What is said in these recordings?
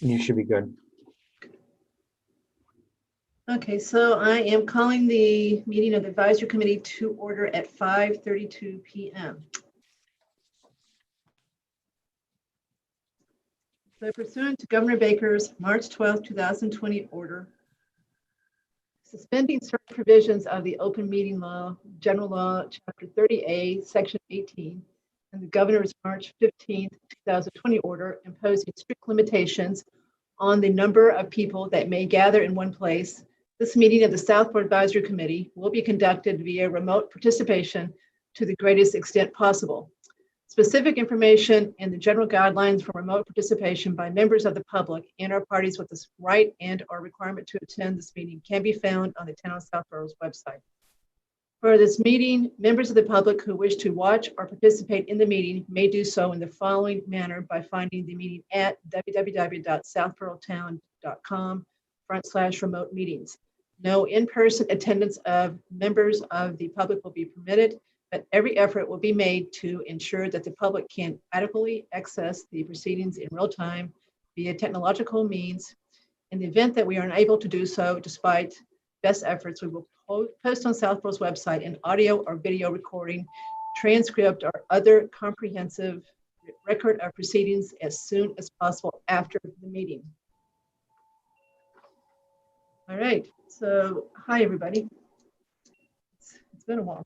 You should be good. Okay, so I am calling the meeting of the advisory committee to order at 5:32 p.m. So pursuant to Governor Baker's March 12, 2020 order, suspending certain provisions of the open meeting law, general law, chapter 30A, section 18, and the governor's March 15, 2020 order imposing strict limitations on the number of people that may gather in one place, this meeting of the Southport Advisory Committee will be conducted via remote participation to the greatest extent possible. Specific information and the general guidelines for remote participation by members of the public and our parties with this right and/or requirement to attend this meeting can be found on the Town of Southborough's website. For this meeting, members of the public who wish to watch or participate in the meeting may do so in the following manner by finding the meeting at www.southboroughtown.com/remote meetings. No in-person attendance of members of the public will be permitted, but every effort will be made to ensure that the public can adequately access the proceedings in real time via technological means. In the event that we are unable to do so, despite best efforts, we will post on Southborough's website an audio or video recording, transcript, or other comprehensive record of proceedings as soon as possible after the meeting. All right, so hi everybody. It's been a while.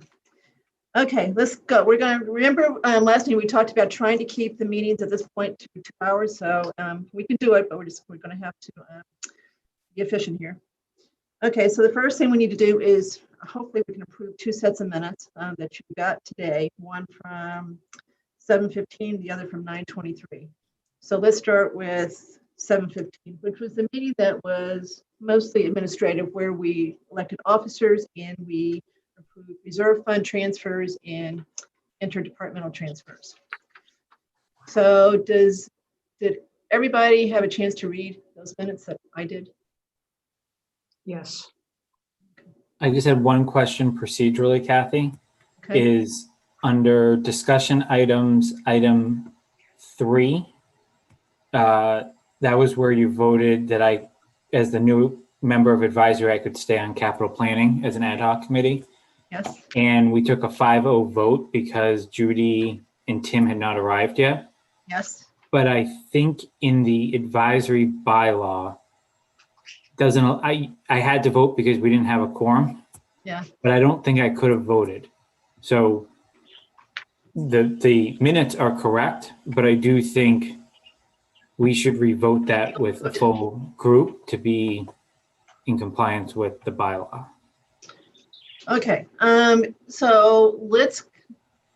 Okay, let's go. We're going to remember last meeting we talked about trying to keep the meetings at this point to 2 hours. So we can do it, but we're going to have to be efficient here. Okay, so the first thing we need to do is hopefully we can approve 2 sets of minutes that you got today, one from 7:15, the other from 9:23. So let's start with 7:15, which was the meeting that was mostly administrative, where we elected officers and we approved reserve fund transfers and interdepartmental transfers. So did everybody have a chance to read those minutes that I did? Yes. I just had one question procedurally, Kathy. Okay. Is under discussion items, item 3. That was where you voted that I, as the new member of advisory, I could stay on capital planning as an ad hoc committee. Yes. And we took a 5-0 vote because Judy and Tim had not arrived yet. Yes. But I think in the advisory bylaw, I had to vote because we didn't have a quorum. Yeah. But I don't think I could have voted. So the minutes are correct, but I do think we should revote that with a full group to be in compliance with the bylaw. Okay, so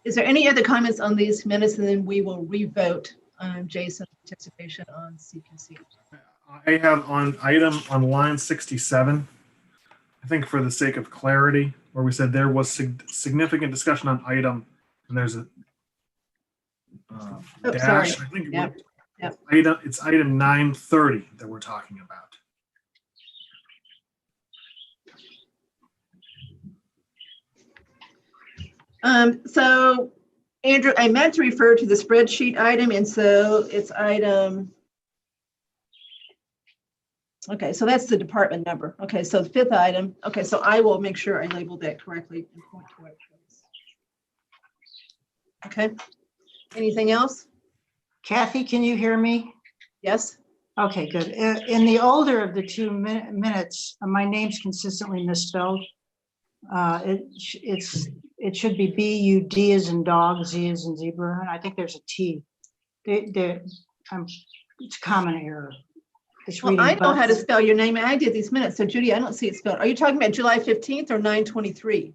is there any other comments on these minutes, and then we will revote Jason's participation on CPC. I have on line 67, I think for the sake of clarity, where we said there was significant discussion on item, and there's a dash. Sorry. I think Yep. it's item 930 that we're talking about. So Andrew, I meant to refer to the spreadsheet item, and so it's item. Okay, so that's the department number. Okay, so the 5th item. Okay, so I will make sure I labeled that correctly and point to it. Okay, anything else? Kathy, can you hear me? Yes. Okay, good. In the older of the 2 minutes, my name's consistently misspelled. It should be B-U-D as in dog, Z as in zebra, and I think there's a T. It's a common error. Well, I know how to spell your name. I did these minutes. So Judy, I don't see it spelled. Are you talking about July 15th or 9/23?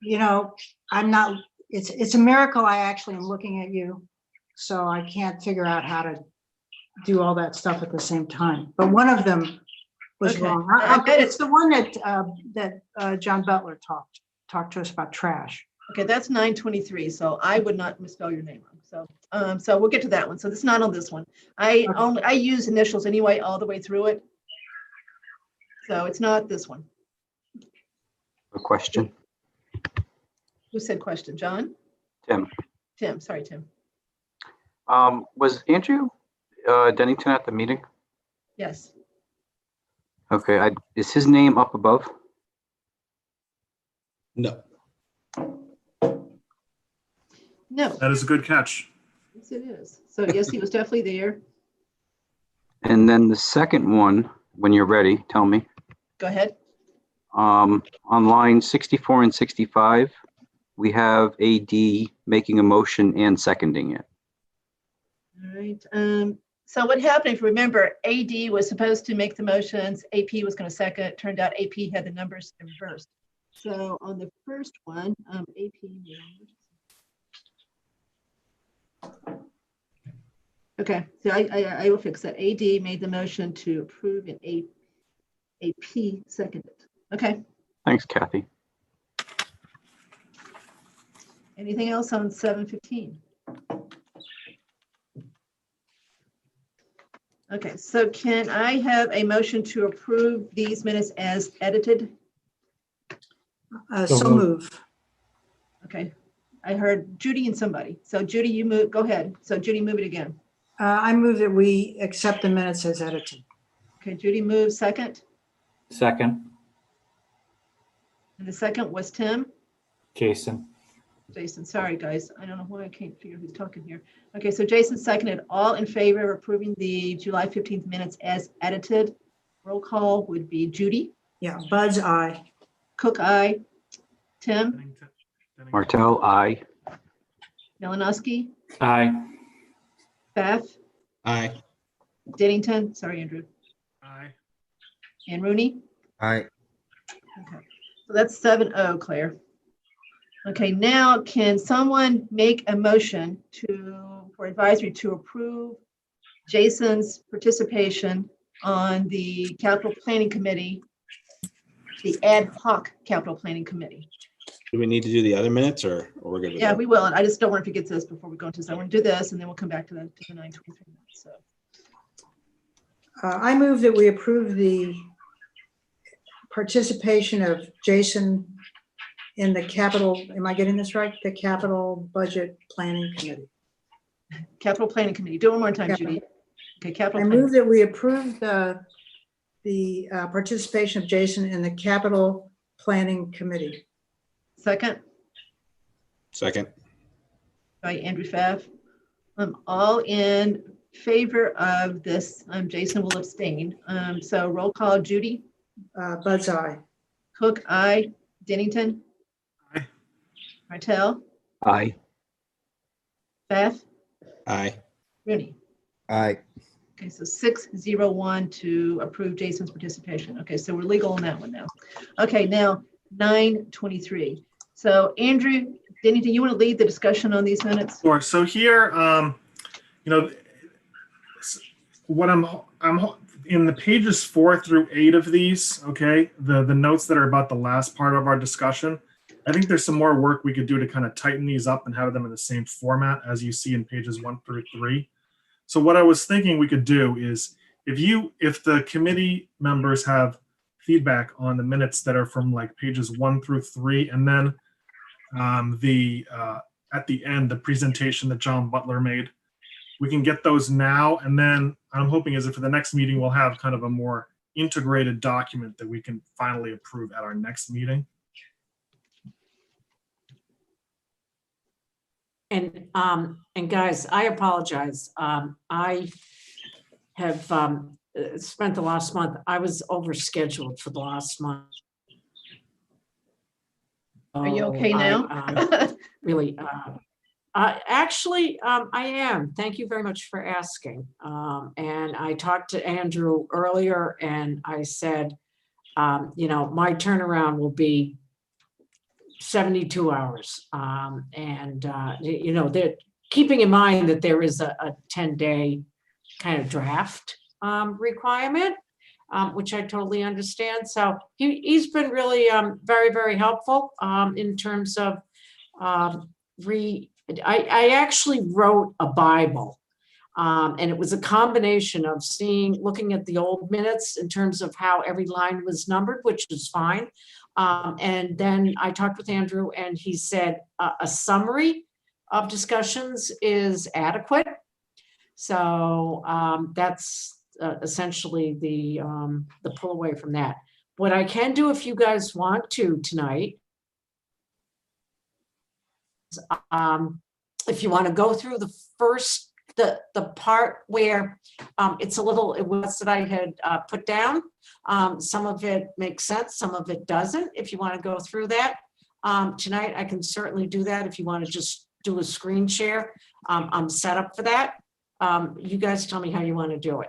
You know, I'm not, it's a miracle I actually am looking at you. So I can't figure out how to do all that stuff at the same time. But one of them was wrong. It's the one that John Butler talked to us about trash. Okay, that's 9/23. So I would not misspell your name wrong. So we'll get to that one. So it's not on this one. I use initials anyway all the way through it. So it's not this one. A question. Who said question? John? Tim. Tim. Sorry, Tim. Was Andrew Dennington at the meeting? Yes. Okay, is his name up above? No. No, That is a good catch. yes, it is. So yes, he was definitely there. And then the second one, when you're ready, tell me. Go ahead. On line 64 and 65, we have AD making a motion and seconding it. All right. So what happened, if you remember, AD was supposed to make the motions, AP was going to second. It turned out AP had the numbers reversed. So on the first one, AP. Okay, so I will fix that. AD made the motion to approve and AP seconded. Okay. Thanks, Kathy. Anything else on 7:15? Okay, so can I have a motion to approve these minutes as edited? So move. Okay, I heard Judy and somebody. So Judy, you move, go ahead. So Judy, move it again. I move that we accept the minutes as edited. Okay, Judy moves second. Second, And the second was Tim. Jason. Jason, sorry, guys. I don't know why I can't figure who's talking here. Okay, so Jason seconded. All in favor of approving the July 15th minutes as edited. Roll call would be Judy, Yeah, Bud's eye. Cook, aye. Tim, Dennington. Martell, aye. Malinowski, Aye. Beth, Aye. Dennington, sorry, Andrew, Aye. and Rooney. Aye. Okay, so that's 7-0, Claire. Okay, now can someone make a motion for advisory to approve Jason's participation on the capital planning committee, the ad hoc capital planning committee? Do we need to do the other minutes or we're good with Yeah, that? we will. And I just don't want to forget this before we go into this. I want to do this and then we'll come back to the 9:23 minutes. So I move that we approve the participation of Jason in the capital, am I getting this right? The capital budget planning committee. capital planning committee. Do it one more time, Judy. Okay, I capital move planning. that we approve the participation of Jason in the capital planning committee. Second Second. by Andrew Pfaff. All in favor of this. Jason will abstain. So roll call, Judy, Bud's eye. Cook, aye. Dennington, Aye. Martell, Aye. Pfaff, Aye. Rooney. Aye. Okay, so 6-0-1 to approve Jason's participation. Okay, so we're legal on that one now. Okay, now 9:23. So Andrew, Dennington, you want to lead the discussion on these minutes? Sure. So here, what I'm in the pages 4 through 8 of these, okay, the notes that are about the last part of our discussion, I think there's some more work we could do to kind of tighten these up and have them in the same format as you see in pages 1 through 3. So what I was thinking we could do is if the committee members have feedback on the minutes that are from like pages 1 through 3, and then at the end, the presentation that John Butler made, we can get those now. And then I'm hoping is that for the next meeting, we'll have kind of a more integrated document that we can finally approve at our next meeting. And guys, I apologize. I have spent the last month, I was overscheduled for the last month. Are you okay now? Really, actually, I am. Thank you very much for asking. And I talked to Andrew earlier and I said, my turnaround will be 72 hours. They're keeping in mind that there is a 10-day kind of draft requirement, which I totally understand. So he's been really very, very helpful in terms of I actually wrote a Bible, and it was a combination of looking at the old minutes in terms of how every line was numbered, which is fine. And then I talked with Andrew and he said a summary of discussions is adequate. So that's essentially the pull away from that. What I can do if you guys want to tonight, if you want to go through the first, the part where it's a little, it was that I had put down. Some of it makes sense, some of it doesn't. If you want to go through that tonight, I can certainly do that. If you want to just do a screen share, I'm set up for that. You guys tell me how you want to do it.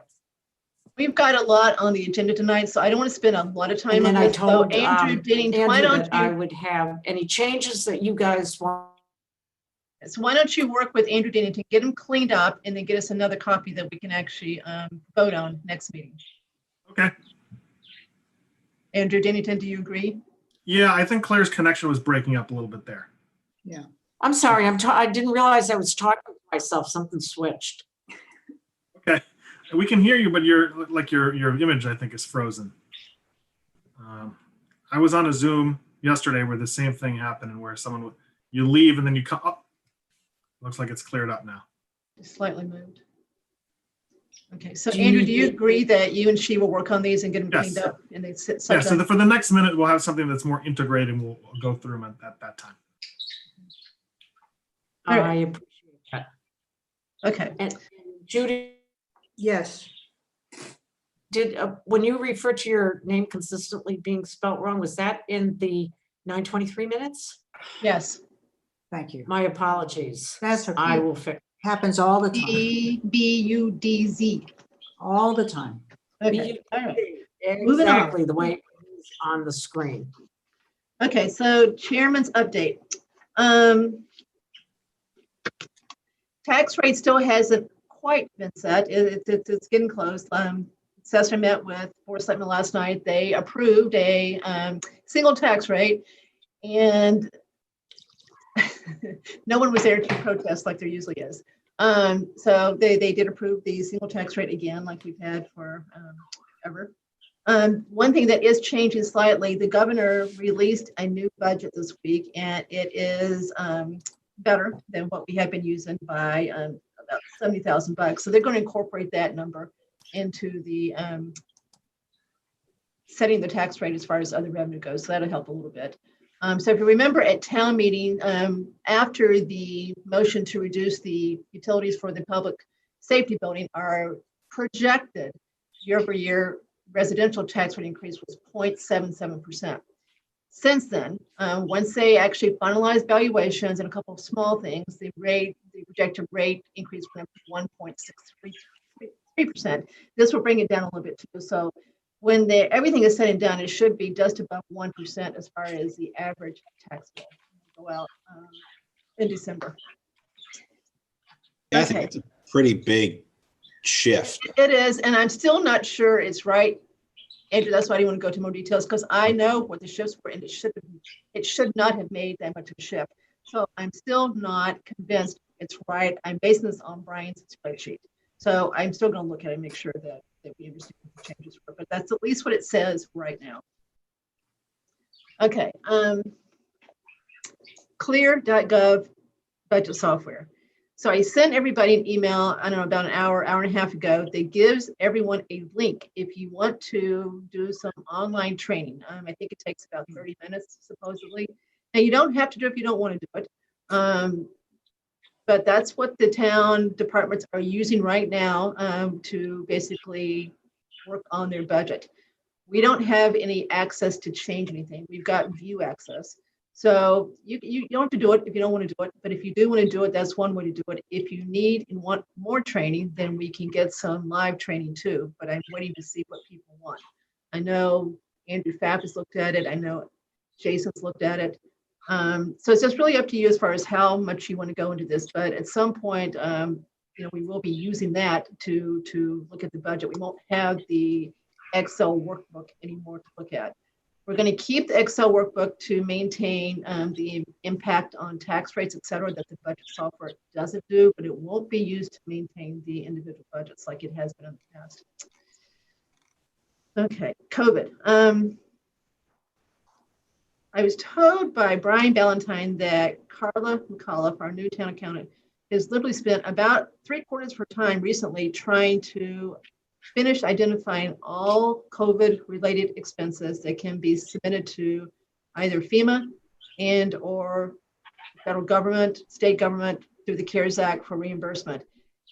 We've got a lot on the agenda tonight, so I don't want to spend a lot of time And on then I this. So told Andrew Dennington, why Andrew don't that I you, would have any changes that you guys want. so why don't you work with Andrew Dennington, get him cleaned up, and then get us another copy that we can actually vote on next meeting. Okay. Andrew Dennington, do you agree? Yeah, I think Claire's connection was breaking up a little bit there. I'm sorry, I didn't realize I was talking to myself. Something switched. Okay. We can hear you, but your image, I think, is frozen. I was on a Zoom yesterday where the same thing happened, and where you leave and then you come up. Looks like it's cleared up now. Just slightly moved. Okay, so Do you Andrew, need do you me- agree that you and she will work on these and get them Yes. cleaned up? And they sit Yeah, such so for the next minute, we'll have something that's more integrated, and we'll go through them at that time. All I right. appreciate that. Okay, And Judy, Yes, did, when you refer to your name consistently being spelt wrong, was that in the 9:23 minutes? yes. thank you. My apologies. That's I okay. will fix. Happens all the time, BUDZ. all the time. Okay, all right. Moving on. Exactly the way it is on the screen. Okay, so chairman's update. Tax rate still hasn't quite been set. It's getting close. Assessor met with Board of Selectmen last night. They approved a single tax rate, and no one was there to protest like there usually is. So they did approve the single tax rate again, like we've had for ever. One thing that is changing slightly, the governor released a new budget this week, and it is better than what we had been using by about $70,000. So they're going to incorporate that number into the setting the tax rate as far as other revenue goes. So that'll help a little bit. So if you remember at town meeting, after the motion to reduce the utilities for the public safety building, our projected year-over-year residential tax rate increase was 0.77%. Since then, once they actually finalized valuations and a couple of small things, the projected rate increase went up to 1.63%. This will bring it down a little bit too. So when everything is said and done, it should be just above 1% as far as the average tax bill go out in December. Yeah, I think Okay. it's a pretty big shift. It is, and I'm still not sure it's right. Andrew, that's why I didn't want to go into more details, because I know what the shifts were, and it should not have made that much of a shift. So I'm still not convinced it's right. I'm basing this on Brian's spreadsheet. So I'm still going to look at it and make sure that we understand what the changes were, but that's at least what it says right now. Okay. Clear.gov budget software. So I sent everybody an email, I don't know, about an hour and a half ago, that gives everyone a link if you want to do some online training. I think it takes about 30 minutes, supposedly. Now, you don't have to do it if you don't want to do it. But that's what the town departments are using right now to basically work on their budget. We don't have any access to change anything. We've got view access. So you don't have to do it if you don't want to do it, but if you do want to do it, that's one way to do it. If you need and want more training, then we can get some live training too, but I'm waiting to see what people want. I know Andrew Pfaff has looked at it. I know Jason's looked at it. So it's just really up to you as far as how much you want to go into this, but at some point, we will be using that to look at the budget. We won't have the Excel workbook anymore to look at. We're going to keep the Excel workbook to maintain the impact on tax rates, et cetera, that the budget software doesn't do, but it won't be used to maintain the individual budgets like it has been in the past. Okay, COVID. I was told by Brian Ballantyne that Carla McAuliffe, our new town accountant, has literally spent about 3/4 of her time recently trying to finished identifying all COVID-related expenses that can be submitted to either FEMA and or federal government, state government through the CARES Act for reimbursement.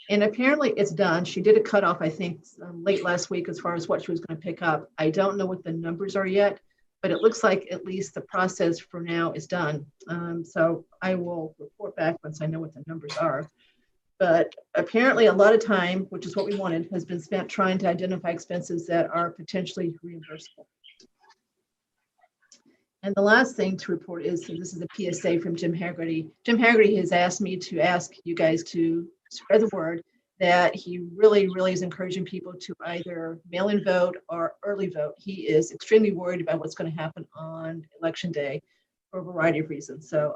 And apparently it's done. She did a cutoff, I think, late last week as far as what she was going to pick up. I don't know what the numbers are yet, but it looks like at least the process for now is done. So I will report back once I know what the numbers are. But apparently a lot of time, which is what we wanted, has been spent trying to identify expenses that are potentially reimbursable. And the last thing to report is, this is a PSA from Jim Hargreaty. Jim Hargreaty has asked me to ask you guys to spread the word that he really, really is encouraging people to either mail in vote or early vote. He is extremely worried about what's going to happen on election day for a variety of reasons. So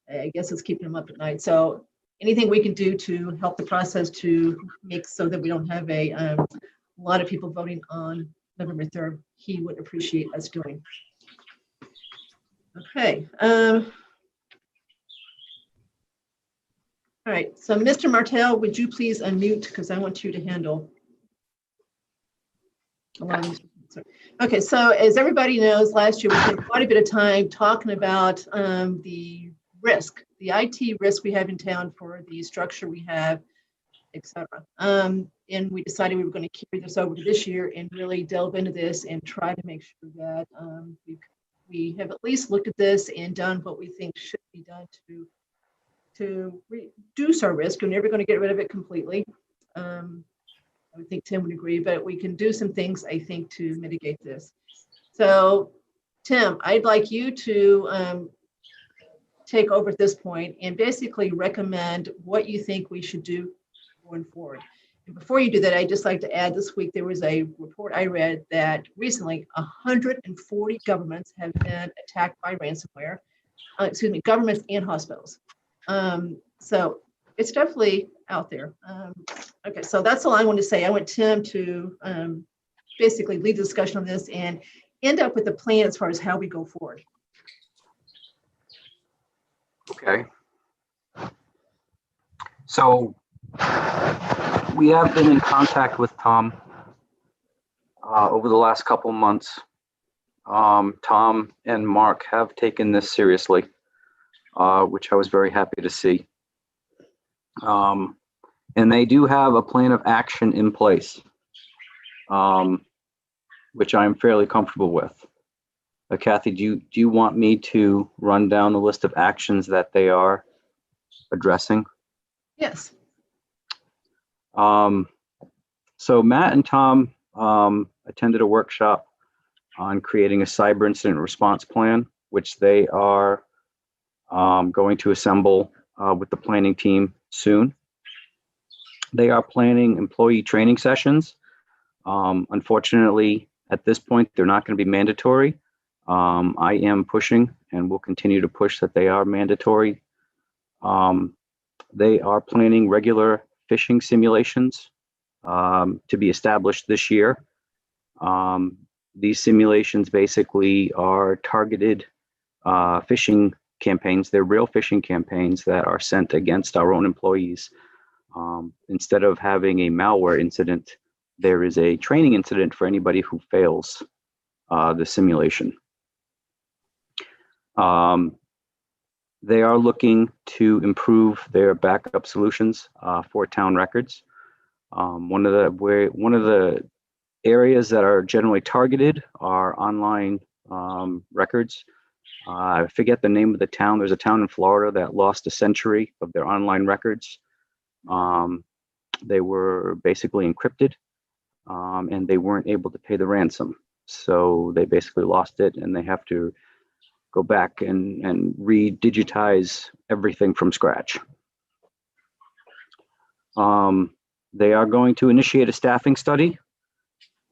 I guess it's keeping him up at night. So anything we can do to help the process to make so that we don't have a lot of people voting on November 3rd, he would appreciate us doing. Okay. All right. So Mr. Martell, would you please unmute, because I want you to handle. Okay. So as everybody knows, last year we spent quite a bit of time talking about the risk, the IT risk we have in town for the structure we have, et cetera. And we decided we were going to carry this over to this year and really delve into this and try to make sure that we have at least looked at this and done what we think should be done to reduce our risk. We're never going to get rid of it completely. I would think Tim would agree, but we can do some things, I think, to mitigate this. So, Tim, I'd like you to take over at this point and basically recommend what you think we should do going forward. And before you do that, I'd just like to add, this week there was a report I read that recently 140 governments have been attacked by ransomware, governments and hospitals. So it's definitely out there. Okay, so that's all I want to say. I want Tim to basically lead the discussion on this and end up with a plan as far as how we go forward. Okay. So we have been in contact with Tom over the last couple months. Tom and Mark have taken this seriously, which I was very happy to see. And they do have a plan of action in place, which I'm fairly comfortable with. Kathy, do you want me to run down the list of actions that they are addressing? Yes. So Matt and Tom attended a workshop on creating a cyber incident response plan, which they are going to assemble with the planning team soon. They are planning employee training sessions. Unfortunately, at this point, they're not going to be mandatory. I am pushing and will continue to push that they are mandatory. They are planning regular phishing simulations to be established this year. These simulations basically are targeted phishing campaigns. They're real phishing campaigns that are sent against our own employees. Instead of having a malware incident, there is a training incident for anybody who fails the simulation. They are looking to improve their backup solutions for town records. One of the areas that are generally targeted are online records. I forget the name of the town. There's a town in Florida that lost a century of their online records. They were basically encrypted, and they weren't able to pay the ransom. So they basically lost it, and they have to go back and re-digitize everything from scratch. They are going to initiate a staffing study.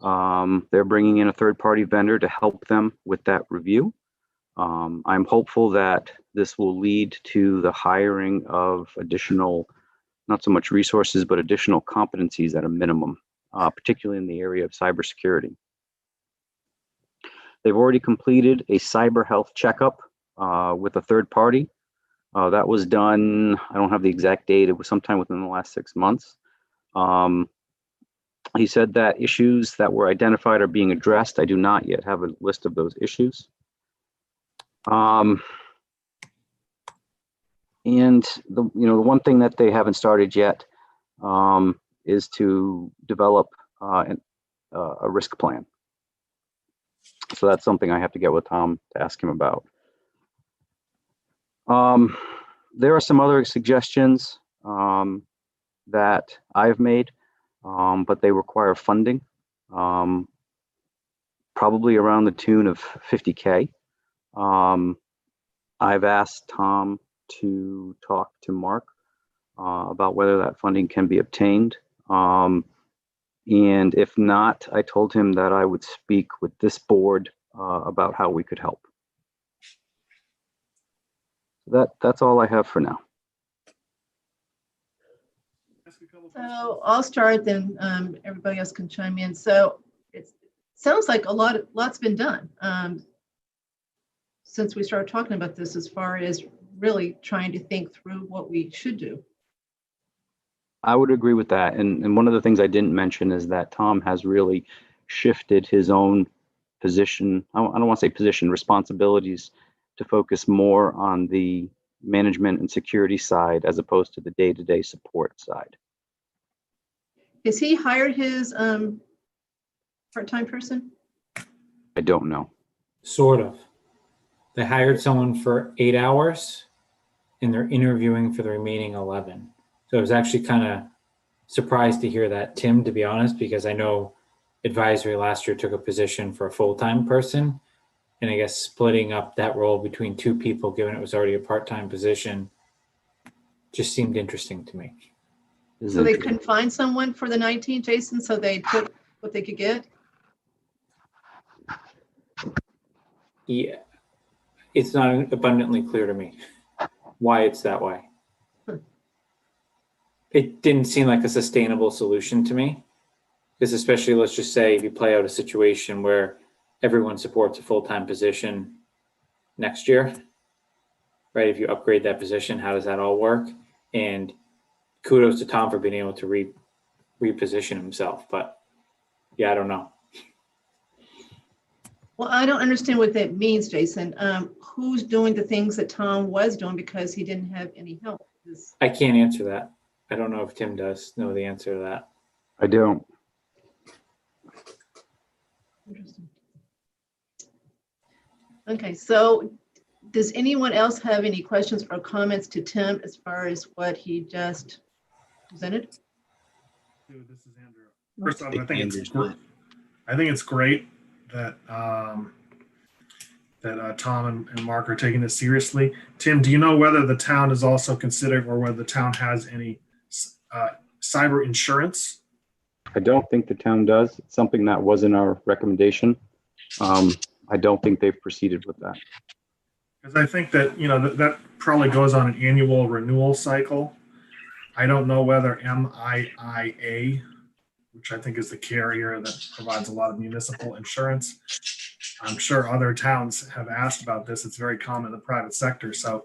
They're bringing in a third-party vendor to help them with that review. I'm hopeful that this will lead to the hiring of additional, not so much resources, but additional competencies at a minimum, particularly in the area of cybersecurity. They've already completed a cyber health checkup with a third party. That was done, I don't have the exact date, it was sometime within the last 6 months. He said that issues that were identified are being addressed. I do not yet have a list of those issues. And the one thing that they haven't started yet is to develop a risk plan. So that's something I have to get with Tom to ask him about. There are some other suggestions that I've made, but they require funding, probably around the tune of $50K. I've asked Tom to talk to Mark about whether that funding can be obtained. And if not, I told him that I would speak with this board about how we could help. That's all I have for now. So I'll start, then everybody else can chime in. So it sounds like lots been done since we started talking about this, as far as really trying to think through what we should do. I would agree with that. And one of the things I didn't mention is that Tom has really shifted his own position. I don't want to say position, responsibilities, to focus more on the management and security side as opposed to the day-to-day support side. Has he hired his part-time person? I don't know. Sort of. They hired someone for 8 hours and they're interviewing for the remaining 11. So I was actually kind of surprised to hear that, Tim, to be honest, because I know advisory last year took a position for a full-time person. And I guess splitting up that role between two people, given it was already a part-time position, just seemed interesting to me. So they couldn't find someone for the 19th, Jason, so they took what they could get? Yeah, it's not abundantly clear to me why it's that way. It didn't seem like a sustainable solution to me, because especially, let's just say, if you play out a situation where everyone supports a full-time position next year, right? If you upgrade that position, how does that all work? And kudos to Tom for being able to reposition himself. But yeah, I don't know. Well, I don't understand what that means, Jason. Who's doing the things that Tom was doing because he didn't have any help? I can't answer that. I don't know if Tim does know the answer to that. I don't. Interesting. Okay, so does anyone else have any questions or comments to Tim as far as what he just presented? This is Andrew. First off, I think it's great that Tom and Mark are taking this seriously. Tim, do you know whether the town is also considering, or whether the town has any cyber insurance? I don't think the town does. It's something that was in our recommendation. I don't think they've proceeded with that. Because I think that, that probably goes on an annual renewal cycle. I don't know whether MIIA, which I think is the carrier that provides a lot of municipal insurance, I'm sure other towns have asked about this. It's very common in the private sector. So,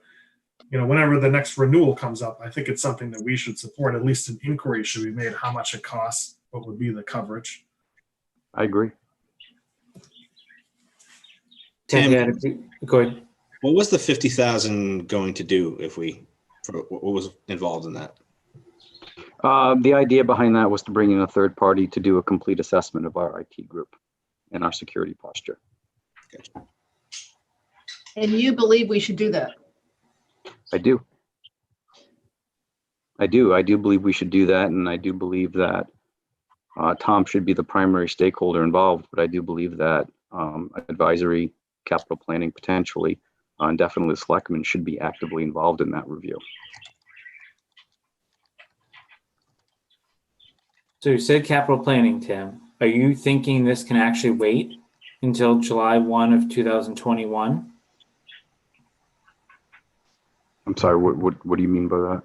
whenever the next renewal comes up, I think it's something that we should support. At least an inquiry should be made how much it costs, what would be the coverage. I agree. Tim, Yeah, go ahead. what was the 50,000 going to do what was involved in that? The idea behind that was to bring in a third party to do a complete assessment of our IT group and our security posture. Gotcha. And you believe we should do that? I do. I do believe we should do that. And I do believe that Tom should be the primary stakeholder involved, but I do believe that advisory, capital planning potentially, and definitely the selectmen should be actively involved in that review. So you said capital planning, Tim. Are you thinking this can actually wait until July 1 of 2021? I'm sorry, what do you mean by that?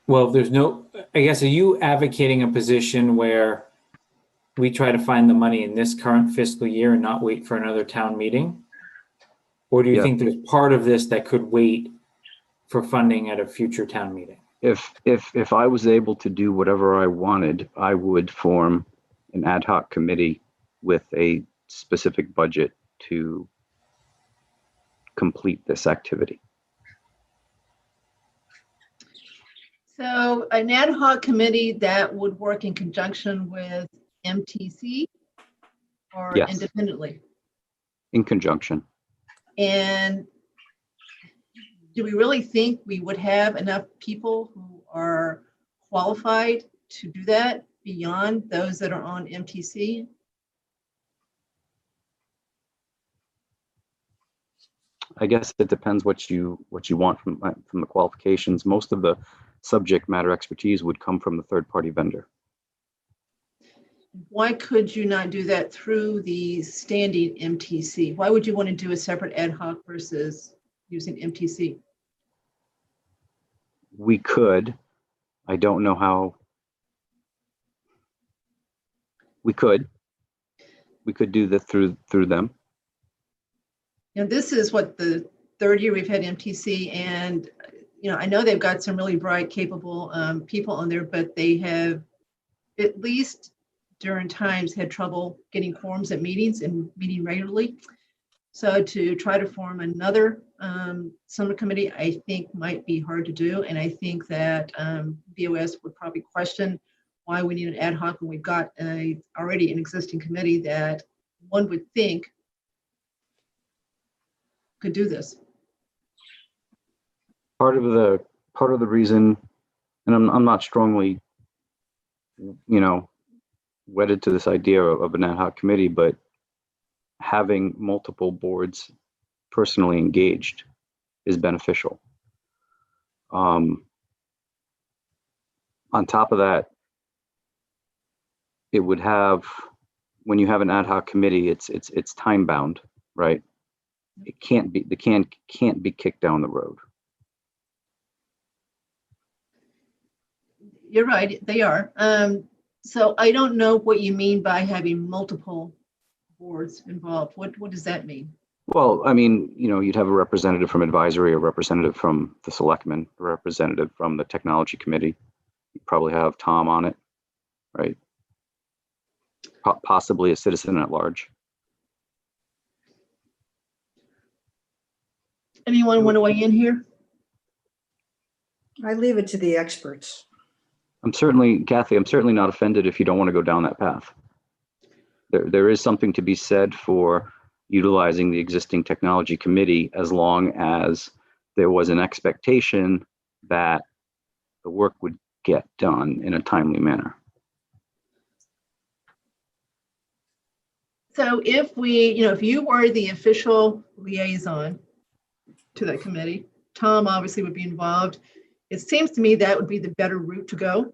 Well, I guess, are you advocating a position where we try to find the money in this current fiscal year and not wait for another town meeting? Or do you think there's part of this that could wait for funding at a future town meeting? If I was able to do whatever I wanted, I would form an ad hoc committee with a specific budget to complete this activity. So an ad hoc committee that would work in conjunction with MTC or Yes. independently? In conjunction. And do we really think we would have enough people who are qualified to do that beyond those that are on MTC? I guess it depends what you want from the qualifications. Most of the subject matter expertise would come from the third-party vendor. Why could you not do that through the standing MTC? Why would you want to do a separate ad hoc versus using MTC? We could. I don't know how. We could do that through them. And this is what the third year we've had MTC, and I know they've got some really bright, capable people on there, but they have, at least during times, had trouble getting quorums at meetings and meeting regularly. So to try to form another summer committee, I think might be hard to do, and I think that BOS would probably question why we need an ad hoc when we've got already an existing committee that one would think could do this. Part of the reason, and I'm not strongly, wedded to this idea of an ad hoc committee, but having multiple boards personally engaged is beneficial. On top of that, it would have, when you have an ad hoc committee, it's time bound, right? It can't be, the can can't be kicked down the road. You're right, they are. So I don't know what you mean by having multiple boards involved. What does that mean? Well, I mean, you'd have a representative from advisory, a representative from the selectmen, a representative from the technology committee. You probably have Tom on it, right? Possibly a citizen at large. Anyone want to weigh in here? I leave it to the experts. Kathy, I'm certainly not offended if you don't want to go down that path. There is something to be said for utilizing the existing technology committee as long as there was an expectation that the work would get done in a timely manner. So if if you were the official liaison to that committee, Tom obviously would be involved. It seems to me that would be the better route to go.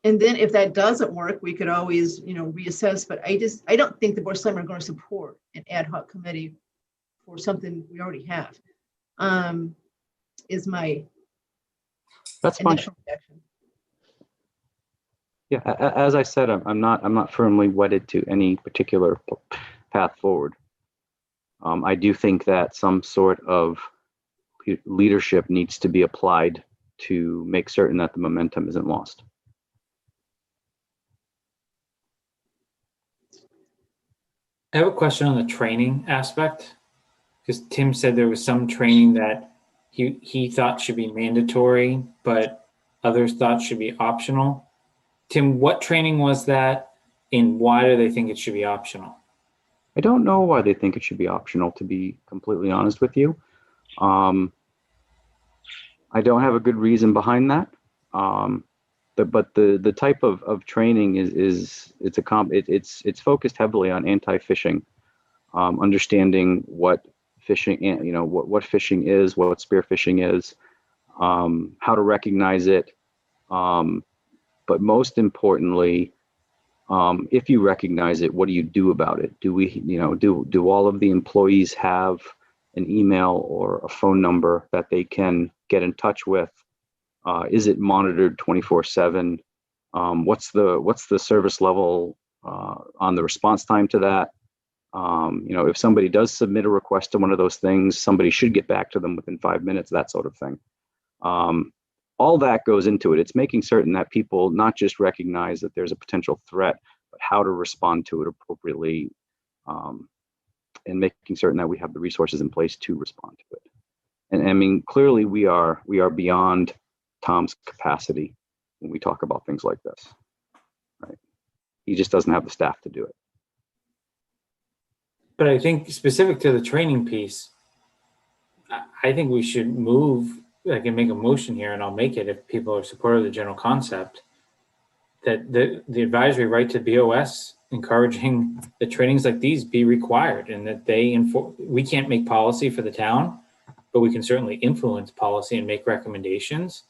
And then if that doesn't work, we could always, reassess. But I don't think the Board of Selectmen are going to support an ad hoc committee for something we already have. Is my That's fine. initial reaction. Yeah, as I said, I'm not firmly wedded to any particular path forward. I do think that some sort of leadership needs to be applied to make certain that the momentum isn't lost. I have a question on the training aspect, because Tim said there was some training that he thought should be mandatory, but others thought should be optional. Tim, what training was that, and why do they think it should be optional? I don't know why they think it should be optional, to be completely honest with you. I don't have a good reason behind that. But the type of training it's focused heavily on anti-phishing, understanding what phishing, what phishing is, what spear phishing is, how to recognize it. But most importantly, if you recognize it, what do you do about it? Do we, do all of the employees have an email or a phone number that they can get in touch with? Is it monitored 24/7? What's the service level on the response time to that? If somebody does submit a request to one of those things, somebody should get back to them within 5 minutes, that sort of thing. all that goes into it. It's making certain that people not just recognize that there's a potential threat, but how to respond to it appropriately, and making certain that we have the resources in place to respond to it. And I mean, clearly we are beyond Tom's capacity when we talk about things like this, right? He just doesn't have the staff to do it. But I think specific to the training piece, I think we should move, I can make a motion here and I'll make it if people are supportive of the general concept, that the advisory right to BOS encouraging that trainings like these be required and that we can't make policy for the town, but we can certainly influence policy and make recommendations.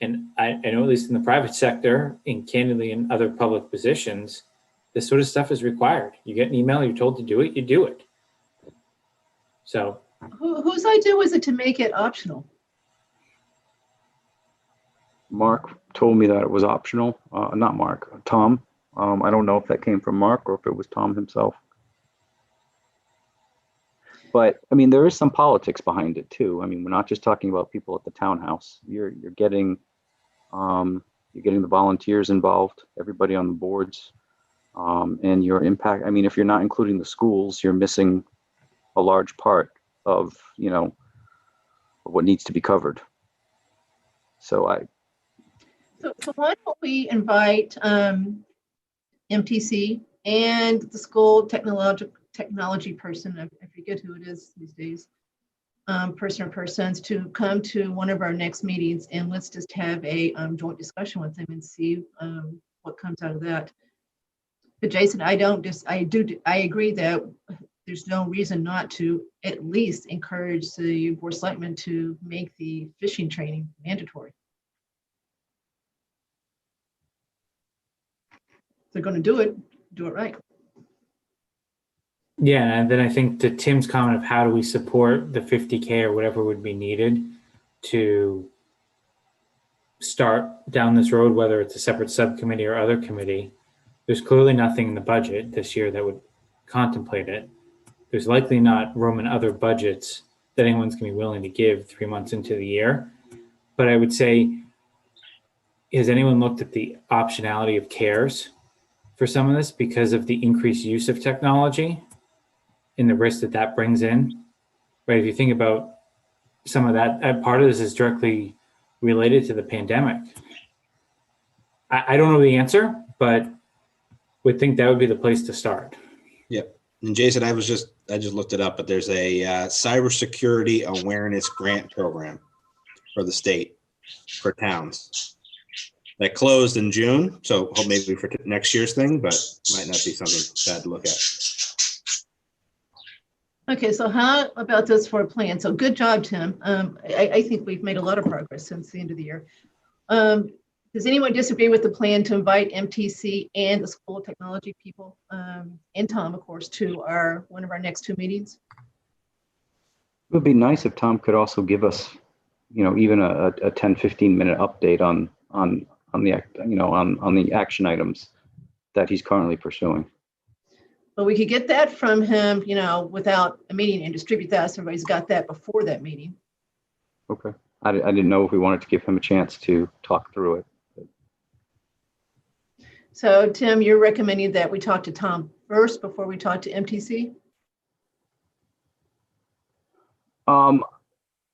And I know at least in the private sector and candidly in other public positions, this sort of stuff is required. You get an email, you're told to do it, you do it. So. Whose idea was it to make it optional? Mark told me that it was optional. Not Mark, Tom. I don't know if that came from Mark or if it was Tom himself. But I mean, there is some politics behind it too. I mean, we're not just talking about people at the townhouse. You're getting the volunteers involved, everybody on the boards, and your impact. I mean, if you're not including the schools, you're missing a large part of, of what needs to be covered. So why don't we invite MTC and the school technology person, I forget who it is these days, person or persons, to come to one of our next meetings, and let's just have a joint discussion with them and see what comes out of that. But Jason, I agree that there's no reason not to at least encourage the board of selectmen to make the fishing training mandatory. If they're going to do it right. Yeah, and then I think to Tim's comment of how do we support the 50K or whatever would be needed to start down this road, whether it's a separate subcommittee or other committee, there's clearly nothing in the budget this year that would contemplate it. There's likely not room in other budgets that anyone's going to be willing to give 3 months into the year. But I would say, has anyone looked at the optionality of CARES for some of this because of the increased use of technology and the risk that brings in, right? If you think about some of that, part of this is directly related to the pandemic. I don't know the answer, but would think that would be the place to start. Yep. And Jason, I just looked it up, but there's a cybersecurity awareness grant program for the state for towns that closed in June. So hope maybe for next year's thing, but might not be something bad to look at. Okay, so how about this for a plan? So good job, Tim. I think we've made a lot of progress since the end of the year. Does anyone disagree with the plan to invite MTC and the school technology people, and Tom, of course, to one of our next two meetings? it would be nice if Tom could also give us, even a 10-15 minute update on the action items that he's currently pursuing. But we could get that from him, without a meeting and distribute that. So everybody's got that before that meeting. Okay. I didn't know if we wanted to give him a chance to talk through it. So Tim, you're recommending that we talk to Tom first before we talk to MTC?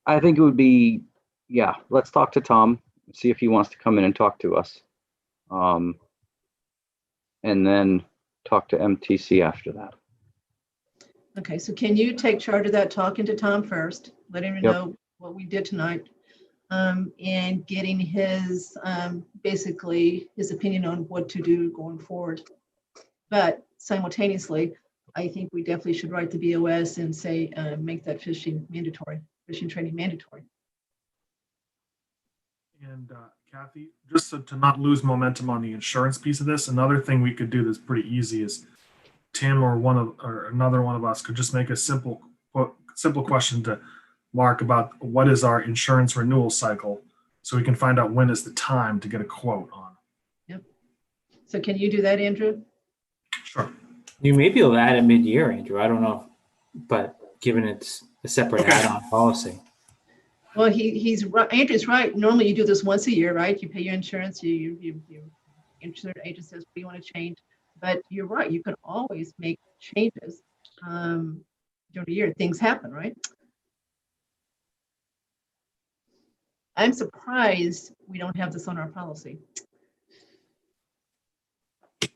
I think it would be, let's talk to Tom, see if he wants to come in and talk to us. And then talk to MTC after that. Okay, so can you take charge of that, talking to Tom first, letting him know what we did tonight, and getting his, basically his opinion on what to do going forward. But simultaneously, I think we definitely should write the BOS and say, make that fishing training mandatory. And Kathy, just to not lose momentum on the insurance piece of this, another thing we could do that's pretty easy is Tim or another one of us could just make a simple question to Mark about what is our insurance renewal cycle, so we can find out when is the time to get a quote on. Yep. So can you do that, Andrew? Sure. You may be able to add it mid-year, Andrew. I don't know, but given it's a separate add-on policy. Well, he's right. Andrew's right. Normally you do this once a year, right? You pay your insurance, you insurance agent says, what do you want to change? But you're right, you can always make changes during the year. Things happen, right? I'm surprised we don't have this on our policy. Okay.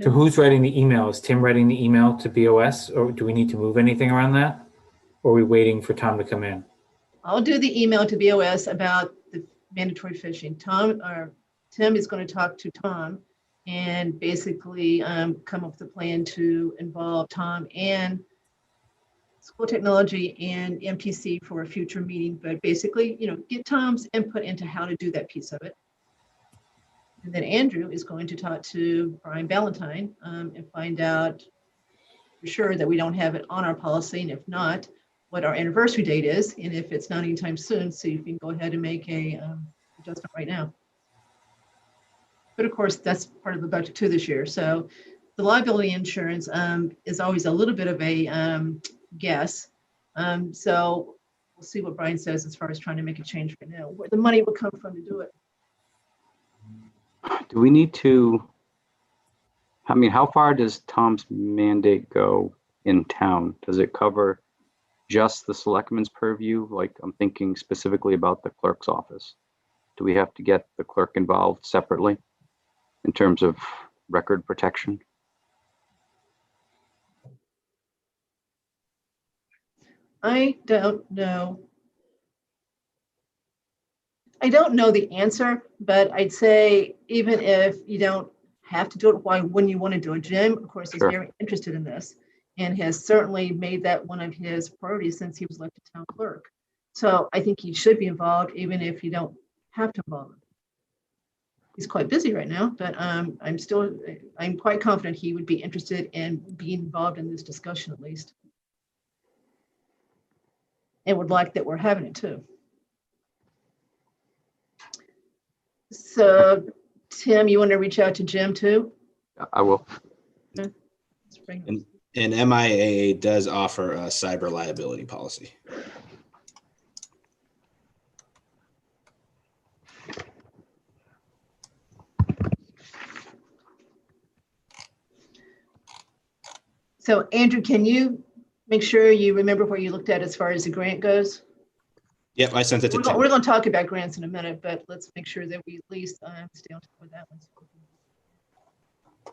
So who's writing the email? Is Tim writing the email to BOS, or do we need to move anything around that? Or are we waiting for Tom to come in? I'll do the email to BOS about the mandatory fishing. Tim is going to talk to Tom and basically come up with a plan to involve Tom and school technology and MPC for a future meeting, but basically, get Tom's input into how to do that piece of it. And then Andrew is going to talk to Brian Ballantyne and find out for sure that we don't have it on our policy, and if not, what our anniversary date is, and if it's not anytime soon, so you can go ahead and make a adjustment right now. But of course, that's part of the budget too this year. So the liability insurance is always a little bit of a guess. So we'll see what Brian says as far as trying to make a change right now. Where the money will come from to do it. Do we need to, I mean, how far does Tom's mandate go in town? Does it cover just the selectmen's purview? Like, I'm thinking specifically about the clerk's office. Do we have to get the clerk involved separately in terms of record protection? I don't know. I don't know the answer, but I'd say even if you don't have to do it, why wouldn't you want to do it? Jim, of course, is Sure. very interested in this and has certainly made that one of his priorities since he was elected town clerk. So I think he should be involved, even if you don't have to involve him. He's quite busy right now, but I'm quite confident he would be interested in being involved in this discussion at least. And would like that we're having it too. So Tim, you want to reach out to Jim too? I will. Let's bring him. And MIAA does offer a cyber liability policy. So Andrew, can you make sure you remember where you looked at as far as the grant goes? Yep, I sent it to Tim. We're going to talk about grants in a minute, but let's make sure that we at least stay on top of that one.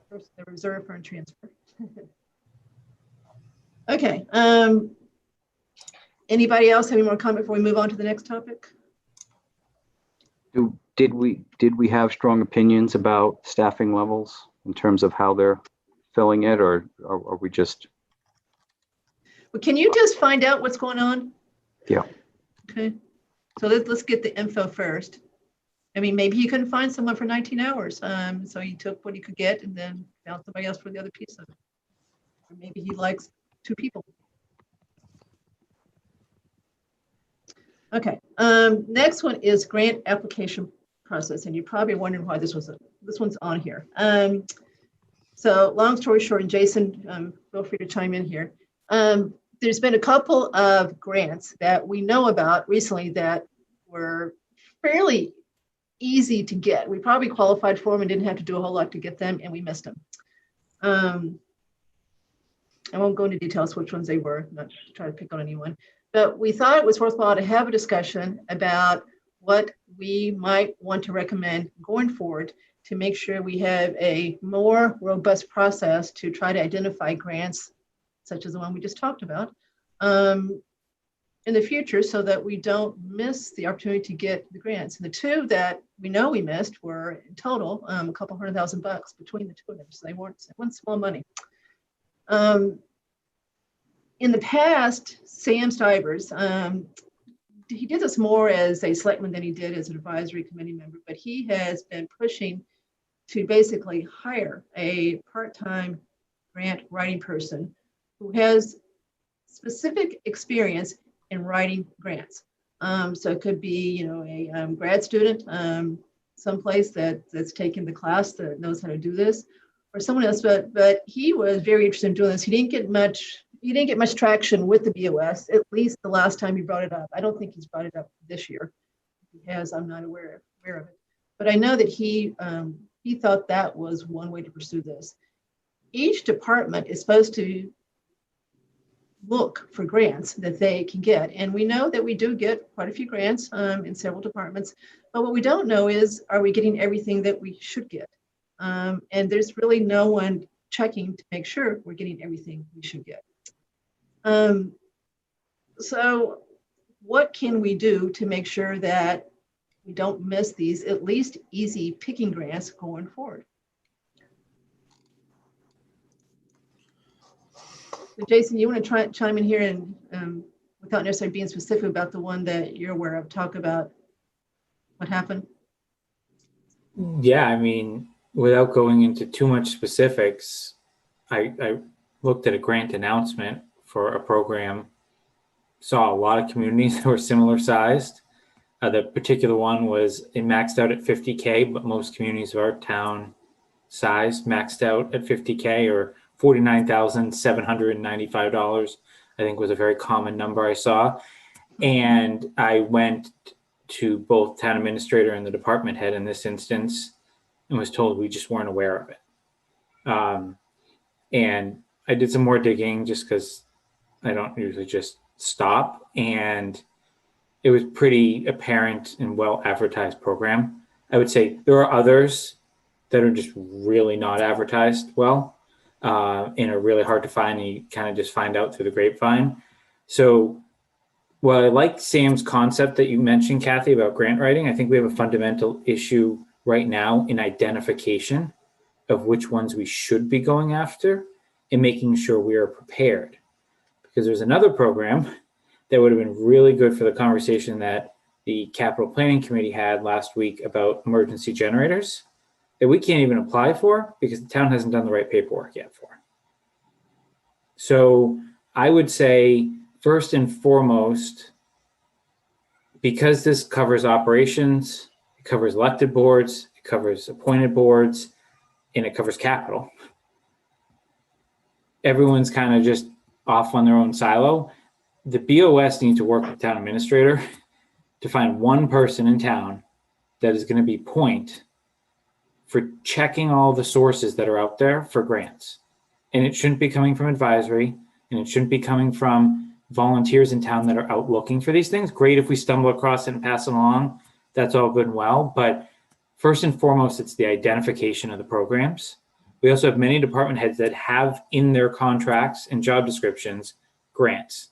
First, the reserve fund transfer. Okay. Anybody else have any more comment before we move on to the next topic? Did we have strong opinions about staffing levels in terms of how they're filling it, or are we just? Well, can you just find out what's going on? Yeah. Okay. So let's get the info first. I mean, maybe he couldn't find someone for 19 hours. So he took what he could get and then found somebody else for the other piece of it. Or maybe he likes 2 people. Okay. Next one is grant application process. And you're probably wondering why this one's on here. So long story short, and Jason, feel free to chime in here. There's been a couple of grants that we know about recently that were fairly easy to get. We probably qualified for them and didn't have to do a whole lot to get them, and we missed them. I won't go into details which ones they were, not to try to pick on anyone, but we thought it was worthwhile to have a discussion about what we might want to recommend going forward to make sure we have a more robust process to try to identify grants such as the one we just talked about, in the future, so that we don't miss the opportunity to get the grants. And the 2 that we know we missed were in total a couple $100,000 between the 2 of them, so they weren't small money. In the past, Sam Stivers, he did this more as a selectman than he did as an advisory committee member, but he has been pushing to basically hire a part-time grant writing person who has specific experience in writing grants. So it could be, a grad student, someplace that's taken the class that knows how to do this, or someone else. But he was very interested in doing this. He didn't get much he didn't get much traction with the BOS, at least the last time he brought it up. I don't think he's brought it up this year. If he has, I'm not aware of it. But I know that he thought that was one way to pursue this. Each department is supposed to look for grants that they can get. And we know that we do get quite a few grants in several departments. But what we don't know is, are we getting everything that we should get? And there's really no one checking to make sure we're getting everything we should get. So what can we do to make sure that we don't miss these at least easy picking grants going forward? So Jason, you want to chime in here and without necessarily being specific about the one that you're aware of, talk about what happened? Yeah, I mean, without going into too much specifics, I looked at a grant announcement for a program, saw a lot of communities that were similar sized. The particular one was, it maxed out at 50K, but most communities of our town size maxed out at 50K, or $49,795, I think was a very common number I saw. And I went to both town administrator and the department head in this instance and was told we just weren't aware of it. And I did some more digging just because I don't usually just stop. And it was pretty apparent and well advertised program. I would say there are others that are just really not advertised well and are really hard to find, and you kind of just find out through the grapevine. So while I like Sam's concept that you mentioned, Kathy, about grant writing, I think we have a fundamental issue right now in identification of which ones we should be going after and making sure we are prepared. Because there's another program that would have been really good for the conversation that the Capital Planning Committee had last week about emergency generators that we can't even apply for because the town hasn't done the right paperwork yet for. So I would say, first and foremost, because this covers operations, it covers elected boards, it covers appointed boards, and it covers capital. Everyone's kind of just off on their own silo. The BOS needs to work with the town administrator to find one person in town that is going to be point for checking all the sources that are out there for grants. And it shouldn't be coming from advisory, and it shouldn't be coming from volunteers in town that are out looking for these things. Great if we stumble across it and pass it along. That's all good and well. But first and foremost, it's the identification of the programs. We also have many department heads that have in their contracts and job descriptions grants.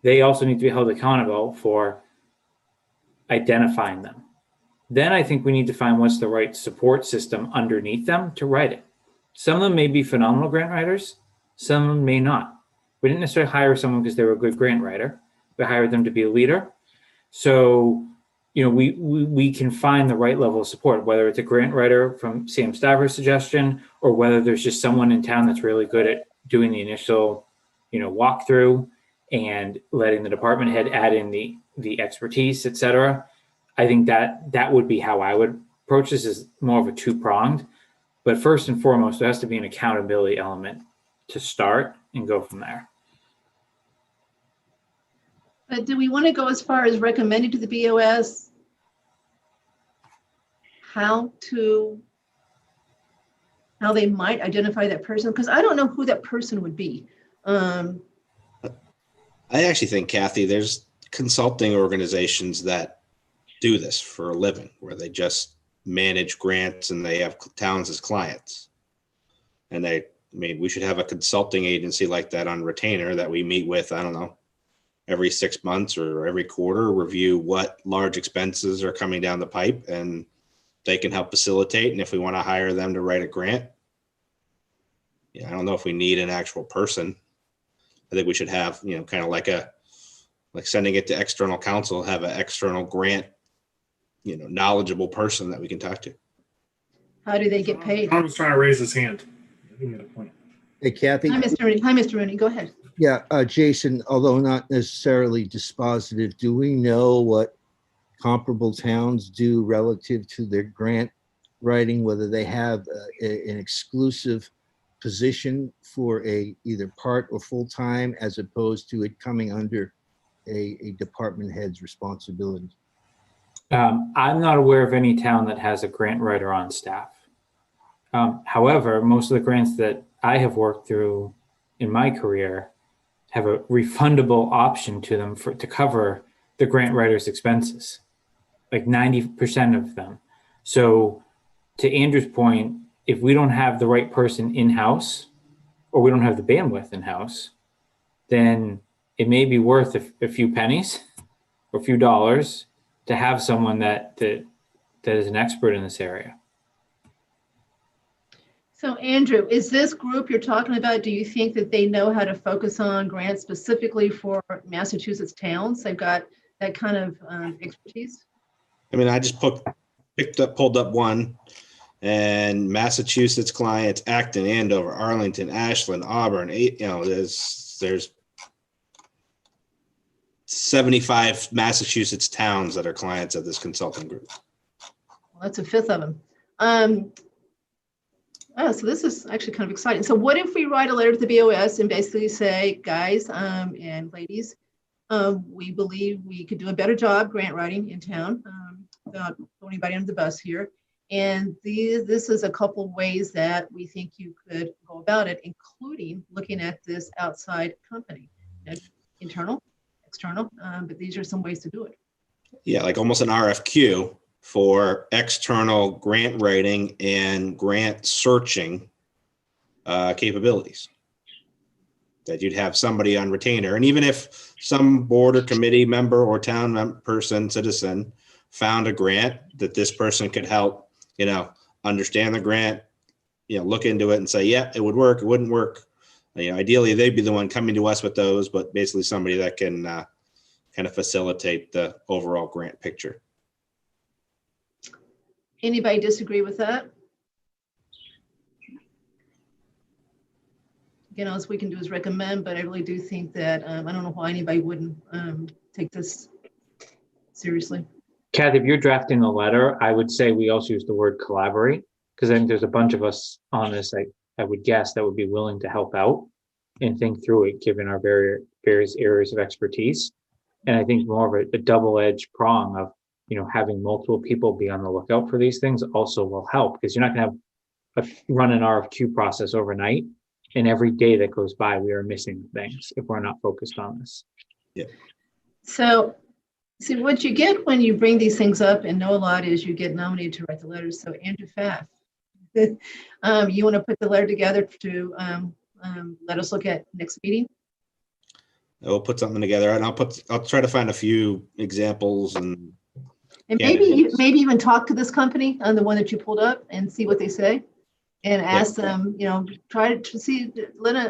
They also need to be held accountable for identifying them. Then I think we need to find what's the right support system underneath them to write it. Some of them may be phenomenal grant writers. Some of them may not. We didn't necessarily hire someone because they were a good grant writer. We hired them to be a leader. So, you know, we can find the right level of support, whether it's a grant writer from Sam Stiver's suggestion, or whether there's just someone in town that's really good at doing the initial, you know, walkthrough and letting the department head add in the expertise, et cetera. I think that would be how I would approach this, is more of a two-pronged. But first and foremost, there has to be an accountability element to start and go from there. But do we want to go as far as recommending to the BOS how they might identify that person? Because I don't know who that person would be. I actually think, Kathy, there's consulting organizations that do this for a living, where they just manage grants and they have towns as clients. And we should have a consulting agency like that on retainer that we meet with, I don't know, every 6 months or every quarter, review what large expenses are coming down the pipe, and they can help facilitate. And if we want to hire them to write a grant, I don't know if we need an actual person. I think we should have, kind of like sending it to external counsel, have an external grant, knowledgeable person that we can talk to. How do they get paid? John was trying to raise his hand. I think he had a point. Hey, Kathy. Hi, Mr. Rooney. Hi, Mr. Rooney. Go ahead. Yeah, Jason, although not necessarily dispositive, do we know what comparable towns do relative to their grant writing, whether they have an exclusive position for a either part or full-time as opposed to it coming under a department head's responsibility? I'm not aware of any town that has a grant writer on staff. However, most of the grants that I have worked through in my career have a refundable option to them to cover the grant writer's expenses, like 90% of them. So to Andrew's point, if we don't have the right person in-house or we don't have the bandwidth in-house, then it may be worth a few pennies or a few dollars to have someone that is an expert in this area. So Andrew, is this group you're talking about, do you think that they know how to focus on grants specifically for Massachusetts towns? They've got that kind of expertise? I mean, I just pulled up one, and Massachusetts clients, Acton, Andover, Arlington, Ashland, Auburn, there's 75 Massachusetts towns that are clients of this consulting group. Well, that's a fifth of them. So this is actually kind of exciting. So what if we write a letter to the BOS and basically say, guys and ladies, we believe we could do a better job grant writing in town without throwing anybody under the bus here. And this is a couple ways that we think you could go about it, including looking at this outside company, internal, external, but these are some ways to do it. Yeah, like almost an RFQ for external grant writing and grant searching capabilities. That you'd have somebody on retainer. And even if some board or committee member or town person, citizen found a grant that this person could help, understand the grant, look into it and say, yeah, it would work, it wouldn't work. Ideally, they'd be the one coming to us with those, but basically somebody that can kind of facilitate the overall grant picture. Anybody disagree with that? Again, all we can do is recommend, but I really do think that, I don't know why anybody wouldn't take this seriously. Kathy, if you're drafting the letter, I would say we also use the word collaborate, because I think there's a bunch of us on this, I would guess, that would be willing to help out and think through it, given our various areas of expertise. And I think more of a double-edged prong of, having multiple people be on the lookout for these things also will help, because you're not going to run an RFQ process overnight. And every day that goes by, we are missing things if we're not focused on this. Yeah. So, see, what you get when you bring these things up and know a lot is you get nominated to write the letters. So Andrew Pfaff, you want to put the letter together to let us look at next meeting? We'll put something together, and I'll try to find a few examples and maybe even talk to this company on the one that you pulled up and see what they say, and ask them, try to see,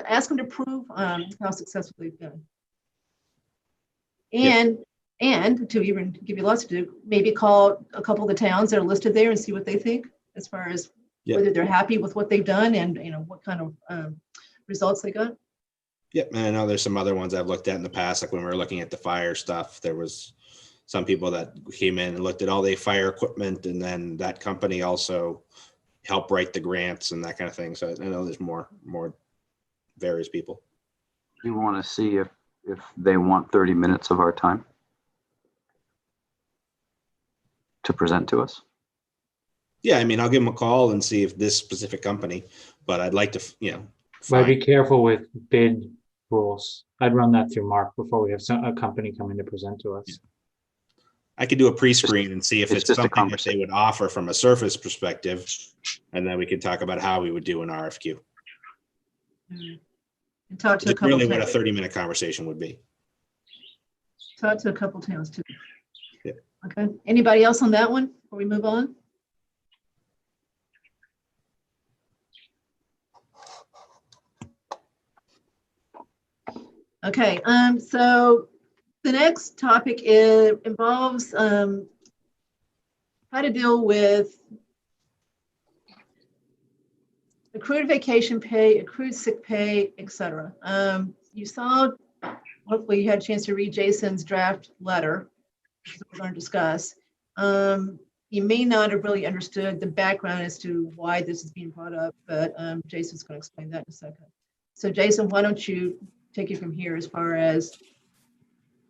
ask them to prove how successful they've been. And to even give you lots to do, maybe call a couple of the towns that are listed there and see what they think as far as whether they're happy with what they've done and what kind of results they got. Yep, and I know there's some other ones I've looked at in the past, like when we were looking at the fire stuff, there was some people that came in and looked at all the fire equipment, and then that company also helped write the grants and that kind of thing. So I know there's more various people. We want to see if they want 30 minutes of our time to present to us. Yeah, I mean, I'll give them a call and see if this specific company, but I'd like to, But be careful with bid rules. I'd run that through Mark before we have a company coming to present to us. I could do a pre-screen and see if it's just a something that they would offer from a surface perspective, and then we could talk about how we would do an RFQ. And talk to a It's couple really what a towns. 30-minute conversation would be. Talk to a couple towns too. Yeah. Okay. Anybody else on that one before we move on? Okay. So the next topic involves how to deal with accrued vacation pay, accrued sick pay, etc. You saw, hopefully you had a chance to read Jason's draft letter, which we're going to discuss. he may not have really understood the background as to why this is being brought up, but Jason's going to explain that in a second. So Jason, why don't you take it from here as far as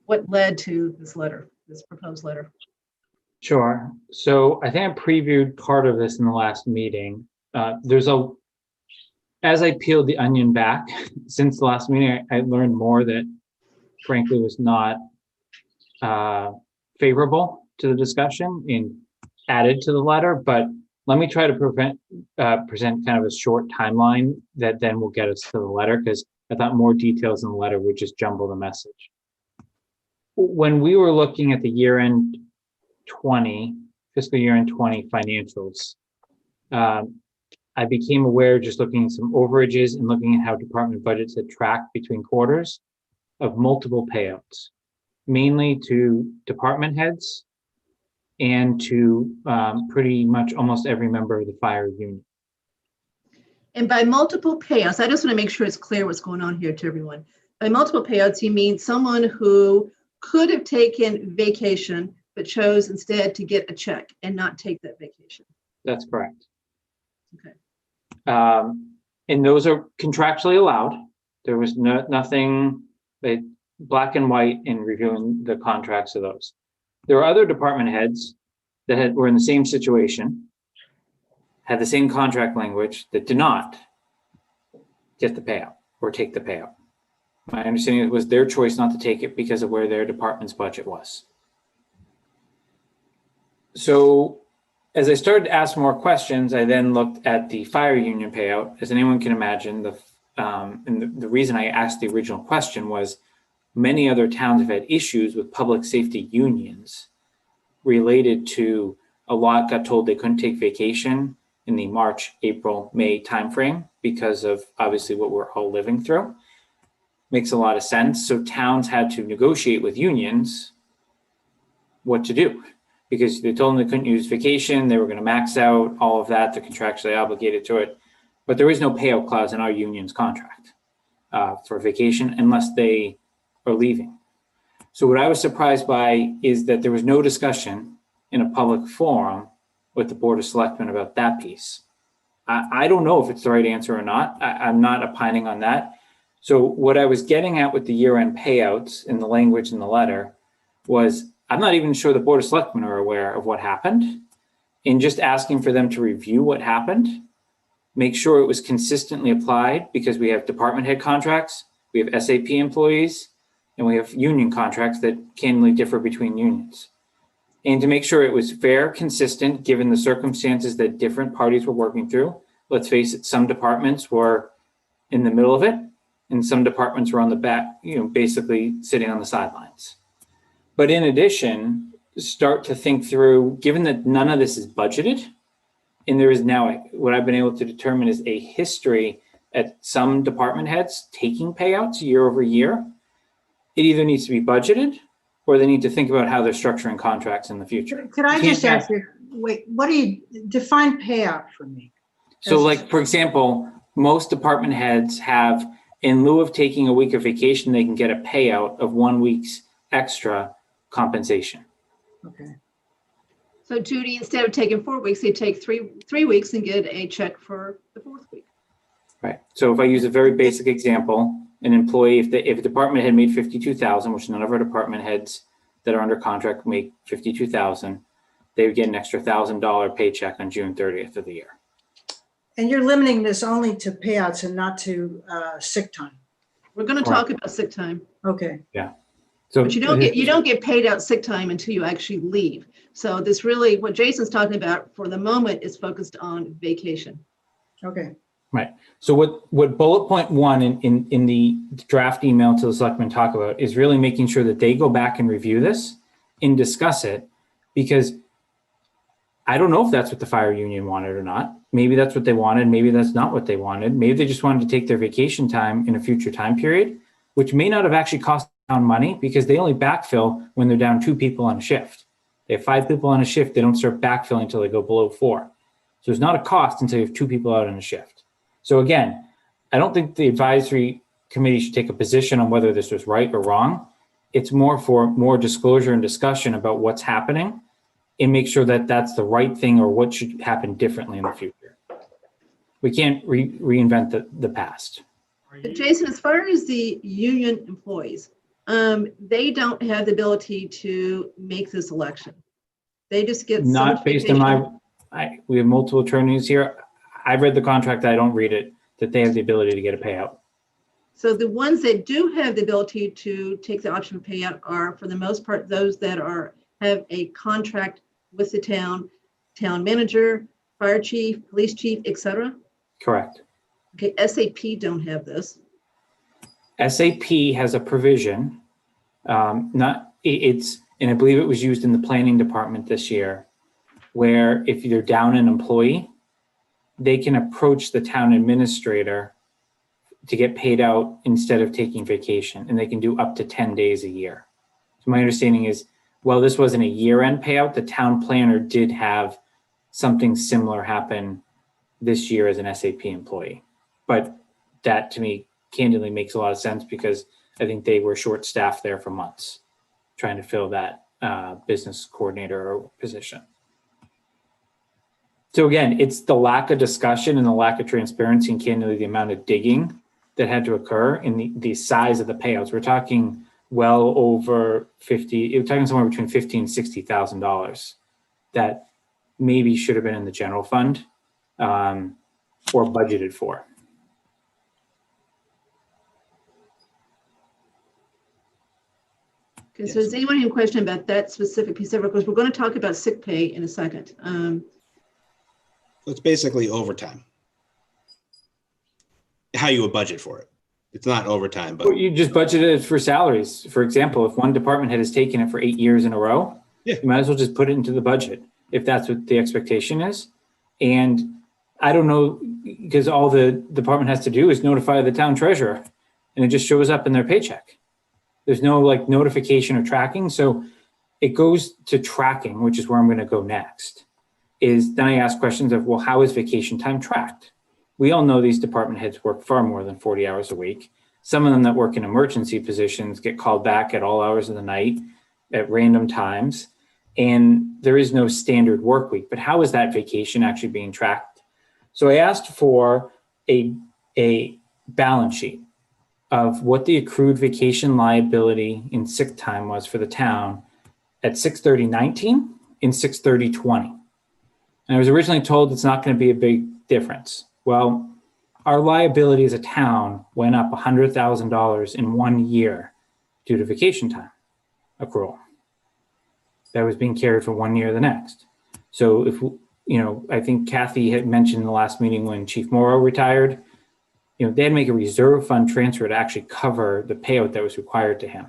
what led to this letter, this proposed letter? Sure. So I think I previewed part of this in the last meeting. As I peeled the onion back since the last meeting, I learned more that frankly was not favorable to the discussion and added to the letter, but let me try to present kind of a short timeline that then will get us to the letter, because I thought more details in the letter would just jumble the message. When we were looking at the year-end 20, fiscal year-end 20 financials, I became aware, just looking at some overages and looking at how department budgets had tracked between quarters, of multiple payouts, mainly to department heads and to pretty much almost every member of the fire union. And by multiple payouts, I just want to make sure it's clear what's going on here to everyone. By multiple payouts, you mean someone who could have taken vacation, but chose instead to get a check and not take that vacation. That's correct. Okay. And those are contractually allowed. There was nothing black and white in reviewing the contracts of those. There are other department heads that were in the same situation, had the same contract language, that did not get the payout or take the payout. My understanding it was their choice not to take it because of where their department's budget was. So as I started to ask more questions, I then looked at the fire union payout. As anyone can imagine, and the reason I asked the original question was many other towns have had issues with public safety unions related to a lot got told they couldn't take vacation in the March, April, May timeframe because of obviously what we're all living through. Makes a lot of sense. So towns had to negotiate with unions what to do, because they told them they couldn't use vacation, they were going to max out all of that, they're contractually obligated to it. But there is no payout clause in our union's contract for vacation unless they are leaving. So what I was surprised by is that there was no discussion in a public forum with the Board of Selectmen about that piece. I don't know if it's the right answer or not. I'm not opining on that. So what I was getting at with the year-end payouts in the language in the letter was, I'm not even sure the Board of Selectmen are aware of what happened, and just asking for them to review what happened, make sure it was consistently applied, because we have department head contracts, we have SAP employees, and we have union contracts that candidly differ between unions. And to make sure it was fair, consistent, given the circumstances that different parties were working through. Let's face it, some departments were in the middle of it, and some departments were on the back, basically sitting on the sidelines. But in addition, start to think through, given that none of this is budgeted, and there is now what I've been able to determine is a history at some department heads taking payouts year over year, it either needs to be budgeted or they need to think about how they're structuring contracts in the future. Could I just ask you, wait, what do you define payout for me? So like, for example, most department heads have, in lieu of taking a week of vacation, they can get a payout of 1 week's extra compensation. Okay. So Judy, instead of taking 4 weeks, they take three weeks and get a check for the 4th week. Right. So if I use a very basic example, an employee, if a department head made $52,000, which none of our department heads that are under contract make $52,000, they would get an extra $1,000 paycheck on June 30th of the year. And you're limiting this only to payouts and not to sick time. We're going to talk about sick time. Okay. Yeah. So But you don't get paid out sick time until you actually leave. So this really, what Jason's talking about for the moment is focused on vacation. Okay. Right. So what bullet point 1 in the draft email to the selectmen talk about is really making sure that they go back and review this and discuss it, because I don't know if that's what the fire union wanted or not. Maybe that's what they wanted. Maybe that's not what they wanted. Maybe they just wanted to take their vacation time in a future time period, which may not have actually cost down money, because they only backfill when they're down 2 people on a shift. They have 5 people on a shift. They don't start backfilling until they go below 4. So it's not a cost until you have 2 people out on a shift. So again, I don't think the advisory committee should take a position on whether this was right or wrong. It's more for more disclosure and discussion about what's happening. and make sure that that's the right thing or what should happen differently in the future. We can't reinvent the past. But Jason, as far as the union employees, they don't have the ability to make this election. They just get so Not much based on vacation. we have multiple attorneys here. I've read the contract. I don't read it, that they have the ability to get a payout. So the ones that do have the ability to take the option of payout are, for the most part, those that have a contract with the town manager, fire chief, police chief, etc. Correct. Okay, SAP don't have this. SAP has a provision, and I believe it was used in the planning department this year, where if you're down an employee, they can approach the town administrator to get paid out instead of taking vacation, and they can do up to 10 days a year. So my understanding is, well, this wasn't a year-end payout, the town planner did have something similar happen this year as an SAP employee. But that, to me, candidly makes a lot of sense, because I think they were short-staffed there for months trying to fill that business coordinator position. So again, it's the lack of discussion and the lack of transparency, and candidly the amount of digging that had to occur in the size of the payouts. We're talking well over 50, we're talking somewhere between $50,000 and $60,000 that maybe should have been in the general fund or budgeted for. Okay, so does anyone have a question about that specific piece of it? Because we're going to talk about sick pay in a second. It's basically overtime. How you would budget for it. It's not overtime, but Well, you just budgeted it for salaries. For example, if one department head has taken it for 8 years in a row, Yeah. you might as well just put it into the budget if that's what the expectation is. And I don't know, because all the department has to do is notify the town treasurer, and it just shows up in their paycheck. There's no like notification or tracking. So it goes to tracking, which is where I'm going to go next. Is then I ask questions of, well, how is vacation time tracked? We all know these department heads work far more than 40 hours a week. Some of them that work in emergency positions get called back at all hours of the night at random times. And there is no standard work week, but how is that vacation actually being tracked? So I asked for a balance sheet of what the accrued vacation liability in sick time was for the town at 6/30/19 and 6/30/20. And I was originally told it's not going to be a big difference. Well, our liability as a town went up $100,000 in 1 year due to vacation time accrual. That was being carried for 1 year the next. So if, I think Kathy had mentioned in the last meeting when Chief Morrow retired, they had to make a reserve fund transfer to actually cover the payout that was required to him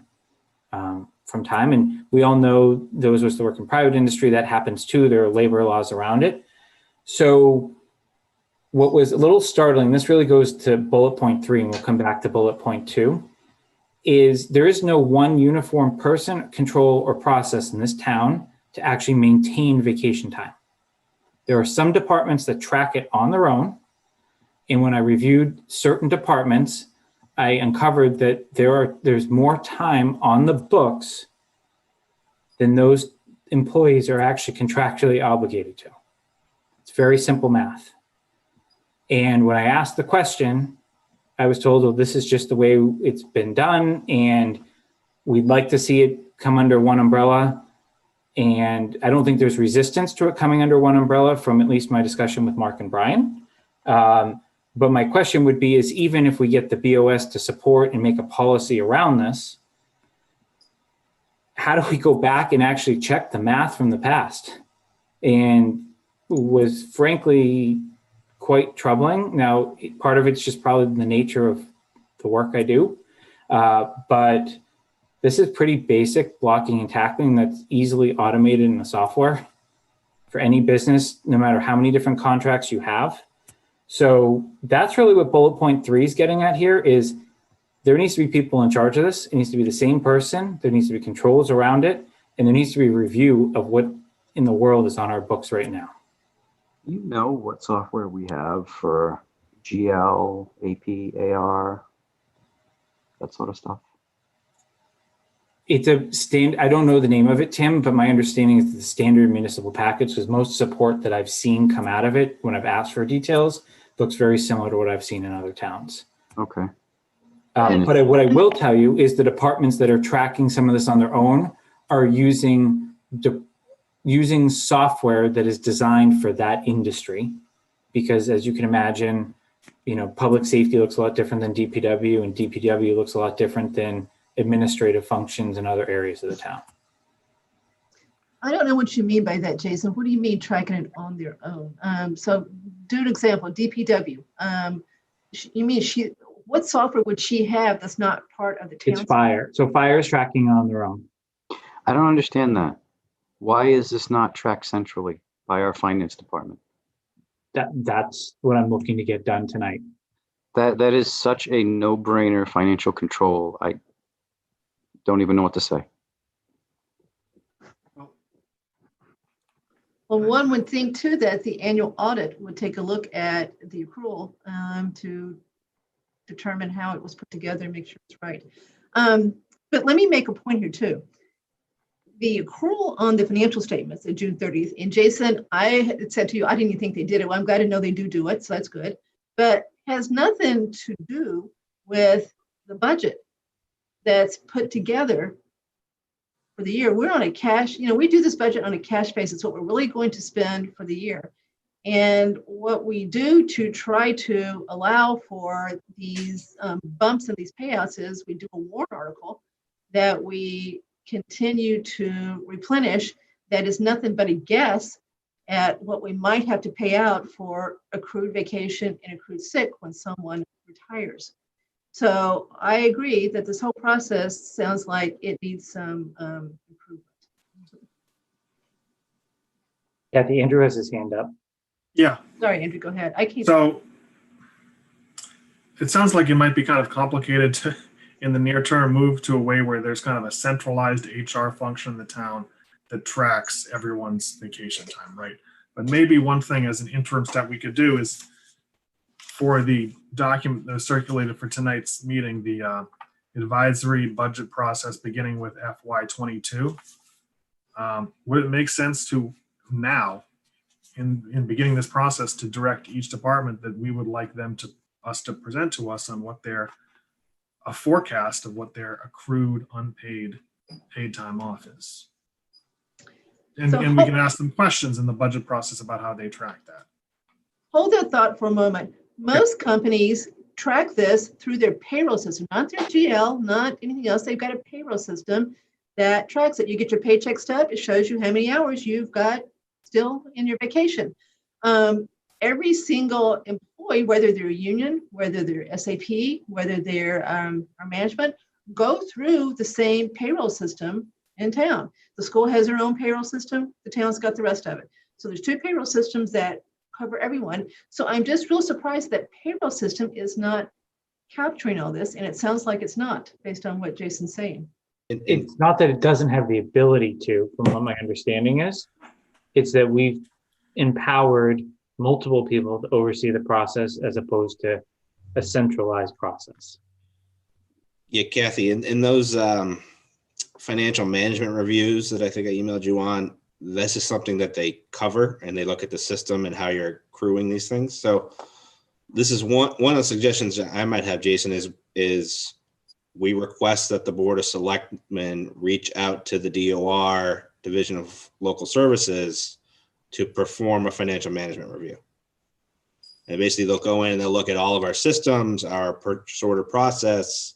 from time. And we all know those of us that work in private industry, that happens too. There are labor laws around it. So what was a little startling, this really goes to bullet point 3, and we'll come back to bullet point 2, is there is no one uniform person, control, or process in this town to actually maintain vacation time. There are some departments that track it on their own. And when I reviewed certain departments, I uncovered that there's more time on the books than those employees are actually contractually obligated to. It's very simple math. And when I asked the question, I was told, well, this is just the way it's been done, and we'd like to see it come under one umbrella. And I don't think there's resistance to it coming under one umbrella from at least my discussion with Mark and Brian. But my question would be, is even if we get the BOS to support and make a policy around this, how do we go back and actually check the math from the past? And was frankly quite troubling. Now, part of it's just probably the nature of the work I do, but this is pretty basic blocking and tackling that's easily automated in the software for any business, no matter how many different contracts you have. So that's really what bullet point 3 is getting at here, is there needs to be people in charge of this. It needs to be the same person. There needs to be controls around it. And there needs to be a review of what in the world is on our books right now. You know what software we have for GL, AP, AR, that sort of stuff? It's a I don't know the name of it, Tim, but my understanding is the standard municipal package, because most support that I've seen come out of it when I've asked for details looks very similar to what I've seen in other towns. Okay. But what I will tell you is the departments that are tracking some of this on their own are using software that is designed for that industry. Because as you can imagine, public safety looks a lot different than DPW, and DPW looks a lot different than administrative functions in other areas of the town. I don't know what you mean by that, Jason. What do you mean tracking it on their own? So do an example, DPW. You mean what software would she have that's not part of the town? It's fire. So fire is tracking on their own. I don't understand that. Why is this not tracked centrally by our finance department? That's what I'm looking to get done tonight. That is such a no-brainer financial control. I don't even know what to say. Well, one would think too that the annual audit would take a look at the accrual to determine how it was put together and make sure it's right. But let me make a point here too. The accrual on the financial statements at June 30th, and Jason, I had said to you, I didn't even think they did it. Well, I'm glad to know they do it, so that's good. But has nothing to do with the budget that's put together for the year. We're on a cash, we do this budget on a cash basis, what we're really going to spend for the year. And what we do to try to allow for these bumps and these payouts is we do a warrant article that we continue to replenish that is nothing but a guess at what we might have to pay out for accrued vacation and accrued sick when someone retires. So I agree that this whole process sounds like it needs some improvement. Kathy, Andrew has his hand up. Yeah. Sorry, Andrew, go ahead. So it sounds like it might be kind of complicated to, in the near term, move to a way where there's kind of a centralized HR function in the town that tracks everyone's vacation time, right? But maybe one thing as an interim step we could do is for the document that was circulated for tonight's meeting, the advisory budget process beginning with FY22. Would it make sense to now, in beginning this process, to direct each department that we would like us to present to us on what a forecast of what their accrued unpaid paid time off is? And we can ask them questions in the budget process about how they track that. Hold that thought for a moment. Most companies track this through their payroll system, not their GL, not anything else. They've got a payroll system that tracks it. You get your paycheck stub. It shows you how many hours you've got still in your vacation. Every single employee, whether they're union, whether they're SAP, whether they're our management, go through the same payroll system in town. The school has their own payroll system. The town's got the rest of it. So there's two payroll systems that cover everyone. So I'm just real surprised that payroll system is not capturing all this. And it sounds like it's not, based on what Jason's saying. It's not that it doesn't have the ability to, from what my understanding is. It's that we've empowered multiple people to oversee the process as opposed to a centralized process. Yeah, Kathy, in those financial management reviews that I think I emailed you on, this is something that they cover, and they look at the system and how you're accruing these things. So this is one of the suggestions that I might have, Jason, is we request that the Board of Selectmen reach out to the DOR, Division of Local Services, to perform a financial management review. And basically they'll go in and they'll look at all of our systems, our purchase order process.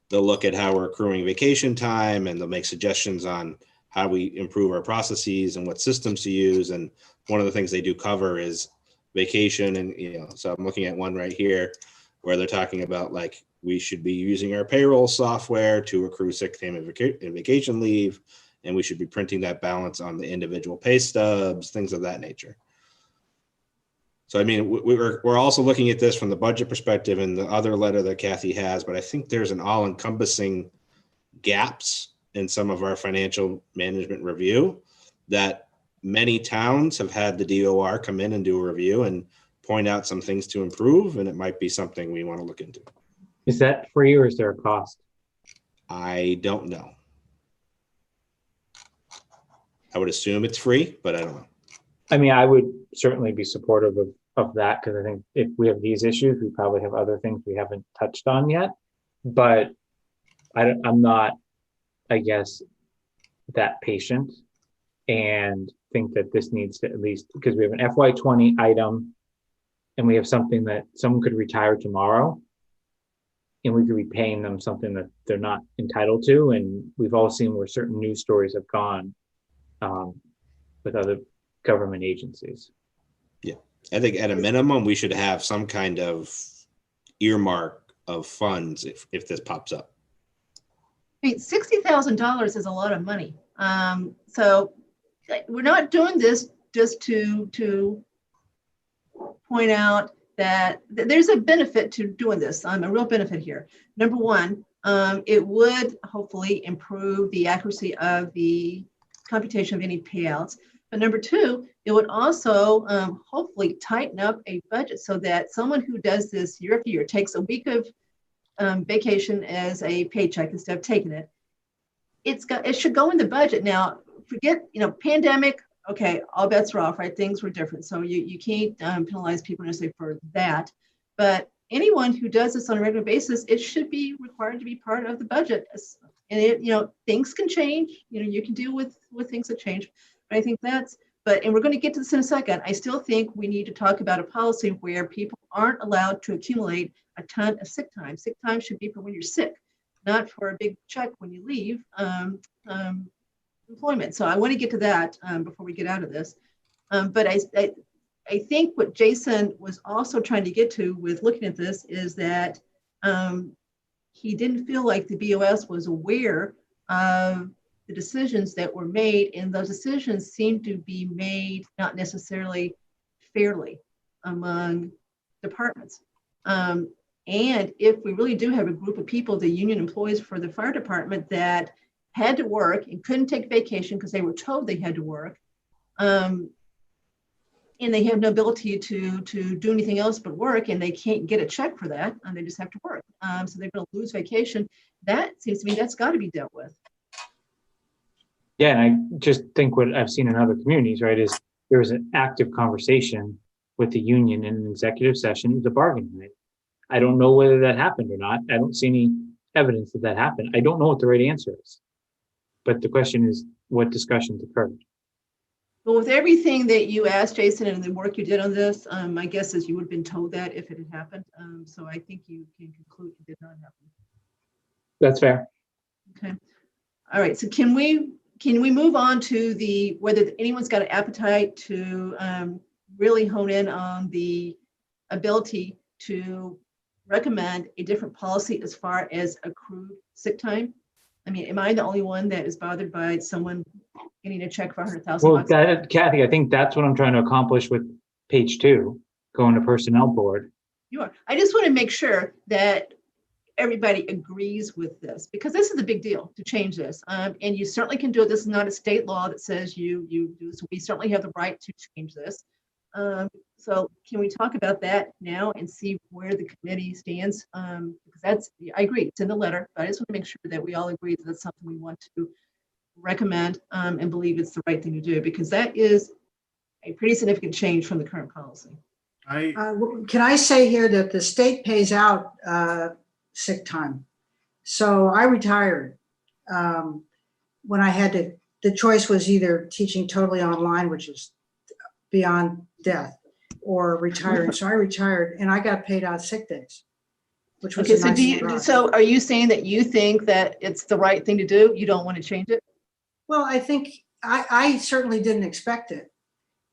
They'll look at how we're accruing vacation time, and they'll make suggestions on how we improve our processes and what systems to use. And one of the things they do cover is vacation. And, so I'm looking at one right here where they're talking about, like, we should be using our payroll software to accrue sick time and vacation leave. And we should be printing that balance on the individual pay stubs, things of that nature. So, I mean, we're also looking at this from the budget perspective and the other letter that Kathy has, but I think there's an all-encompassing gaps in some of our financial management review that many towns have had the DOR come in and do a review and point out some things to improve, and it might be something we want to look into. Is that free or is there a cost? I don't know. I would assume it's free, but I don't know. I mean, I would certainly be supportive of that, because I think if we have these issues, we probably have other things we haven't touched on yet. But I'm not, I guess, that patient, and think that this needs to, at least because we have an FY20 item and we have something that someone could retire tomorrow, and we could be paying them something that they're not entitled to. And we've all seen where certain news stories have gone with other government agencies. I think at a minimum, we should have some kind of earmark of funds if this pops up. I mean, $60,000 is a lot of money. So we're not doing this just to point out that there's a benefit to doing this. A real benefit here. Number one, it would hopefully improve the accuracy of the computation of any payouts. But number two, it would also hopefully tighten up a budget so that someone who does this year after year, takes a week of vacation as a paycheck instead of taking it, it should go in the budget. Now, forget, pandemic, okay, all bets are off, right? Things were different. So you can't penalize people necessarily for that. But anyone who does this on a regular basis, it should be required to be part of the budget. And things can change. You can deal with things that change. But I think and we're going to get to this in a second. I still think we need to talk about a policy where people aren't allowed to accumulate a ton of sick time. Sick time should be for when you're sick, not for a big check when you leave employment. So I want to get to that before we get out of this. But I think what Jason was also trying to get to with looking at this is that he didn't feel like the BOS was aware of the decisions that were made, and those decisions seem to be made not necessarily fairly among departments. And if we really do have a group of people, the union employees for the fire department, that had to work and couldn't take vacation because they were told they had to work, and they have no ability to do anything else but work, and they can't get a check for that, and they just have to work. So they're going to lose vacation. That seems to me that's got to be dealt with. Yeah, and I just think what I've seen in other communities, right, is there was an active conversation with the union in an executive session. It was a bargaining night. I don't know whether that happened or not. I don't see any evidence that happened. I don't know what the right answer is. But the question is, what discussions occurred? Well, with everything that you asked, Jason, and the work you did on this, my guess is you would have been told that if it had happened. So I think you can conclude it did not happen. That's fair. Okay. All right. So can we move on to whether anyone's got an appetite to really hone in on the ability to recommend a different policy as far as accrued sick time? I mean, am I the only one that is bothered by someone getting a check for $100,000? Well, Kathy, I think that's what I'm trying to accomplish with page 2, going to personnel board. You are. I just want to make sure that everybody agrees with this, because this is a big deal to change this. And you certainly can do it. This is not a state law that says you do. So we certainly have the right to change this. So can we talk about that now and see where the committee stands? Because I agree, it's in the letter, but I just want to make sure that we all agree that that's something we want to recommend and believe it's the right thing to do, because that is a pretty significant change from the current policy. Can I say here that the state pays out sick time? So I retired when I had to, the choice was either teaching totally online, which is beyond death, or retiring. So I retired and I got paid out sick days, which was Okay, a nice surprise. so are you saying that you think that it's the right thing to do? You don't want to change it? Well, I think I certainly didn't expect it.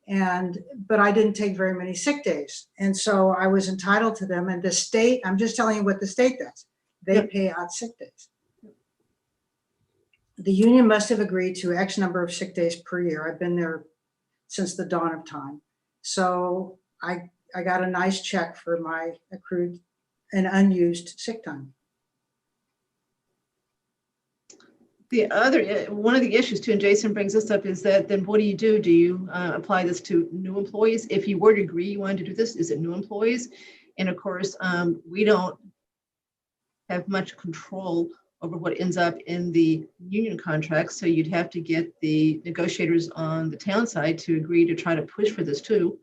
But I didn't take very many sick days. And so I was entitled to them. And the state, I'm just telling you what the state does. They pay out sick days. The union must have agreed to X number of sick days per year. I've been there since the dawn of time. So I got a nice check for my accrued and unused sick time. One of the issues too, and Jason brings this up, is that then what do you do? Do you apply this to new employees? If you were to agree you wanted to do this, is it new employees? And of course, we don't have much control over what ends up in the union contract. So you'd have to get the negotiators on the town side to agree to try to push for this too.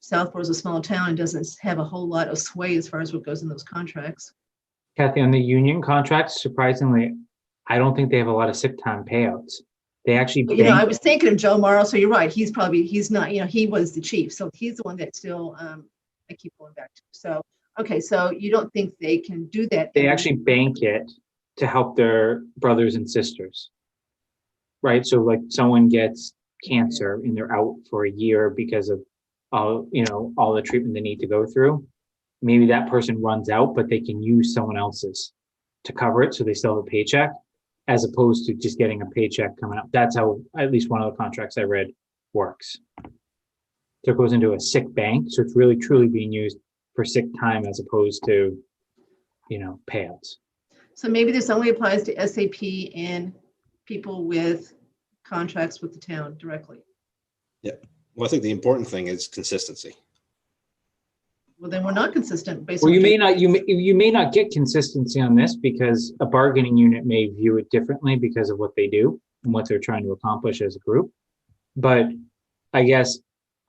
Southborough is a small town and doesn't have a whole lot of sway as far as what goes in those contracts. Kathy, on the union contracts, surprisingly, I don't think they have a lot of sick time payouts. They actually But, I bank, was thinking of Joe Morrow, so you're right. He's not, he was the chief. So he's the one that still, I keep going back to. So, okay, so you don't think they can do that? they actually bank it to help their brothers and sisters. Right? So like someone gets cancer and they're out for a year because of all the treatment they need to go through. Maybe that person runs out, but they can use someone else's to cover it, so they still have a paycheck, as opposed to just getting a paycheck coming up. That's how at least one of the contracts I read works. So it goes into a sick bank, so it's really truly being used for sick time as opposed to, payouts. So maybe this only applies to SAP and people with contracts with the town directly. Yeah. Well, I think the important thing is consistency. Well, then we're not consistent based Well, on. you may not get consistency on this because a bargaining unit may view it differently because of what they do and what they're trying to accomplish as a group. But I guess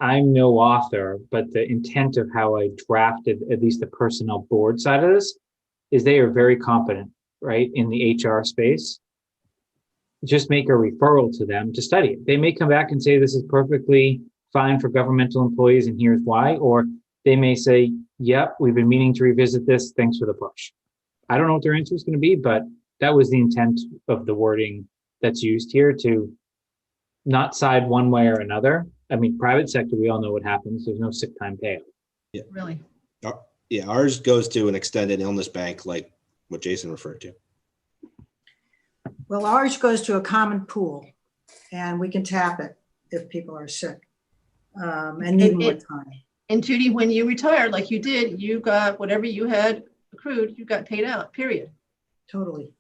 I'm no author, but the intent of how I drafted at least the personnel board side of this is they are very competent, right, in the HR space. Just make a referral to them to study it. They may come back and say this is perfectly fine for governmental employees and here's why, or they may say, yep, we've been meaning to revisit this. Thanks for the push. I don't know what their answer is going to be, but that was the intent of the wording that's used here, to not side one way or another. I mean, private sector, we all know what happens. There's no sick time payout. Yeah. Really? Yeah, ours goes to an extended illness bank, like what Jason referred to. Well, ours goes to a common pool and we can tap it if people are sick and need more time. And Judy, when you retired, like you did, you got whatever you had accrued, you got paid out, period. Totally.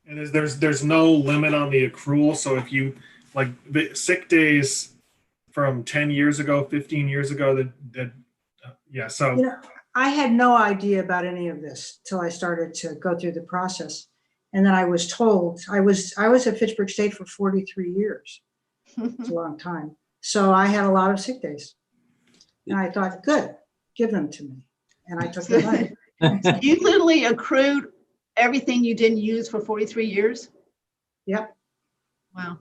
And there's no limit on the accrual. So if you like the sick days from 10 years ago, 15 years ago, so I had no idea about any of this till I started to go through the process. And then I was told, I was at Fitchburg State for 43 years. It's a long time. So I had a lot of sick days. And I thought, good, give them to me. And I took the money. You literally accrued everything you didn't use for 43 years? Yep. Wow.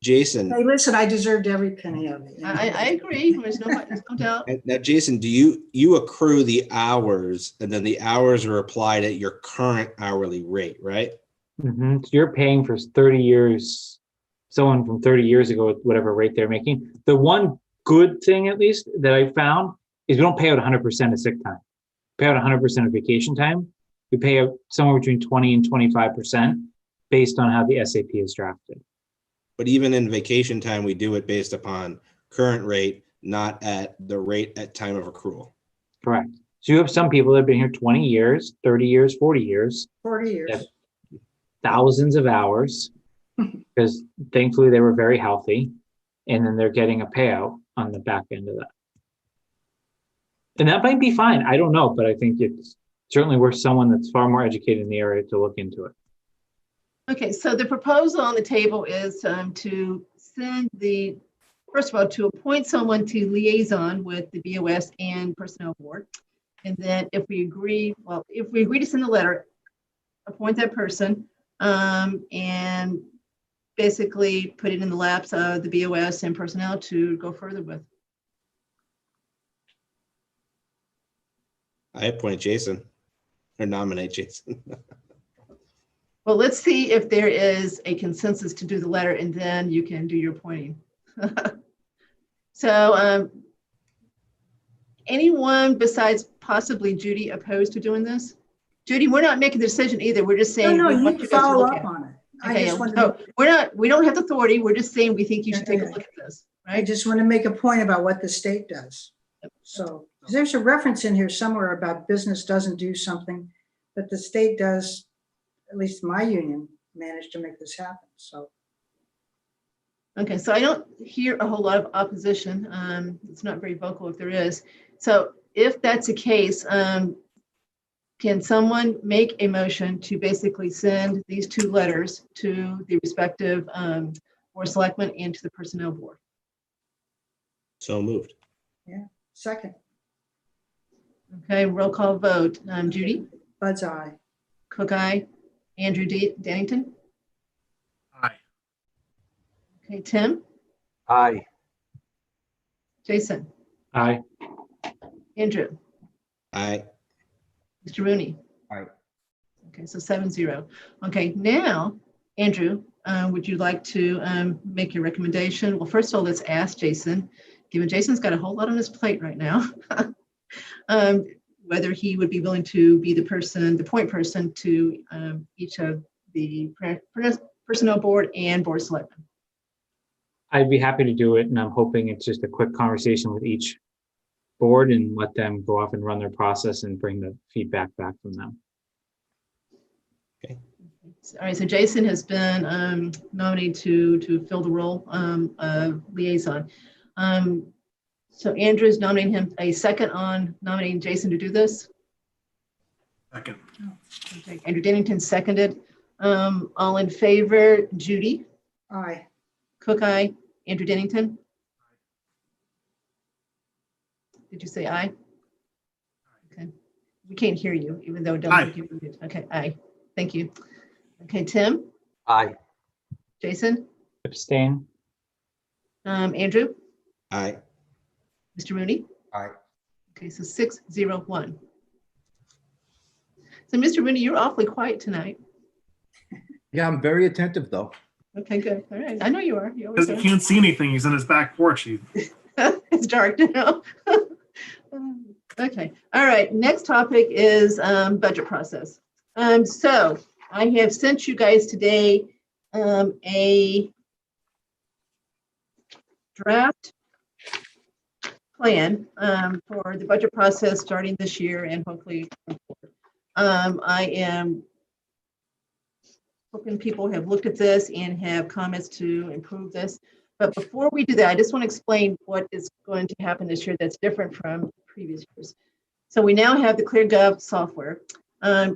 Jason. Hey, listen, I deserved every penny of it. I agree. There's no doubt. Now, Jason, do you accrue the hours and then the hours are applied at your current hourly rate, right? Mm-hmm. So you're paying for 30 years, someone from 30 years ago, whatever rate they're making. The one good thing, at least, that I found is we don't pay out 100% of sick time. We pay out 100% of vacation time. We pay out somewhere between 20 and 25% based on how the SAP is drafted. But even in vacation time, we do it based upon current rate, not at the rate at time of accrual. Correct. So you have some people that have been here 20 years, 30 years, 40 years. 40 years. Thousands of hours, because thankfully they were very healthy. And then they're getting a payout on the back end of that. And that might be fine. I don't know, but I think it's certainly worth someone that's far more educated in the area to look into it. Okay, so the proposal on the table is to send first of all, to appoint someone to liaison with the BOS and Personnel Board. And then if we agree to send the letter, appoint that person and basically put it in the laps of the BOS and Personnel to go further with. I appoint Jason or nominate Jason. Well, let's see if there is a consensus to do the letter and then you can do your appointing. So anyone besides possibly Judy opposed to doing this? Judy, we're not making the decision either. We're just saying. No, we you want can guys to follow look up at it. on it. Okay, I just wanted so to, we don't have authority. We're just saying we think you should take a Okay. look at this, I right? just want to make a point about what the state does. So there's a reference in here somewhere about business doesn't do something, but the state does, at least my union, managed to make this happen. So Okay, so I don't hear a whole lot of opposition. It's not very vocal if there is. So if that's the case, can someone make a motion to basically send these two letters to the respective board of selectmen and to the personnel board? So moved. Second, Okay, roll call vote. Judy, Bud's eye. Cook, aye. Andrew Dennington. Aye. Okay, Tim, Aye. Jason, Aye. Andrew, Aye. Mr. Rooney. Aye. Okay, so 7-0. Okay, now, Andrew, would you like to make your recommendation? Well, first of all, let's ask Jason, given Jason's got a whole lot on his plate right now, whether he would be willing to be the point person to each of the personnel board and board of selectmen. I'd be happy to do it, and I'm hoping it's just a quick conversation with each board and let them go off and run their process and bring the feedback back from them. All right, so Jason has been nominated to fill the role of liaison. So Andrew's nominating him a second on nominating Jason to do this. Second. Okay, Andrew Dennington seconded. All in favor, Judy, Aye. Cook, aye. Andrew Dennington. Did you say aye? Okay, we can't hear you, even though it doesn't. Aye. Give you- Okay, aye. Thank you. Okay, Tim, Aye. Jason, Abstain? Andrew, Aye. Mr. Rooney. Aye. Okay, so 6-0-1. So Mr. Rooney, you're awfully quiet tonight. Yeah, I'm very attentive though. Okay, good. All right. I know you are. You always Because are. he can't see anything. He's in his back porch. It's dark now. Okay. All right. Next topic is budget process. So I have sent you guys today a draft plan for the budget process starting this year and hopefully I am hoping people have looked at this and have comments to improve this. But before we do that, I just want to explain what is going to happen this year that's different from previous years. So we now have the ClearGov software.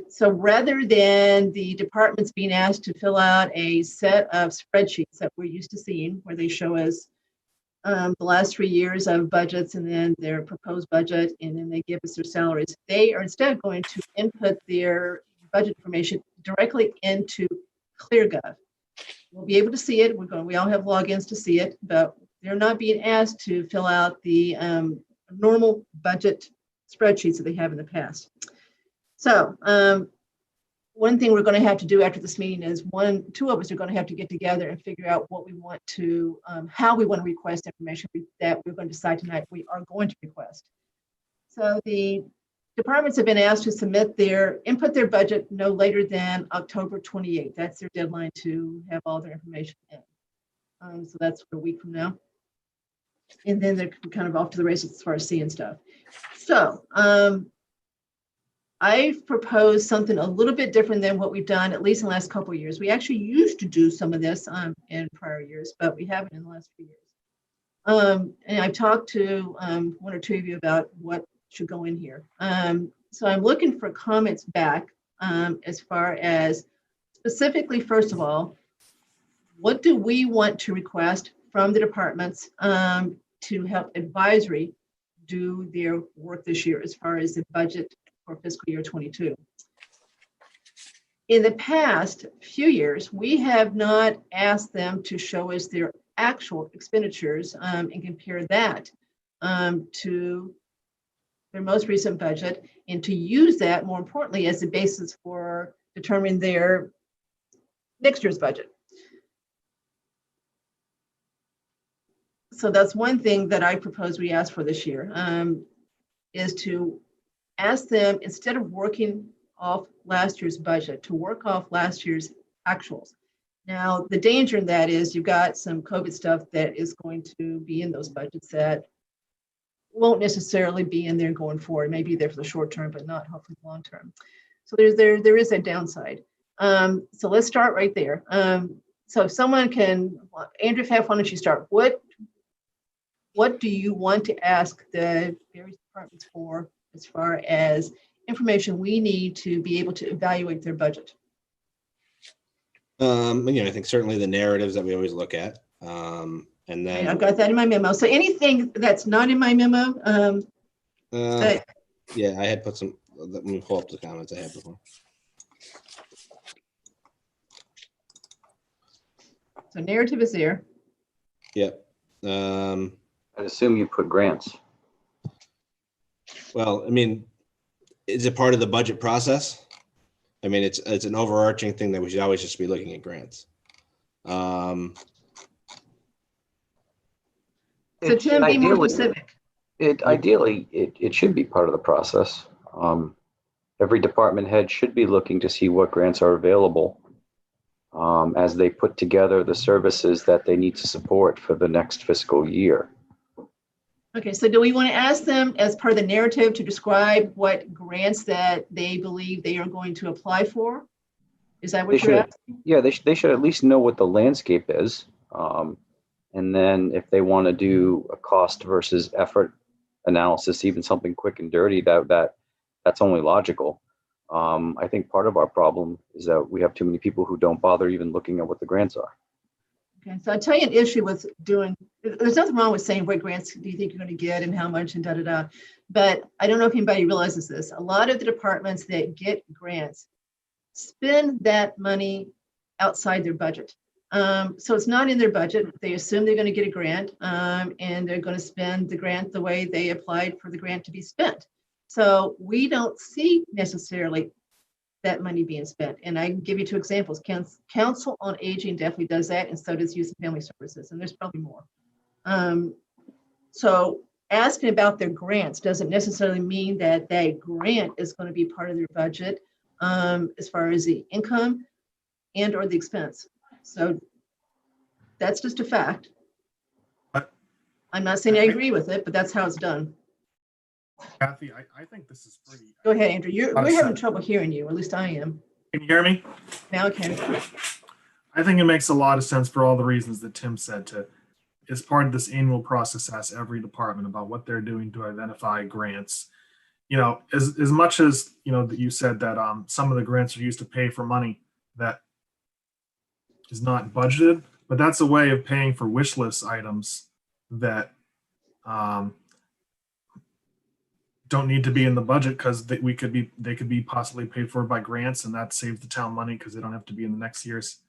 So rather than the departments being asked to fill out a set of spreadsheets that we're used to seeing, where they show us the last 3 years of budgets and then their proposed budget, and then they give us their salaries, they are instead going to input their budget information directly into ClearGov. We'll be able to see it. We all have logins to see it, but they're not being asked to fill out the normal budget spreadsheets that they have in the past. So one thing we're going to have to do after this meeting is two of us are going to have to get together and figure out what we want to, how we want to request information that we're going to decide tonight we are going to request. So the departments have been asked to input their budget no later than October 28th. That's their deadline to have all their information in. So that's a week from now. And then they're kind of off to the races as far as seeing stuff. So I've proposed something a little bit different than what we've done, at least in the last couple of years. We actually used to do some of this in prior years, but we haven't in the last few years. And I've talked to one or two of you about what should go in here. So I'm looking for comments back as far as specifically, first of all, what do we want to request from the departments to help advisory do their work this year as far as the budget for fiscal year 22. In the past few years, we have not asked them to show us their actual expenditures and compare that to their most recent budget, and to use that, more importantly, as the basis for determining their next year's budget. So that's one thing that I propose we ask for this year, is to ask them, instead of working off last year's budget, to work off last year's actuals. Now, the danger in that is you've got some COVID stuff that is going to be in those budgets that won't necessarily be in there going forward. Maybe be there for the short term, but not hopefully long term. So there is a downside. So let's start right there. So if someone can, Andrew Pfaff, why don't you start? What do you want to ask the various departments for as far as information we need to be able to evaluate their budget? I think certainly the narratives that we always look at. And And then, I've got that in my memo. So anything that's not in my memo, that- yeah, I had put some, let me pull up the comments I had before. so narrative is there. Yep. I assume you put grants. Well, I mean, is it part of the budget process? I mean, it's an overarching thing that we should always just be looking at grants. So Tim, be more specific. Ideally, it should be part of the process. Every department head should be looking to see what grants are available as they put together the services that they need to support for the next fiscal year. Okay, so do we want to ask them as part of the narrative to describe what grants that they believe they are going to apply for? Is that what you're asking? Yeah, they should at least know what the landscape is. And then if they want to do a cost versus effort analysis, even something quick and dirty, that's only logical. I think part of our problem is that we have too many people who don't bother even looking at what the grants are. Okay, so I'll tell you an issue with doing, there's nothing wrong with saying what grants do you think you're going to get and how much and da-da-da. But I don't know if anybody realizes this. A lot of the departments that get grants spend that money outside their budget. So it's not in their budget. They assume they're going to get a grant and they're going to spend the grant the way they applied for the grant to be spent. So we don't see necessarily that money being spent. And I can give you two examples. Council on Aging definitely does that, and so does Youth and Family Services, and there's probably more. So asking about their grants doesn't necessarily mean that that grant is going to be part of their budget as far as the income and or the expense. So that's just a fact. I'm not saying I agree with it, but that's how it's done. Kathy, I think this is pretty. Go ahead, Andrew. We're having trouble hearing you, or at least I am. Can you hear me? Now, okay. I think it makes a lot of sense for all the reasons that Tim said as part of this annual process, ask every department about what they're doing to identify grants. As much as, that you said that some of the grants are used to pay for money that is not budgeted, but that's a way of paying for wish list items that don't need to be in the budget because they could be possibly paid for by grants, and that saves the town money because they don't have to be in the next year's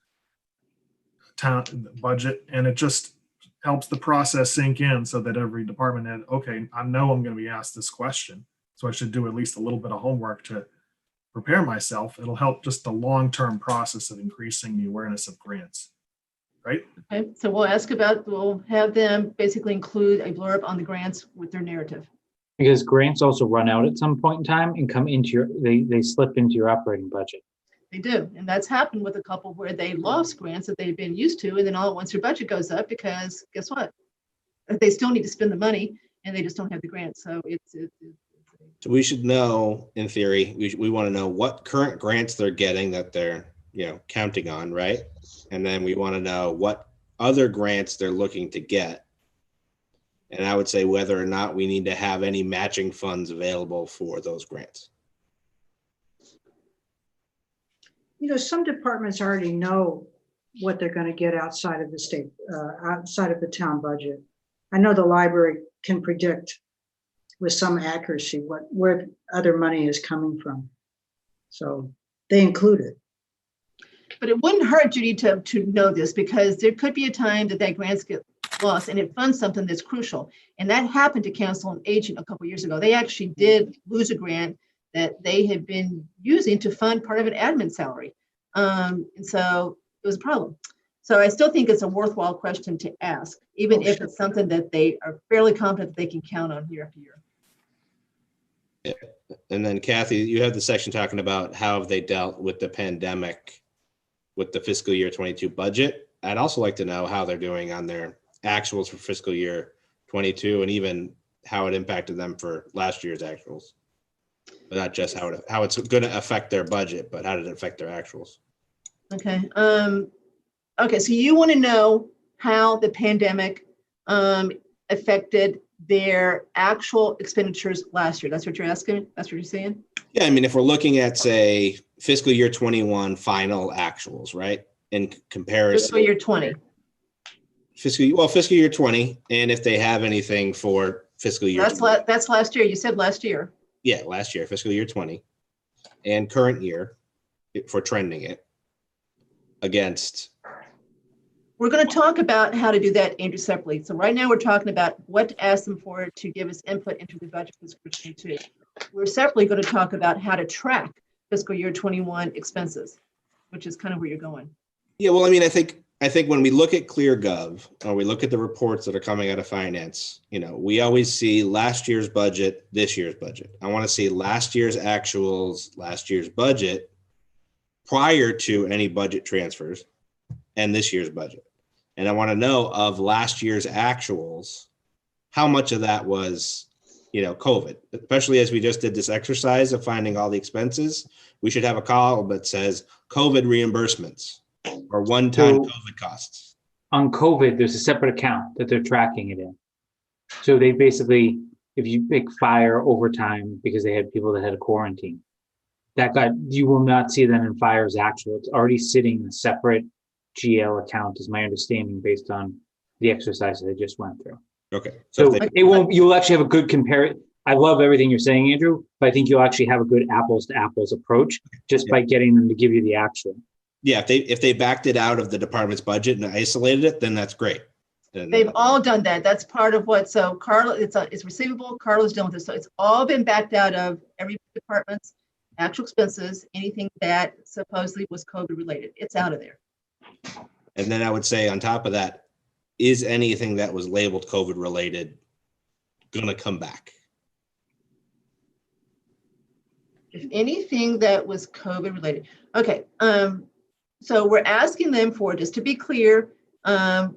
town budget. And it just helps the process sink in so that every department head, okay, I know I'm going to be asked this question, so I should do at least a little bit of homework to prepare myself. It'll help just the long-term process of increasing the awareness of grants, right? Okay, so we'll have them basically include a blurb on the grants with their narrative. Because grants also run out at some point in time and come into they slip into your operating budget. They do. And that's happened with a couple where they lost grants that they've been used to. And then all at once their budget goes up because guess what? They still need to spend the money and they just don't have the grants. So so we should know, in theory, we want to know what current grants they're getting that they're, counting on, right? And then we want to know what other grants they're looking to get. And I would say whether or not we need to have any matching funds available for those grants. Some departments already know what they're going to get outside of the state, outside of the town budget. I know the library can predict with some accuracy where other money is coming from. So they include it. But it wouldn't hurt, Judy, to know this, because there could be a time that grants get lost and it funds something that's crucial. And that happened to Council on Aging a couple of years ago. They actually did lose a grant that they had been using to fund part of an admin salary. And so it was a problem. So I still think it's a worthwhile question to ask, even if it's something that they are fairly confident that they can count on year after year. Yeah. And then Kathy, you have the section talking about how have they dealt with the pandemic with the fiscal year 22 budget. I'd also like to know how they're doing on their actuals for fiscal year 22 and even how it impacted them for last year's actuals. But not just how it's going to affect their budget, but how did it affect their actuals? Okay. Okay. So you want to know how the pandemic affected their actual expenditures last year. That's what you're asking? That's what you're saying? Yeah, I mean, if we're looking at, say, fiscal year 21 final actuals, right? In comparison. Fiscal year 20. Fiscal year 20, and if they have anything for fiscal year. That's last year. You said last year. Yeah, last year, fiscal year 20, and current year for trending it against. We're going to talk about how to do that, Andrew, separately. So right now we're talking about what to ask them for to give us input into the budget for fiscal 22. We're separately going to talk about how to track fiscal year 21 expenses, which is kind of where you're going. Yeah, well, I mean, I think when we look at ClearGov or we look at the reports that are coming out of finance, we always see last year's budget, this year's budget. I want to see last year's actuals, last year's budget prior to any budget transfers and this year's budget. And I want to know of last year's actuals, how much of that was, COVID, especially as we just did this exercise of finding all the expenses. We should have a column that says COVID reimbursements or one-time COVID costs. On COVID, there's a separate account that they're tracking it in. So they basically, if you pick fire overtime because they had people that had a quarantine, you will not see that in fire's actual. It's already sitting in a separate GL account, is my understanding, based on the exercise that I just went through. Okay. So you'll actually have a good compare. I love everything you're saying, Andrew, but I think you'll actually have a good apples to apples approach just by getting them to give you the actual. Yeah, if they backed it out of the department's budget and isolated it, then that's great. They've all done that. That's part of what. So Carla, it's receivable. Carla's done with it. So it's all been backed out of every department's actual expenses. Anything that supposedly was COVID related, it's out of there. And then I would say on top of that, is anything that was labeled COVID related going to come back? If anything that was COVID related. Okay. So we're asking them for, just to be clear,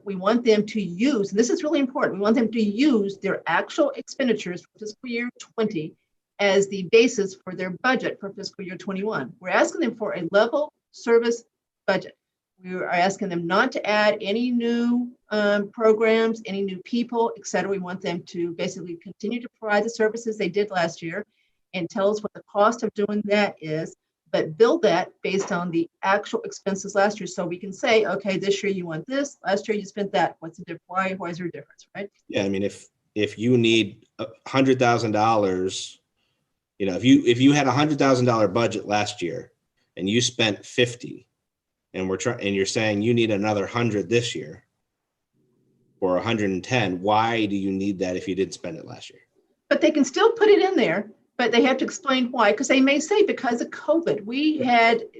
we want them to use, and this is really important, we want them to use their actual expenditures for fiscal year 20 as the basis for their budget for fiscal year 21. We're asking them for a level service budget. We are asking them not to add any new programs, any new people, et cetera. We want them to basically continue to provide the services they did last year and tell us what the cost of doing that is, but build that based on the actual expenses last year. So we can say, okay, this year you want this, last year you spent that. What's the difference? Why is there a difference, right? Yeah, I mean, if you need $100,000, if you had $100,000 budget last year and you spent 50, and you're saying you need another 100 this year or 110, why do you need that if you didn't spend it last year? But they can still put it in there, but they have to explain why, because they may say because of COVID,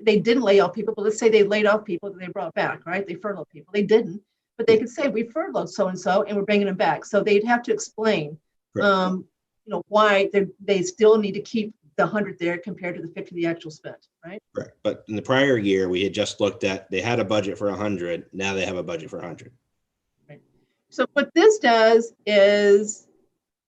they didn't lay off people, but let's say they laid off people that they brought back, right? They furloughed people. They didn't, but they could say we furloughed so-and-so and we're bringing them back. So they'd have to explain, why they still need to keep the 100 there compared to the 50 the actual spent, right? Correct. But in the prior year, we had just looked at, they had a budget for 100. Now they have a budget for 100. Right. So what this does is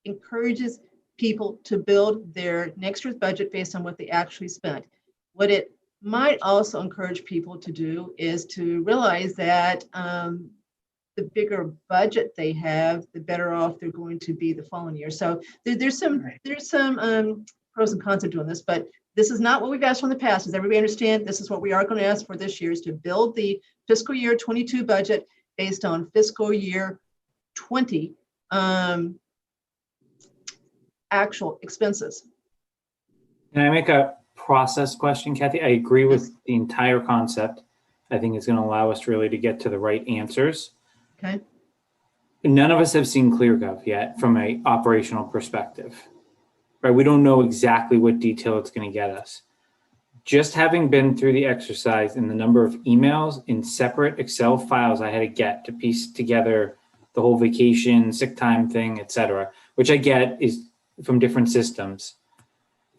encourages people to build their next year's budget based on what they actually spent. What it might also encourage people to do is to realize that the bigger budget they have, the better off they're going to be the following year. So there's some pros and cons of doing this, but this is not what we've asked for in the past. Does everybody understand? This is what we are going to ask for this year, is to build the fiscal year 22 budget based on fiscal year 20 actual expenses. Can I make a process question, Kathy? I agree with the entire concept. I think it's going to allow us really to get to the right answers. Okay. None of us have seen ClearGov yet from an operational perspective. Right, we don't know exactly what detail it's going to get us. Just having been through the exercise and the number of emails in separate Excel files I had to get to piece together the whole vacation, sick time thing, et cetera, which I get is from different systems.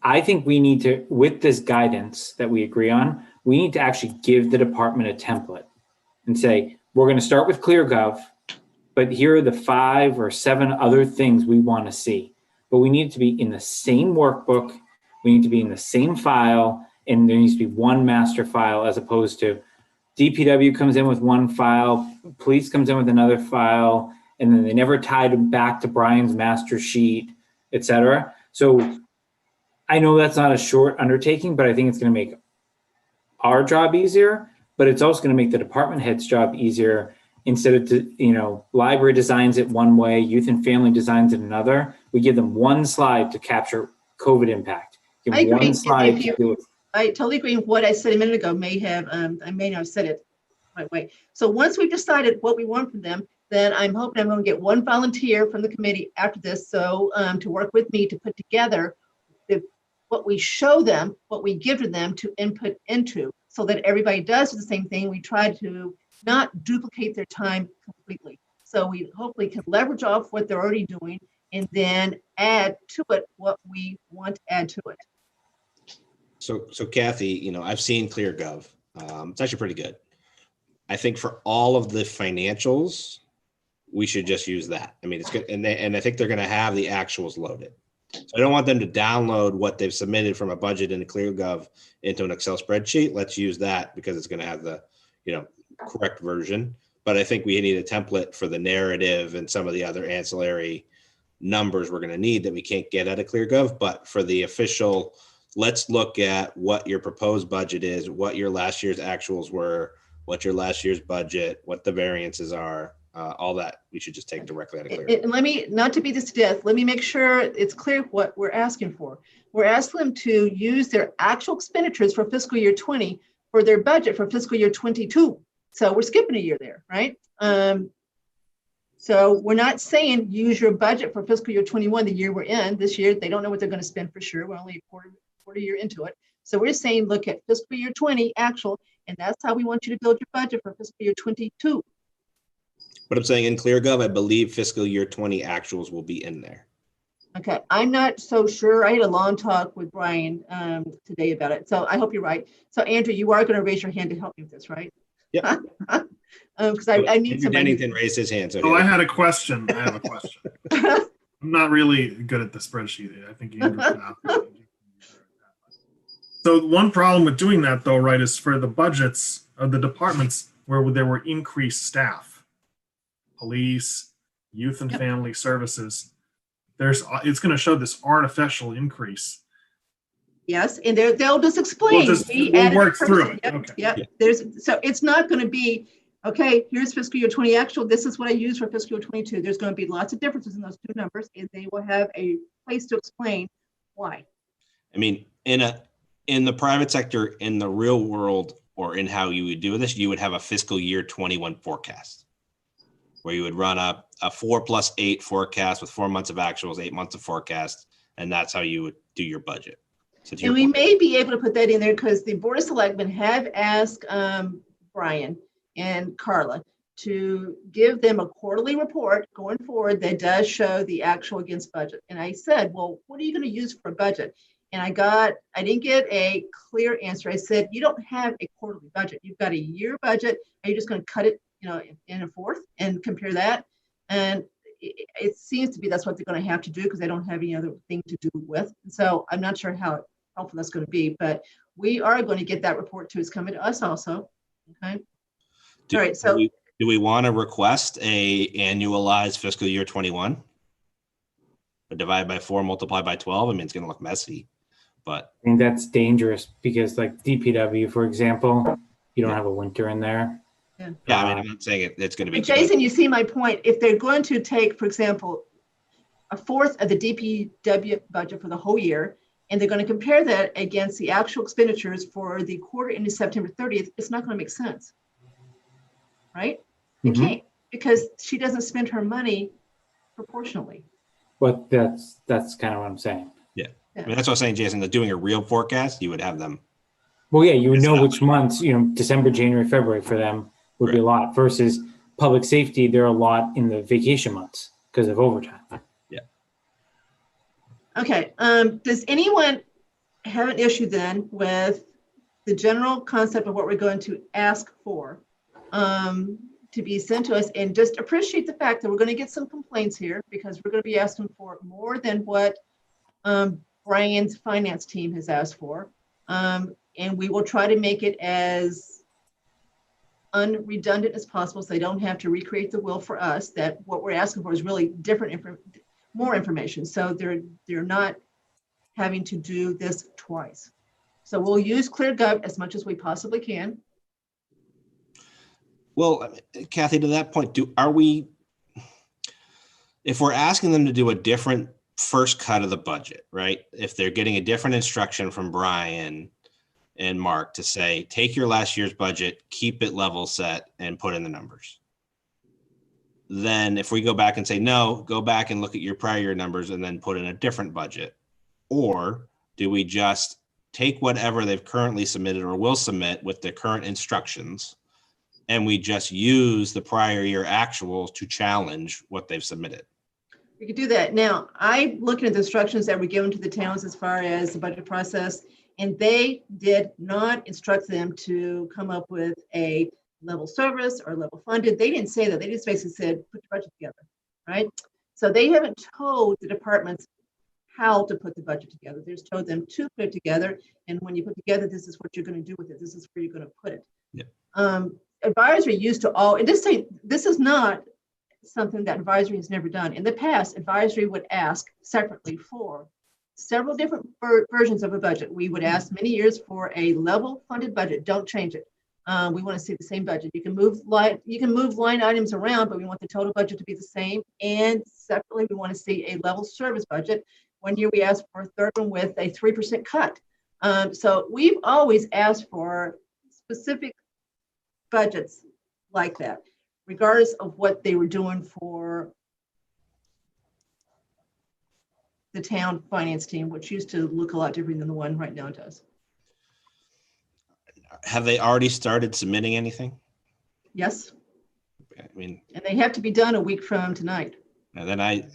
I think we need to, with this guidance that we agree on, we need to actually give the department a template and say, we're going to start with ClearGov, but here are the 5 or 7 other things we want to see. But we need it to be in the same workbook. We need to be in the same file, and there needs to be one master file, as opposed to DPW comes in with one file, police comes in with another file, and then they never tied them back to Brian's master sheet, et cetera. So I know that's not a short undertaking, but I think it's going to make our job easier, but it's also going to make the department head's job easier. Instead of, library designs it one way, youth and family designs it another. We give them one slide to capture COVID impact. Give I them agree. one slide If to do it. I totally agree with what I said a minute ago. I may not have said it the right way. So once we've decided what we want from them, then I'm hoping I'm going to get one volunteer from the committee after this. So to work with me to put together what we show them, what we give to them to input into, so that everybody does the same thing. We try to not duplicate their time completely. So we hopefully can leverage off what they're already doing and then add to it what we want to add to it. So Kathy, I've seen ClearGov. It's actually pretty good. I think for all of the financials, we should just use that. I mean, it's good. And I think they're going to have the actuals loaded. So I don't want them to download what they've submitted from a budget into ClearGov into an Excel spreadsheet. Let's use that because it's going to have the, correct version. But I think we need a template for the narrative and some of the other ancillary numbers we're going to need that we can't get out of ClearGov. But for the official, let's look at what your proposed budget is, what your last year's actuals were, what your last year's budget, what the variances are, all that we should just take directly out of ClearGov. And let me, not to beat this to death, let me make sure it's clear what we're asking for. We're asking them to use their actual expenditures for fiscal year 20 for their budget for fiscal year 22. So we're skipping a year there, right? So we're not saying use your budget for fiscal year 21, the year we're in. This year, they don't know what they're going to spend for sure. We're only a quarter year into it. So we're saying look at fiscal year 20 actual, and that's how we want you to build your budget for fiscal year 22. But I'm saying in ClearGov, I believe fiscal year 20 actuals will be in there. Okay, I'm not so sure. I had a long talk with Brian today about it. So I hope you're right. So Andrew, you are going to raise your hand to help me with this, right? Yeah. Because I need Andrew somebody. Dennington raised his hand. So Oh, I had a question. I have a question. I'm not really good at the spreadsheet. I think Andrew's not. So one problem with doing that though, right, is for the budgets of the departments where there were increased staff, police, youth and family services, it's going to show this artificial increase. Yes, and they'll just explain. We'll work through it. Yep, Okay. yep. So it's not going to be, okay, here's fiscal year 20 actual. This is what I use for fiscal year 22. There's going to be lots of differences in those two numbers, and they will have a place to explain why. I mean, in the private sector, in the real world, or in how you would do this, you would have a fiscal year 21 forecast where you would run a 4+8 forecast with 4 months of actuals, 8 months of forecast, and that's how you would do your budget. So and we may be able to put that in there because the Board of Selectmen have asked Brian and Carla to give them a quarterly report going forward that does show the actual against budget. And I said, well, what are you going to use for a budget? And I didn't get a clear answer. I said, you don't have a quarterly budget. You've got a year budget. Are you just going to cut it, in a fourth and compare that? And it seems to be that's what they're going to have to do because they don't have any other thing to do with. So I'm not sure how helpful that's going to be, but we are going to get that report too. It's coming to us also. Okay. All right. So do we want to request a annualized fiscal year 21? But divide by 4, multiply by 12. I mean, it's going to look messy, but I think that's dangerous because like DPW, for example, you don't have a winter in there. yeah, I mean, I'm not saying it's going to be. but Jason, you see my point. If they're going to take, for example, a fourth of the DPW budget for the whole year, and they're going to compare that against the actual expenditures for the quarter ending September 30th, it's not going to make sense. Right? It can't, because she doesn't spend her money proportionally. But that's kind of what I'm saying. Yeah. I mean, that's what I was saying, Jason, that doing a real forecast, you would have them. Well, yeah, you would know which months, December, January, February for them would be a lot versus public safety. There are a lot in the vacation months because of overtime. Yeah. Okay. Does anyone have an issue then with the general concept of what we're going to ask for to be sent to us, and just appreciate the fact that we're going to get some complaints here because we're going to be asking for more than what Brian's finance team has asked for. And we will try to make it as unredundant as possible so they don't have to recreate the wheel for us, that what we're asking for is really different, more information. So they're not having to do this twice. So we'll use ClearGov as much as we possibly can. Well, Kathy, to that point, if we're asking them to do a different first cut of the budget, right? If they're getting a different instruction from Brian and Mark to say, take your last year's budget, keep it level set and put in the numbers. Then if we go back and say, no, go back and look at your prior year numbers and then put in a different budget. Or do we just take whatever they've currently submitted or will submit with the current instructions, and we just use the prior year actuals to challenge what they've submitted? We could do that. Now, I'm looking at the instructions that were given to the towns as far as the budget process, and they did not instruct them to come up with a level service or level funded. They didn't say that. They just basically said, put your budget together, right? So they haven't told the departments how to put the budget together. They just told them to put it together. And when you put together, this is what you're going to do with it. This is where you're going to put it. Yeah. Advisory used to all, and this is not something that advisory has never done. In the past, advisory would ask separately for several different versions of a budget. We would ask many years for a level funded budget. Don't change it. We want to see the same budget. You can move line items around, but we want the total budget to be the same. And separately, we want to see a level service budget. One year we asked for a third one with a 3% cut. So we've always asked for specific budgets like that, regardless of what they were doing for the town finance team, which used to look a lot different than the one right now does. Have they already started submitting anything? Yes. I mean, and they have to be done a week from tonight. And then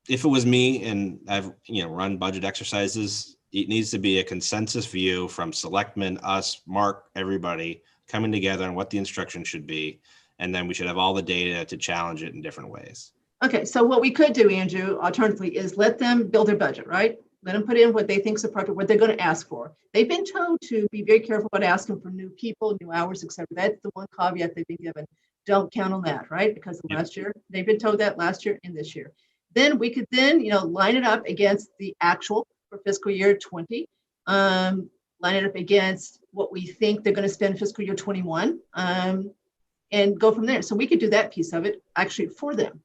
if it was me and I've run budget exercises, it needs to be a consensus view from selectmen, us, Mark, everybody coming together on what the instruction should be. And then we should have all the data to challenge it in different ways. Okay, so what we could do, Andrew, alternatively, is let them build their budget, right? Let them put in what they think is appropriate, what they're going to ask for. They've been told to be very careful about asking for new people, new hours, etc. That's the one caveat they've been given. Don't count on that, right? Because last year, they've been told that last year and this year. Then we could line it up against the actual for fiscal year 20. Line it up against what we think they're going to spend fiscal year 21, and go from there. So we could do that piece of it actually for them.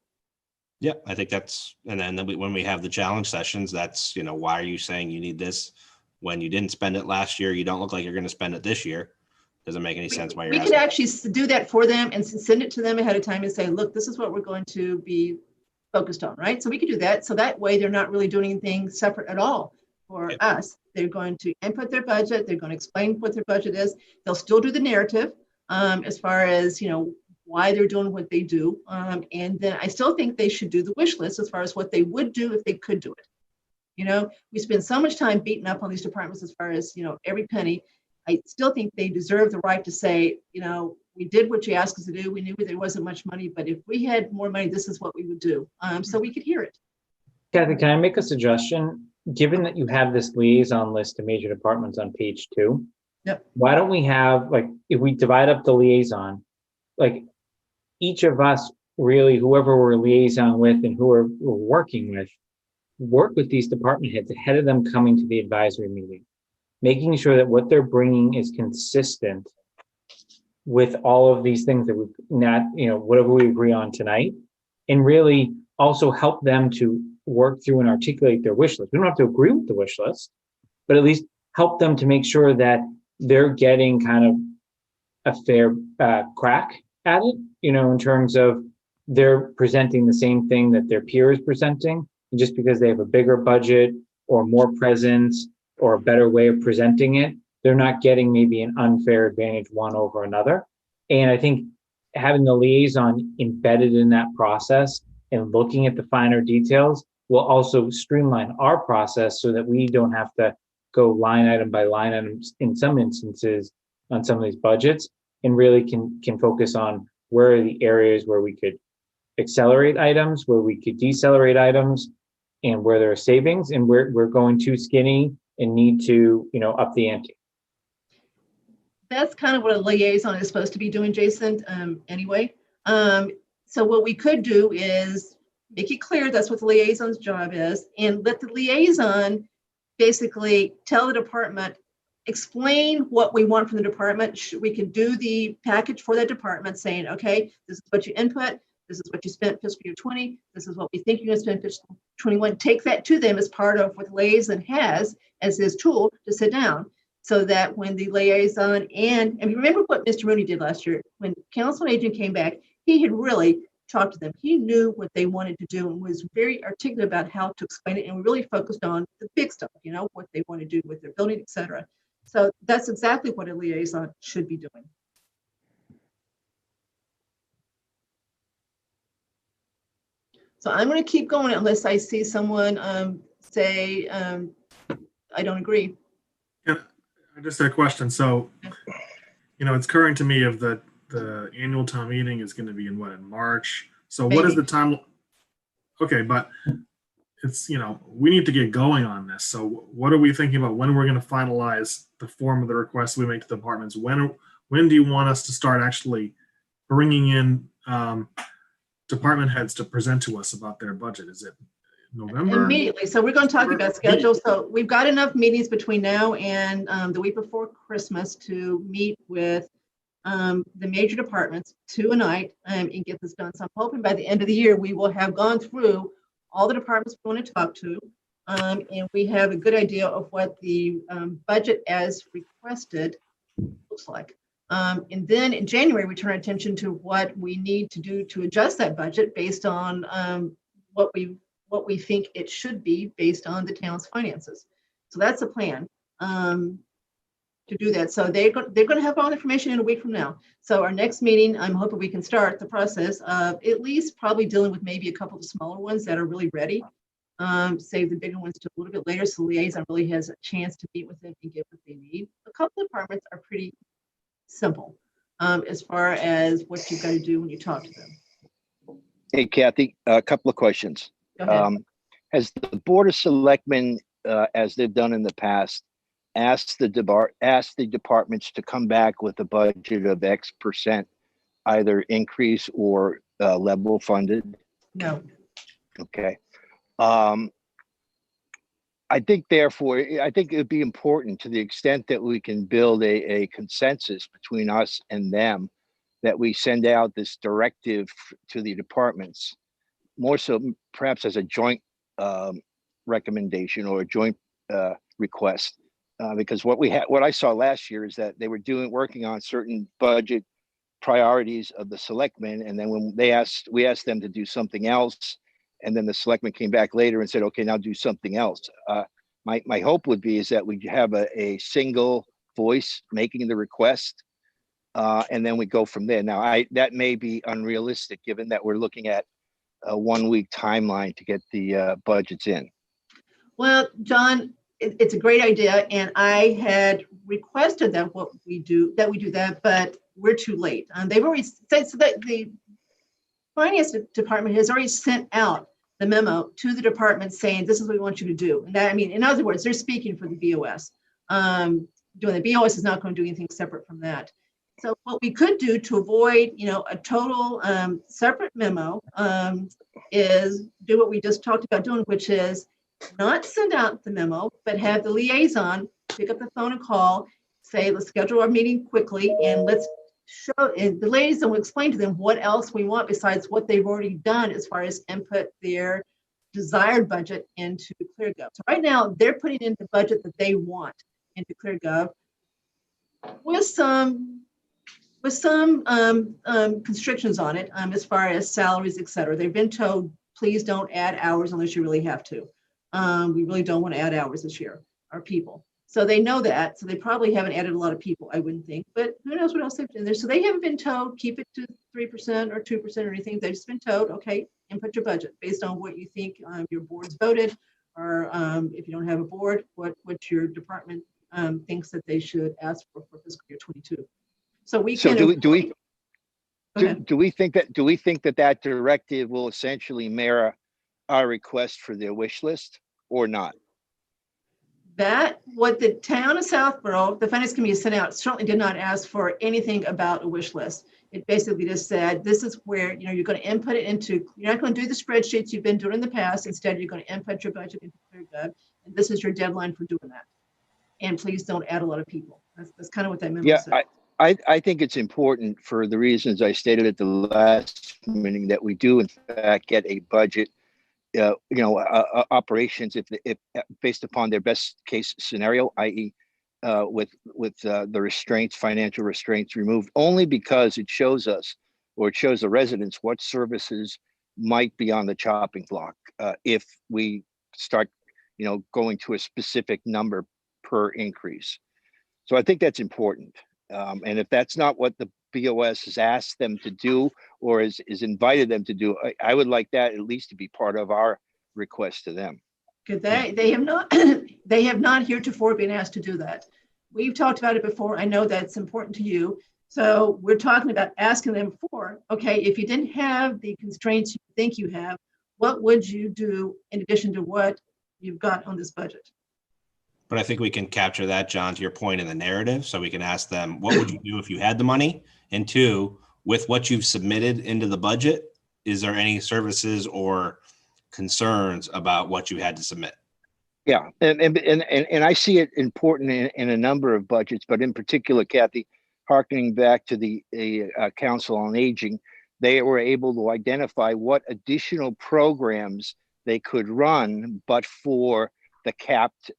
Yeah, I think that's, and then when we have the challenge sessions, that's, why are you saying you need this when you didn't spend it last year? You don't look like you're going to spend it this year. Doesn't make any sense why you're asking. We could actually do that for them and send it to them ahead of time and say, look, this is what we're going to be focused on, right? So we could do that. So that way they're not really doing anything separate at all for us. They're going to input their budget. They're going to explain what their budget is. They'll still do the narrative as far as, why they're doing what they do. And then I still think they should do the wish list as far as what they would do if they could do it. We spend so much time beating up on these departments as far as, every penny. I still think they deserve the right to say, we did what you asked us to do. We knew there wasn't much money, but if we had more money, this is what we would do. So we could hear it. Kathy, can I make a suggestion? Given that you have this liaison list of major departments on page 2, Yep. Why don't we have, if we divide up the liaison, each of us really, whoever we're liaison with and who we're working with, work with these department heads ahead of them coming to the advisory meeting, making sure that what they're bringing is consistent with all of these things that we've not, whatever we agree on tonight, and really also help them to work through and articulate their wish list. We don't have to agree with the wish list, but at least help them to make sure that they're getting kind of a fair crack at it, in terms of they're presenting the same thing that their peer is presenting. And just because they have a bigger budget or more presence or a better way of presenting it, they're not getting maybe an unfair advantage one over another. And I think having the liaison embedded in that process and looking at the finer details will also streamline our process so that we don't have to go line item by line item in some instances on some of these budgets, and really can focus on where are the areas where we could accelerate items, where we could decelerate items, and where there are savings, and we're going too skinny and need to, up the ante. That's kind of what a liaison is supposed to be doing, Jason, anyway. So what we could do is make it clear that's what the liaison's job is, and let the liaison basically tell the department, explain what we want from the department. We can do the package for that department saying, okay, this is what you input, this is what you spent fiscal year 20, this is what we think you're going to spend fiscal 21. Take that to them as part of what Liaison has as his tool to sit down, so that when the liaison and you remember what Mr. Mooney did last year, when council and agent came back, he had really talked to them. He knew what they wanted to do and was very articulate about how to explain it. And we really focused on the big stuff, you know, what they want to do with their building, et cetera. So that's exactly what a liaison should be doing. So I'm going to keep going unless I see someone say, I don't agree. Yeah, I just had a question. So, you know, it's occurring to me of the annual town meeting is going to be in March. So what is the time? Okay, but it's, you know, we need to get going on this. So what are we thinking about when we're going to finalize the form of the requests we make to the departments? When do you want us to start actually bringing in department heads to present to us about their budget? Is it November? Immediately. So we're going to talk about schedule. So we've got enough meetings between now and the week before Christmas to meet with the major departments 2 a night and get this done. So I'm hoping by the end of the year, we will have gone through all the departments we want to talk to. And we have a good idea of what the budget as requested looks like. And then in January, we turn our attention to what we need to do to adjust that budget based on what we think it should be based on the town's finances. So that's the plan to do that. So they're going to have all the information in a week from now. So our next meeting, I'm hoping we can start the process of at least probably dealing with maybe a couple of the smaller ones that are really ready. Save the bigger ones to a little bit later, so Liaison really has a chance to meet with them and get what they need. A couple of departments are pretty simple as far as what you've got to do when you talk to them. Hey, Kathy, a couple of questions. Go ahead. Has the Board of Selectmen, as they've done in the past, asked the departments to come back with a budget of X%, either increase or level funded? No. Okay. I think therefore, I think it would be important, to the extent that we can build a consensus between us and them, that we send out this directive to the departments, more so perhaps as a joint recommendation or a joint request. Because what I saw last year is that they were working on certain budget priorities of the selectmen, and then when we asked them to do something else, and then the selectmen came back later and said, okay, now do something else. My hope would be is that we have a single voice making the request, and then we go from there. Now, that may be unrealistic given that we're looking at a 1-week timeline to get the budgets in. Well, John, it's a great idea, and I had requested that we do that, but we're too late. They've already said so that the finance department has already sent out the memo to the department saying this is what we want you to do. And that, I mean, in other words, they're speaking for the BOS. Doing the BOS is not going to do anything separate from that. So what we could do to avoid, a total separate memo is do what we just talked about doing, which is not send out the memo, but have the liaison pick up the phone and call, say, let's schedule our meeting quickly and let's show, and the liaison will explain to them what else we want besides what they've already done as far as input their desired budget into ClearGov. So right now they're putting in the budget that they want into ClearGov with some constrictions on it as far as salaries, et cetera. They've been told, please don't add hours unless you really have to. We really don't want to add hours this year, our people. So they know that. So they probably haven't added a lot of people, I wouldn't think. But who knows what else they've done there. So they haven't been told, keep it to 3% or 2% or anything. They've just been told, okay, input your budget based on what you think your board's voted, or if you don't have a board, what your department thinks that they should ask for fiscal year 22. So we can. So do we think that directive will essentially mirror our request for their wish list or not? That what the town of Southborough, the finance committee sent out, certainly did not ask for anything about a wish list. It basically just said, this is where, you're going to input it into, you're not going to do the spreadsheets you've been doing in the past. Instead, you're going to input your budget into ClearGov. this is your deadline for doing that. And please don't add a lot of people. That's kind of what that memo Yeah, said. I think it's important for the reasons I stated at the last meeting that we do in fact get a budget, operations if based upon their best case scenario, i.e. With the restraints, financial restraints removed, only because it shows us, or it shows the residents what services might be on the chopping block if we start, going to a specific number per increase. So I think that's important. And if that's not what the BOS has asked them to do or is invited them to do, I would like that at least to be part of our request to them. Because they have not they have not heretofore been asked to do that. We've talked about it before. I know that's important to you. So we're talking about asking them for, okay, if you didn't have the constraints you think you have, what would you do in addition to what you've got on this budget? But I think we can capture that, John, to your point in the narrative. So we can ask them, what would you do if you had the money? And two, with what you've submitted into the budget, is there any services or concerns about what you had to submit? Yeah, and I see it important in a number of budgets, but in particular, Kathy, hearkening back to the Council on Aging, they were able to identify what additional programs they could run, but for the capped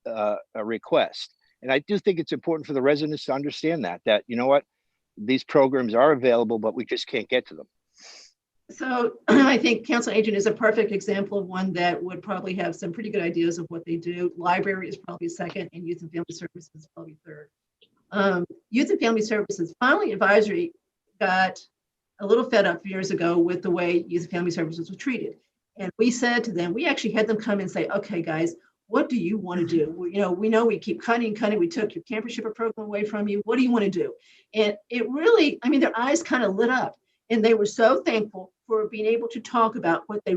request. And I do think it's important for the residents to understand that, you know what, these programs are available, but we just can't get to them. So I think Council on Aging is a perfect example of one that would probably have some pretty good ideas of what they do. Library is probably second, and Youth and Family Services is probably third. Youth and Family Services, Finally Advisory got a little fed up years ago with the way Youth and Family Services was treated. And we said to them, we actually had them come and say, okay, guys, what do you want to do? We know we keep cutting. We took your camper shipper program away from you. What do you want to do? And it really, their eyes kind of lit up. And they were so thankful for being able to talk about what their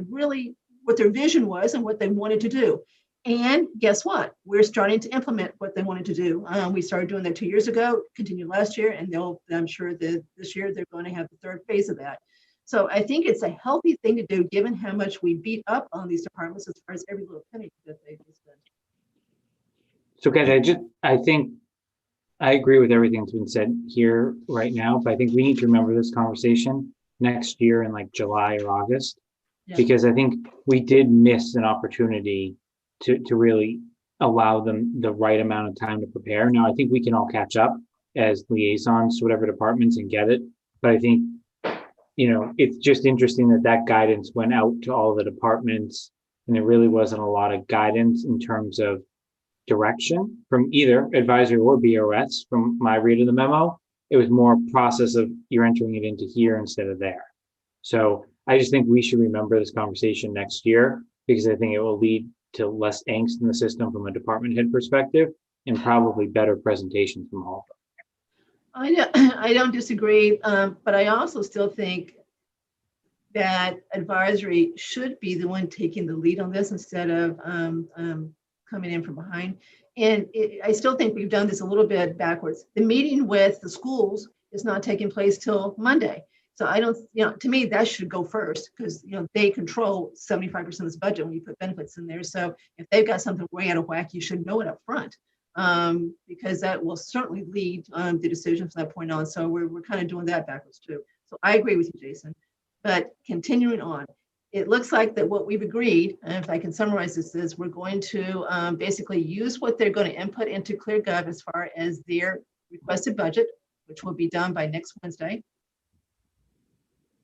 vision was and what they wanted to do. And guess what? We're starting to implement what they wanted to do. We started doing that 2 years ago, continued last year, and I'm sure that this year they're going to have the third phase of that. So I think it's a healthy thing to do, given how much we beat up on these departments as far as every little penny that they spend. So Kathy, I think I agree with everything that's been said here right now, but I think we need to remember this conversation next year in like July or August, because I think we did miss an opportunity to really allow them the right amount of time to prepare. Now, I think we can all catch up as liaisons to whatever departments and get it. But I think, it's just interesting that guidance went out to all the departments, and there really wasn't a lot of guidance in terms of direction from either advisory or BOS. From my read of the memo, it was more process of you're entering it into here instead of there. So I just think we should remember this conversation next year, because I think it will lead to less angst in the system from a department head perspective, and probably better presentations from all of them. I don't disagree, but I also still think that advisory should be the one taking the lead on this instead of coming in from behind. And I still think we've done this a little bit backwards. The meeting with the schools is not taking place till Monday. So I don't, to me, that should go first, because, they control 75% of this budget when you put benefits in there. So if they've got something way out of whack, you should know it up front, because that will certainly lead the decision from that point on. So we're kind of doing that backwards too. So I agree with you, Jason, but continuing on, it looks like that what we've agreed, and if I can summarize this, is we're going to basically use what they're going to input into ClearGov as far as their requested budget, which will be done by next Wednesday.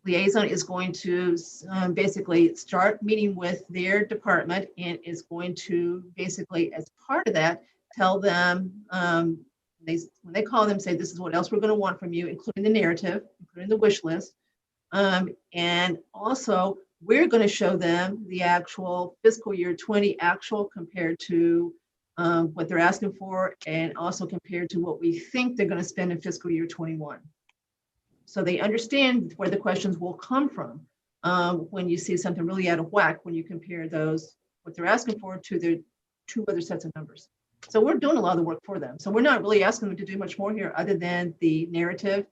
Liaison is going to basically start meeting with their department, and is going to basically, as part of that, tell them, when they call them, say, this is what else we're going to want from you, including the narrative, including the wish list. And also, we're going to show them the actual fiscal year 20 actual compared to what they're asking for, and also compared to what we think they're going to spend in fiscal year 21. So they understand where the questions will come from when you see something really out of whack, when you compare those, what they're asking for, to their two other sets of numbers. So we're doing a lot of the work for them. So we're not really asking them to do much more here other than the narrative,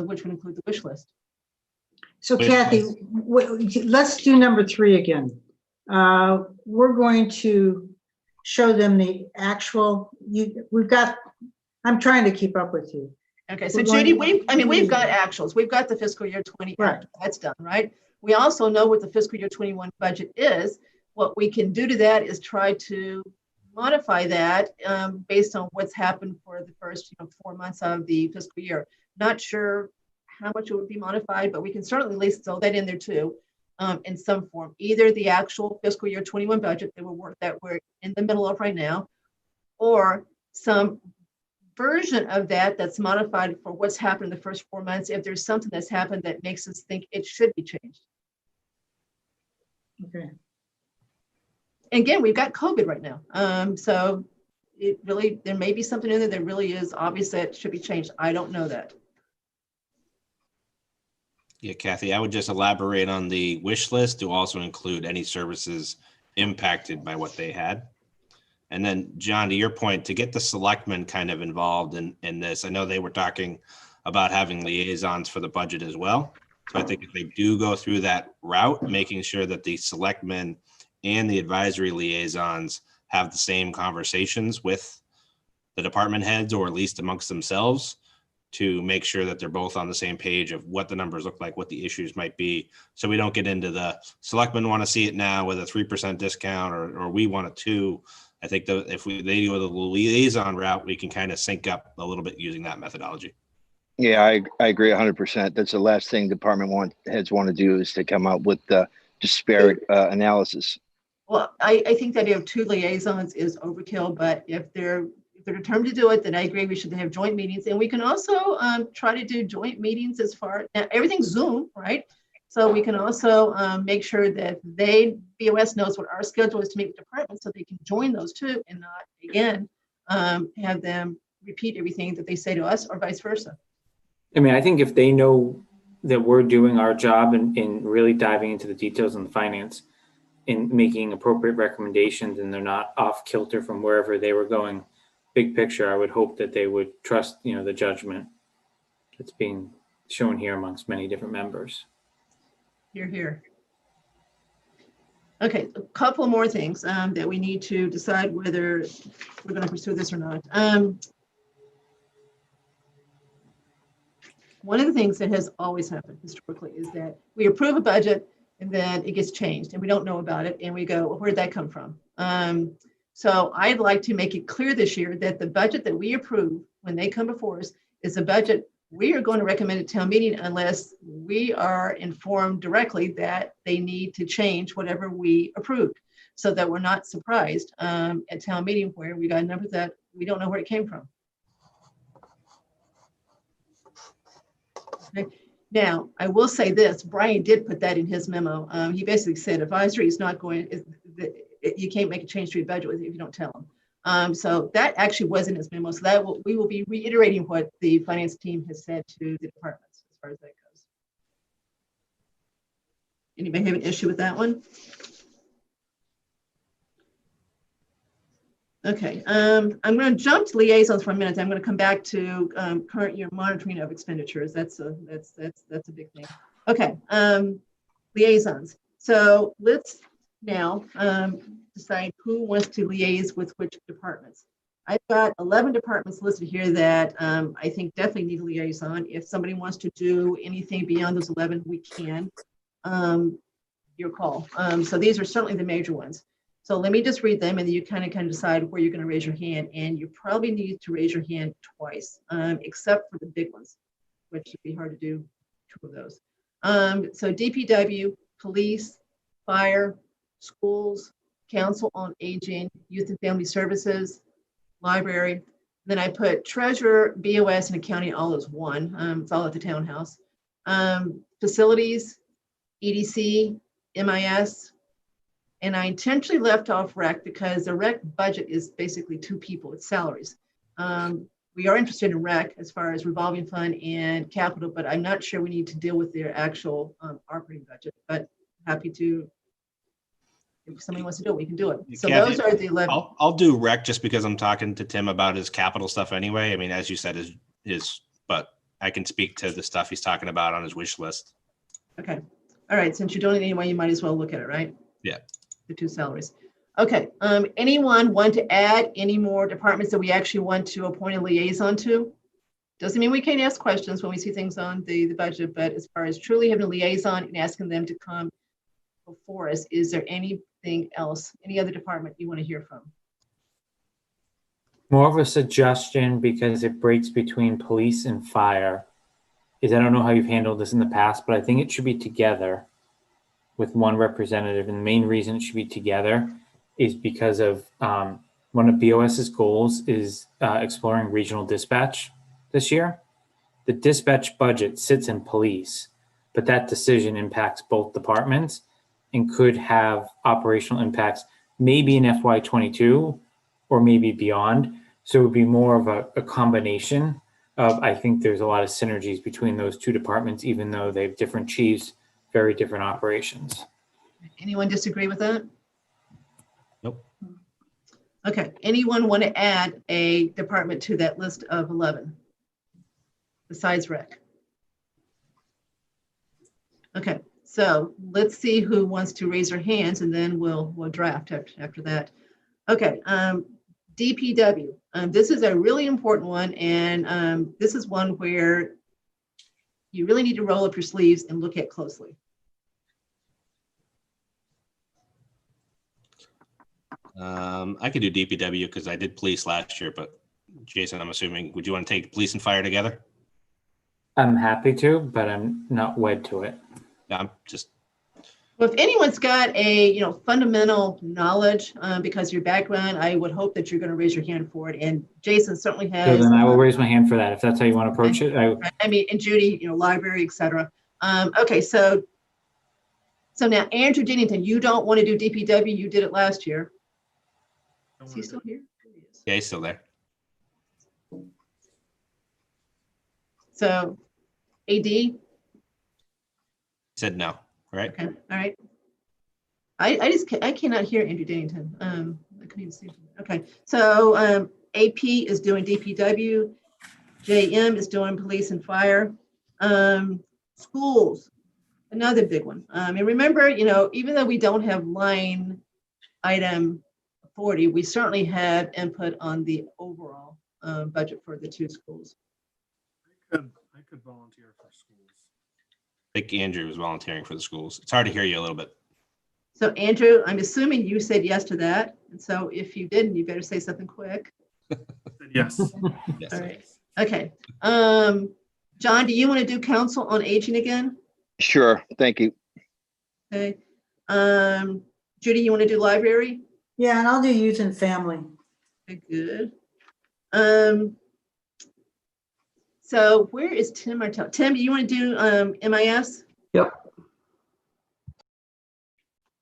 which would include the wish list. So Kathy, let's do number 3 again. We're going to show them the actual, I'm trying to keep up with you. Okay, so We're going Judy, to- we've got actuals. We've got the fiscal year 20. Right. That's done, right? We also know what the fiscal year 21 budget is. What we can do to that is try to modify that based on what's happened for the first 4 months of the fiscal year. Not sure how much it would be modified, but we can certainly at least throw that in there too, in some form. Either the actual fiscal year 21 budget that we're in the middle of right now, or some version of that that's modified for what's happened in the first 4 months, if there's something that's happened that makes us think it should be changed. Okay. Again, we've got COVID right now. So it really, there may be something in there that really is obvious that should be changed. I don't know that. Yeah, Kathy, I would just elaborate on the wish list to also include any services impacted by what they had. And then, John, to your point, to get the selectmen kind of involved in this, I know they were talking about having liaisons for the budget as well. So I think if they do go through that route, making sure that the selectmen and the advisory liaisons have the same conversations with the department heads, or at least amongst themselves, to make sure that they're both on the same page of what the numbers look like, what the issues might be. So we don't get into the selectmen want to see it now with a 3% discount, or we want it too. I think that if they go the liaison route, we can kind of sync up a little bit using that methodology. Yeah, I agree 100%. That's the last thing department heads want to do, is to come up with the disparate analysis. Well, I think that if 2 liaisons is overkill, but if they're determined to do it, then I agree we should have joint meetings. And we can also try to do joint meetings as far, now everything's Zoom, right? So we can also make sure that BOS knows what our schedule is to meet with departments, so they can join those too, and not, again, have them repeat everything that they say to us, or vice versa. I mean, I think if they know that we're doing our job in really diving into the details on the finance and making appropriate recommendations, and they're not off kilter from wherever they were going, big picture, I would hope that they would trust, the judgment that's being shown here amongst many different members. You're here. Okay, a couple more things that we need to decide whether we're going to pursue this or not. One of the things that has always happened historically is that we approve a budget and then it gets changed and we don't know about it, and we go, well, where'd that come from? So I'd like to make it clear this year that the budget that we approve when they come before us is a budget we are going to recommend at town meeting unless we are informed directly that they need to change whatever we approved, so that we're not surprised at town meeting where we got a number that we don't know where it came from. Okay. Now, I will say this, Brian did put that in his memo. He basically said advisory is not going, you can't make a change to your budget if you don't tell them. So that actually was in his memo. So we will be reiterating what the finance team has said to the departments as far as that goes. Anybody have an issue with that one? Okay, I'm going to jump to liaisons for a minute. I'm going to come back to current year monitoring of expenditures. That's a big thing. Okay, liaisons. So let's now decide who wants to liaise with which departments. I've got 11 departments listed here that I think definitely need a liaison. If somebody wants to do anything beyond those 11, we can. Your call. So these are certainly the major ones. So let me just read them, and then you kind of decide where you're going to raise your hand. And you probably need to raise your hand twice, except for the big ones, which would be hard to do 2 of those. So DPW, police, fire, schools, council on aging, youth and family services, library. Then I put treasurer, BOS, and accounting all as one. It's all at the townhouse. Facilities, EDC, MIS. And I intentionally left off rec because the rec budget is basically 2 people, it's salaries. We are interested in rec as far as revolving fund and capital, but I'm not sure we need to deal with their actual operating budget, but happy to, if somebody wants to do it, we can do it. So Kathy, those are the 11. I'll do rec just because I'm talking to Tim about his capital stuff anyway. I mean, as you said, but I can speak to the stuff he's talking about on his wish list. Okay. All right. Since you're doing it anyway, you might as well look at it, right? Yeah. The 2 salaries. Okay, anyone want to add any more departments that we actually want to appoint a liaison to? Doesn't mean we can't ask questions when we see things on the budget, but as far as truly having a liaison and asking them to come before us, is there anything else, any other department you want to hear from? More of a suggestion, because it breaks between police and fire, is I don't know how you've handled this in the past, but I think it should be together with one representative. And the main reason it should be together is because of one of BOS's goals is exploring regional dispatch this year. The dispatch budget sits in police, but that decision impacts both departments and could have operational impacts, maybe in FY22 or maybe beyond. So it would be more of a combination of, I think there's a lot of synergies between those two departments, even though they have different chiefs, very different operations. Anyone disagree with that? Nope. Okay, anyone want to add a department to that list of 11 besides rec? Okay, so let's see who wants to raise their hands, and then we'll draft after that. Okay, DPW. This is a really important one, and this is one where you really need to roll up your sleeves and look at closely. I could do DPW because I did police last year, but Jason, I'm assuming, would you want to take police and fire together? I'm happy to, but I'm not wed to it. Yeah, I'm just, Well, if anyone's got a fundamental knowledge because of your background, I would hope that you're going to raise your hand for it. And Jason certainly So has. then I will raise my hand for that, if that's how you want to approach it. I mean, and Judy, library, etc. Okay, so now Andrew Dennington, you don't want to do DPW. You did it last year. Is he still here? yeah, he's still there. So AD. He said no, right? Okay, all right. I cannot hear Andrew Dennington. I couldn't even see him. Okay, so AP is doing DPW, JM is doing police and fire. Schools, another big one. And remember, even though we don't have line item authority, we certainly have input on the overall budget for the two schools. I could volunteer for schools. I think Andrew was volunteering for the schools. It's hard to hear you a little bit. So Andrew, I'm assuming you said yes to that. And so if you didn't, you better say something quick. Yes. Yes. All right. Okay. John, do you want to do council on aging again? Sure, thank you. Okay. Judy, you want to do library? Yeah, and I'll do youth and family. Okay, good. So where is Tim Martell? Tim, do you want to do MIS? Yep.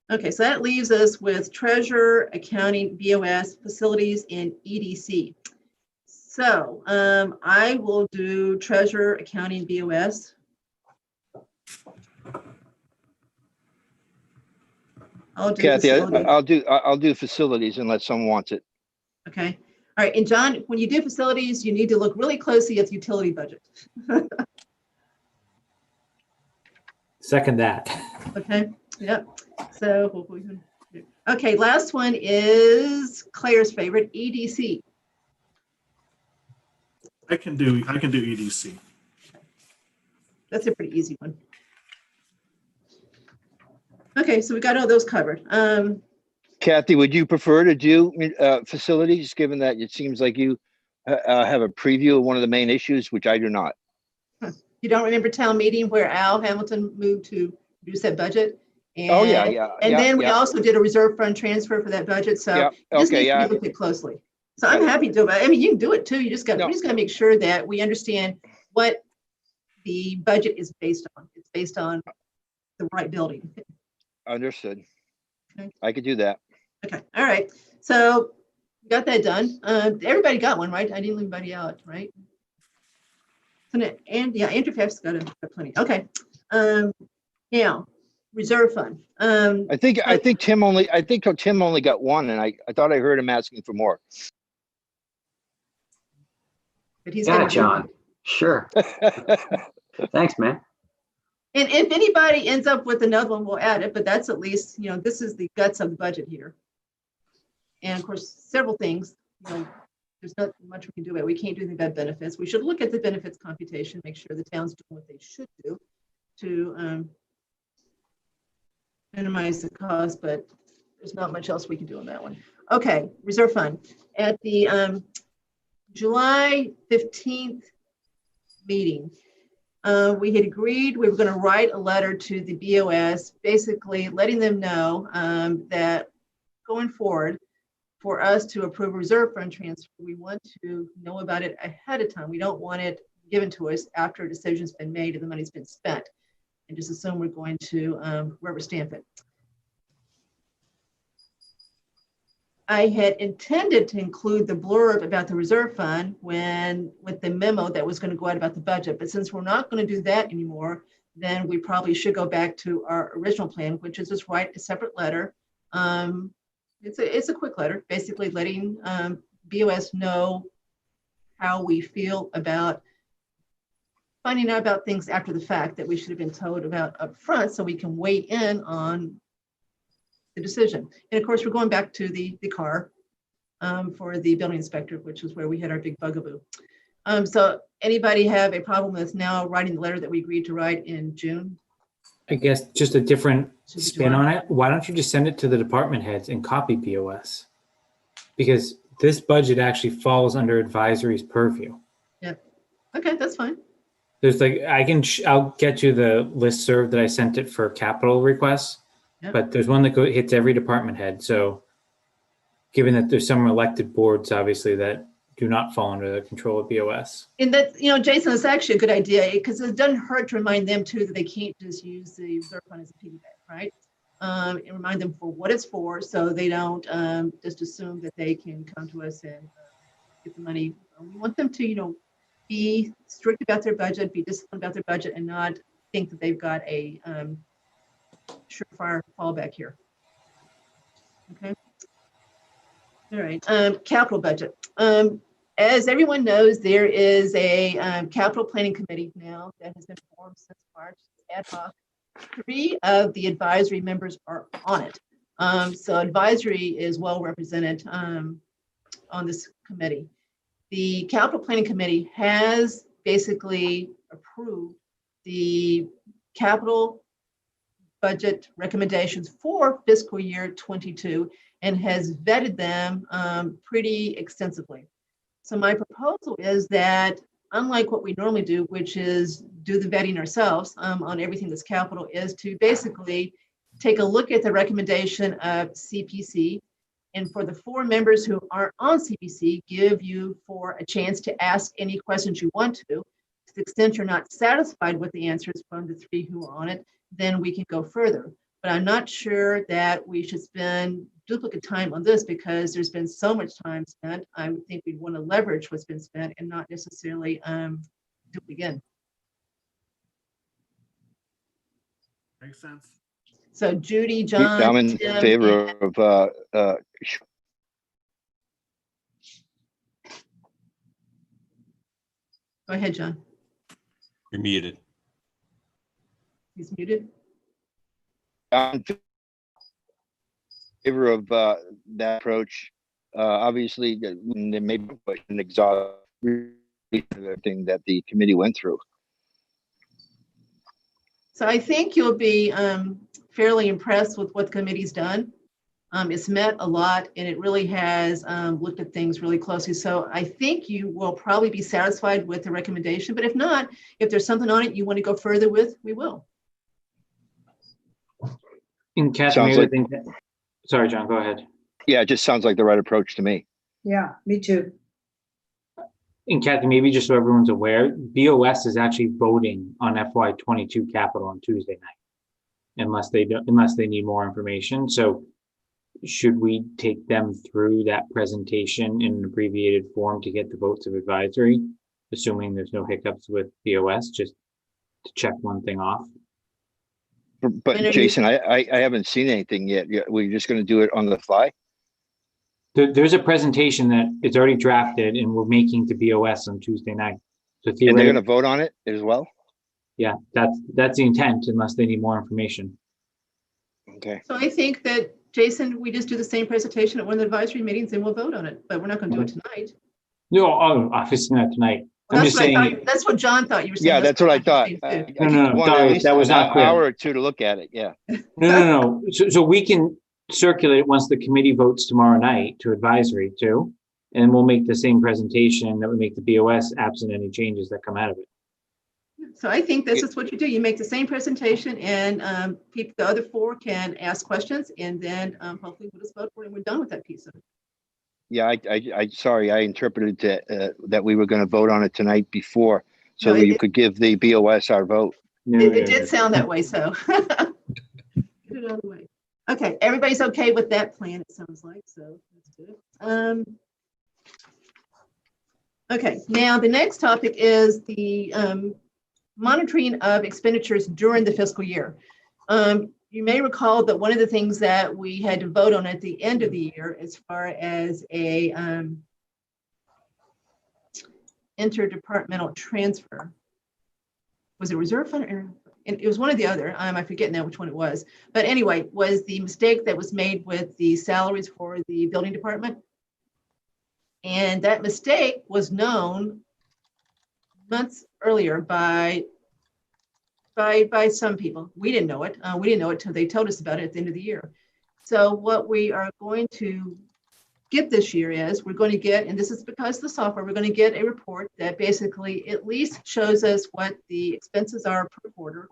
Okay, so that leaves us with treasurer, accounting, BOS, facilities, and EDC. So I will do treasurer, accounting, BOS. I'll do Kathy, facilities. I'll do facilities unless someone wants it. Okay. All right. And John, when you do facilities, you need to look really closely at the utility budget. Second that. Okay. Yep. So, okay. Last one is Claire's favorite, EDC. I can do EDC. That's a pretty easy one. Okay. So we got all those covered. Kathy, would you prefer to do facilities, given that it seems like you have a preview of one of the main issues, which I do not? You don't remember town meeting where Al Hamilton moved to reduce that budget? And, Oh, yeah. And then we yeah. also did a reserve fund transfer for that budget. So Yeah, it just okay, needs to yeah. be looked at closely. So I'm happy to do it. I mean, you can do it too. We just got to make sure that we understand what the budget is based on. It's based on the right building. Understood. Okay. I could do that. Okay. All right. So we got that done. Everybody got one, right? I didn't leave anybody out, right? And yeah, Andrew Pfaff's got plenty. Okay. Now, reserve fund. I think Tim only got one, and I thought I heard him asking for more. But he's Yeah, got John. Sure. Thanks, man. And if anybody ends up with another one, we'll add it. But that's at least, this is the guts of the budget here. And of course, several things, there's not much we can do about it. We can't do anything about benefits. We should look at the benefits computation, make sure the town's doing what they should do to minimize the cost, but there's not much else we can do on that one. Okay, reserve fund. At the July 15th meeting, we had agreed we were going to write a letter to the BOS, basically letting them know that going forward, for us to approve a reserve fund transfer, we want to know about it ahead of time. We don't want it given to us after a decision's been made and the money's been spent, and just assume we're going to rubber stamp it. I had intended to include the blurb about the reserve fund with the memo that was going to go out about the budget, but since we're not going to do that anymore, then we probably should go back to our original plan, which is just write a separate letter. It's a quick letter, basically letting BOS know how we feel about finding out about things after the fact that we should have been told about up front, so we can weigh in on the decision. And of course, we're going back to the car for the building inspector, which is where we had our big bugaboo. So anybody have a problem with now writing the letter that we agreed to write in June? I guess just a different spin on it. Why don't you just send it to the department heads and copy BOS? Because this budget actually falls under advisory's purview. Yeah. Okay, that's fine. There's like, I'll get you the listserv that I sent it for capital requests, Yep. but there's one that hits every department head. So given that there's some elected boards, obviously, that do not fall under the control of BOS. And that, Jason, it's actually a good idea, because it doesn't hurt to remind them too that they can't just use the reserve fund as a piggyback, right? And remind them for what it's for, so they don't just assume that they can come to us and get the money. We want them to, be strict about their budget, be disciplined about their budget, and not think that they've got a surefire fallback here. Okay. All right. Capital budget. As everyone knows, there is a capital planning committee now that has been formed since March, ad hoc. 3 of the advisory members are on it. So advisory is well represented on this committee. The capital planning committee has basically approved the capital budget recommendations for fiscal year 22 and has vetted them pretty extensively. So my proposal is that, unlike what we normally do, which is do the vetting ourselves on everything that's capital, is to basically take a look at the recommendation of CPC, and for the 4 members who aren't on CPC, give you a chance to ask any questions you want to. To the extent you're not satisfied with the answers from the 3 who are on it, then we can go further. But I'm not sure that we should spend duplicate time on this, because there's been so much time spent. I would think we'd want to leverage what's been spent and not necessarily do it again. Makes sense. So Judy, John, I'm in Tim, favor and- of, Go ahead, John. You're muted. He's muted. I'm in favor of that approach. Obviously, there may be an exhaust thing that the committee went through. So I think you'll be fairly impressed with what the committee's done. It's met a lot, and it really has looked at things really closely. So I think you will probably be satisfied with the recommendation, but if not, if there's something on it you want to go further with, we will. And Kathy, Sounds maybe I think sorry, John, go ahead. Yeah, it just sounds like the right approach to me. Yeah, me too. And Kathy, maybe just so everyone's aware, BOS is actually voting on FY22 capital on Tuesday night, unless they need more information. So should we take them through that presentation in an abbreviated form to get the votes of advisory, assuming there's no hiccups with BOS, just to check one thing off? But And Jason, I haven't seen anything yet. We're just going to do it on the fly. There's a presentation that it's already drafted and we're making to BOS on Tuesday night. So And they're going theoretically, to vote on it as well? yeah, that's the intent, unless they need more information. Okay. So I think that Jason, we just do the same presentation at one of the advisory meetings and we'll vote on it, but we're not going to do it tonight. No, obviously not tonight. Well, I'm that's just what I saying, thought. That's what John thought you were saying. Yeah, that's what I thought. saying I too. No, just no, wanted sorry, at least that was an not clear. hour or two to look at it. Yeah. no. So we can circulate it once the committee votes tomorrow night to advisory too. And we'll make the same presentation that we make the BOS absent any changes that come out of it. So I think this is what you do. You make the same presentation and people, the other four can ask questions and then hopefully we'll just vote for it and we're done with that piece of it. Yeah, I sorry, I interpreted that we were going to vote on it tonight before, so No, that you could give the BOS our vote. It did sound that way, so. Get it out of the way. Okay, everybody's okay with that plan, it sounds like, so that's good. Okay, now the next topic is the monitoring of expenditures during the fiscal year. You may recall that one of the things that we had to vote on at the end of the year as far as a interdepartmental transfer. Was it reserve fund or it was one or the other? I forget now which one it was. But anyway, was the mistake that was made with the salaries for the building department. And that mistake was known months earlier by some people. We didn't know it. We didn't know it until they told us about it at the end of the year. So what we are going to get this year is we're going to get, and this is because of the software, we're going to get a report that basically at least shows us what the expenses are per quarter,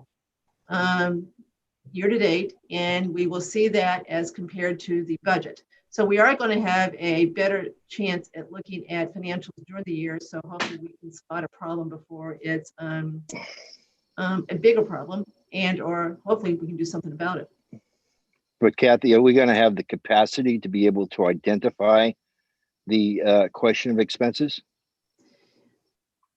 year to date, and we will see that as compared to the budget. So we are going to have a better chance at looking at financials during the year. So hopefully we can spot a problem before it's a bigger problem, and or hopefully we can do something about it. But Kathy, are we going to have the capacity to be able to identify the question of expenses?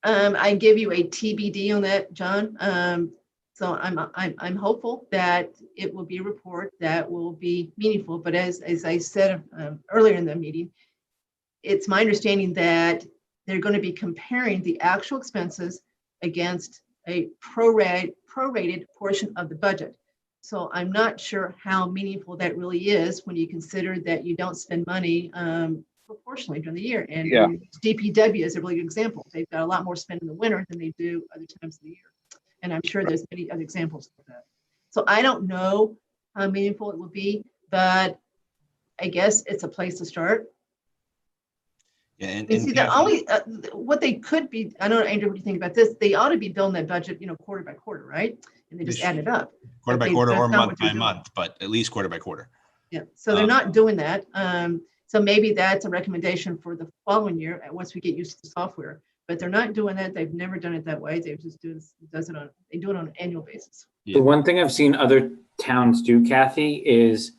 I give you a TBD on that, John. So I'm hopeful that it will be a report that will be meaningful. But as I said earlier in the meeting, it's my understanding that they're going to be comparing the actual expenses against a prorated portion of the budget. So I'm not sure how meaningful that really is when you consider that you don't spend money proportionally during the year. And Yeah. DPW is a really good example. They've got a lot more spend in the winter than they do other times of the year. And I'm sure there's many other examples of that. So I don't know how meaningful it will be, but I guess it's a place to start. Yeah, and See, the only what they could be, I don't know, Andrew, what do you think about this? They ought to be building that budget, quarter by quarter, right? And they just add it up. quarter by But quarter that's or not month what they're by doing. month, but at least quarter by quarter. Yeah, so they're not doing that. So maybe that's a recommendation for the following year once we get used to the software. But they're not doing that. They've never done it that way. They just do it on an annual basis. Yeah. The one thing I've seen other towns do, Kathy, is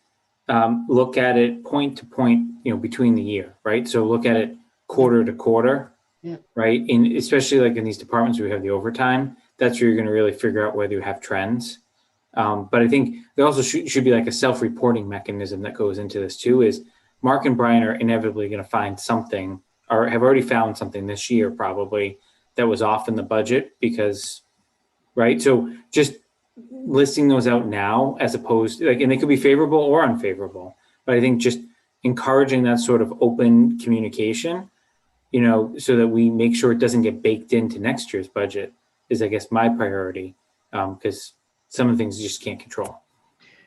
look at it point to point, between the year, right? So look at it quarter to quarter, Yeah. right? And especially like in these departments where we have the overtime, that's where you're going to really figure out whether you have trends. But I think there also should be like a self-reporting mechanism that goes into this too, is Mark and Brian are inevitably going to find something, or have already found something this year probably, that was off in the budget because, right? So just listing those out now as opposed to, and they could be favorable or unfavorable, but I think just encouraging that sort of open communication, so that we make sure it doesn't get baked into next year's budget is, I guess, my priority, because some of the things you just can't control.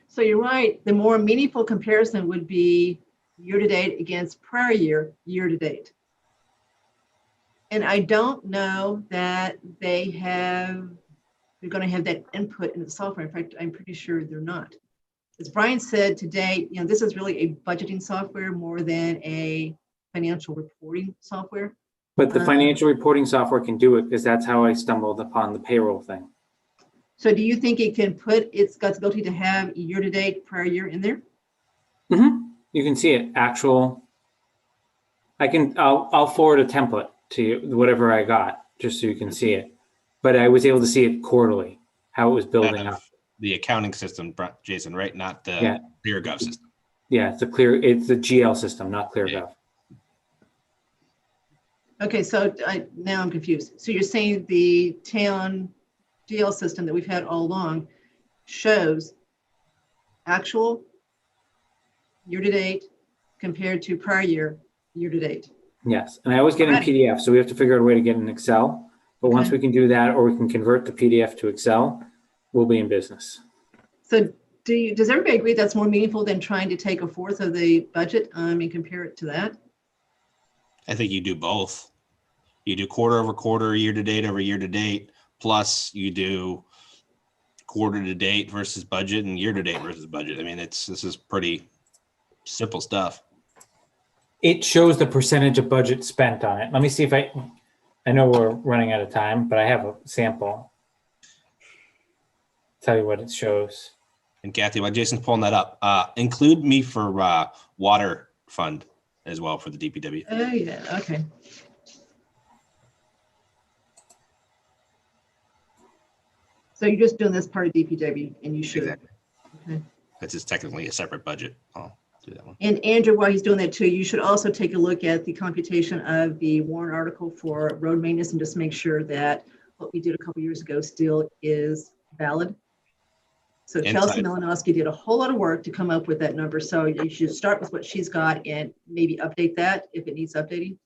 So you're right. The more meaningful comparison would be year to date against prior year, year to date. And I don't know that they're going to have that input in the software. In fact, I'm pretty sure they're not. As Brian said today, this is really a budgeting software more than a financial reporting software. But the financial reporting software can do it because that's how I stumbled upon the payroll thing. So do you think it's got the ability to have year to date, prior year in there? Mm-hmm. You can see it actual. I'll forward a template to you, whatever I got, just so you can see it. But I was able to see it quarterly, how it was building up. The accounting system, Jason, right? Not the ClearGov system. Yeah, it's the GL system, not ClearGov. Yeah. Okay, so now I'm confused. So you're saying the town GL system that we've had all along shows actual year-to-date, compared to prior year, year-to-date. Yes, and I always get in Alrighty. PDF, so we have to figure out a way to get in Excel. But once Okay. we can do that, or we can convert the PDF to Excel, we'll be in business. So does everybody agree that's more meaningful than trying to take a fourth of the budget and compare it to that? I think you do both. You do quarter over quarter, year to date over year to date, plus you do quarter to date versus budget and year to date versus budget. I mean, this is pretty simple stuff. It shows the percentage of budget spent on it. Let me see if I know we're running out of time, but I have a sample. Tell you what it shows. And Kathy, while Jason's pulling that up, include me for water fund as well for the DPW. Oh, yeah, okay. So you're just doing this part of DPW and you should. Exactly. Okay. This is technically a separate budget. I'll do that one. And Andrew, while he's doing that too, you should also take a look at the computation of the warrant article for road maintenance and just make sure that what we did a couple years ago still is valid. So Chelsea Malinowski did a whole lot of work to come up with that number. So you should start with what she's got and maybe update that if it needs updating.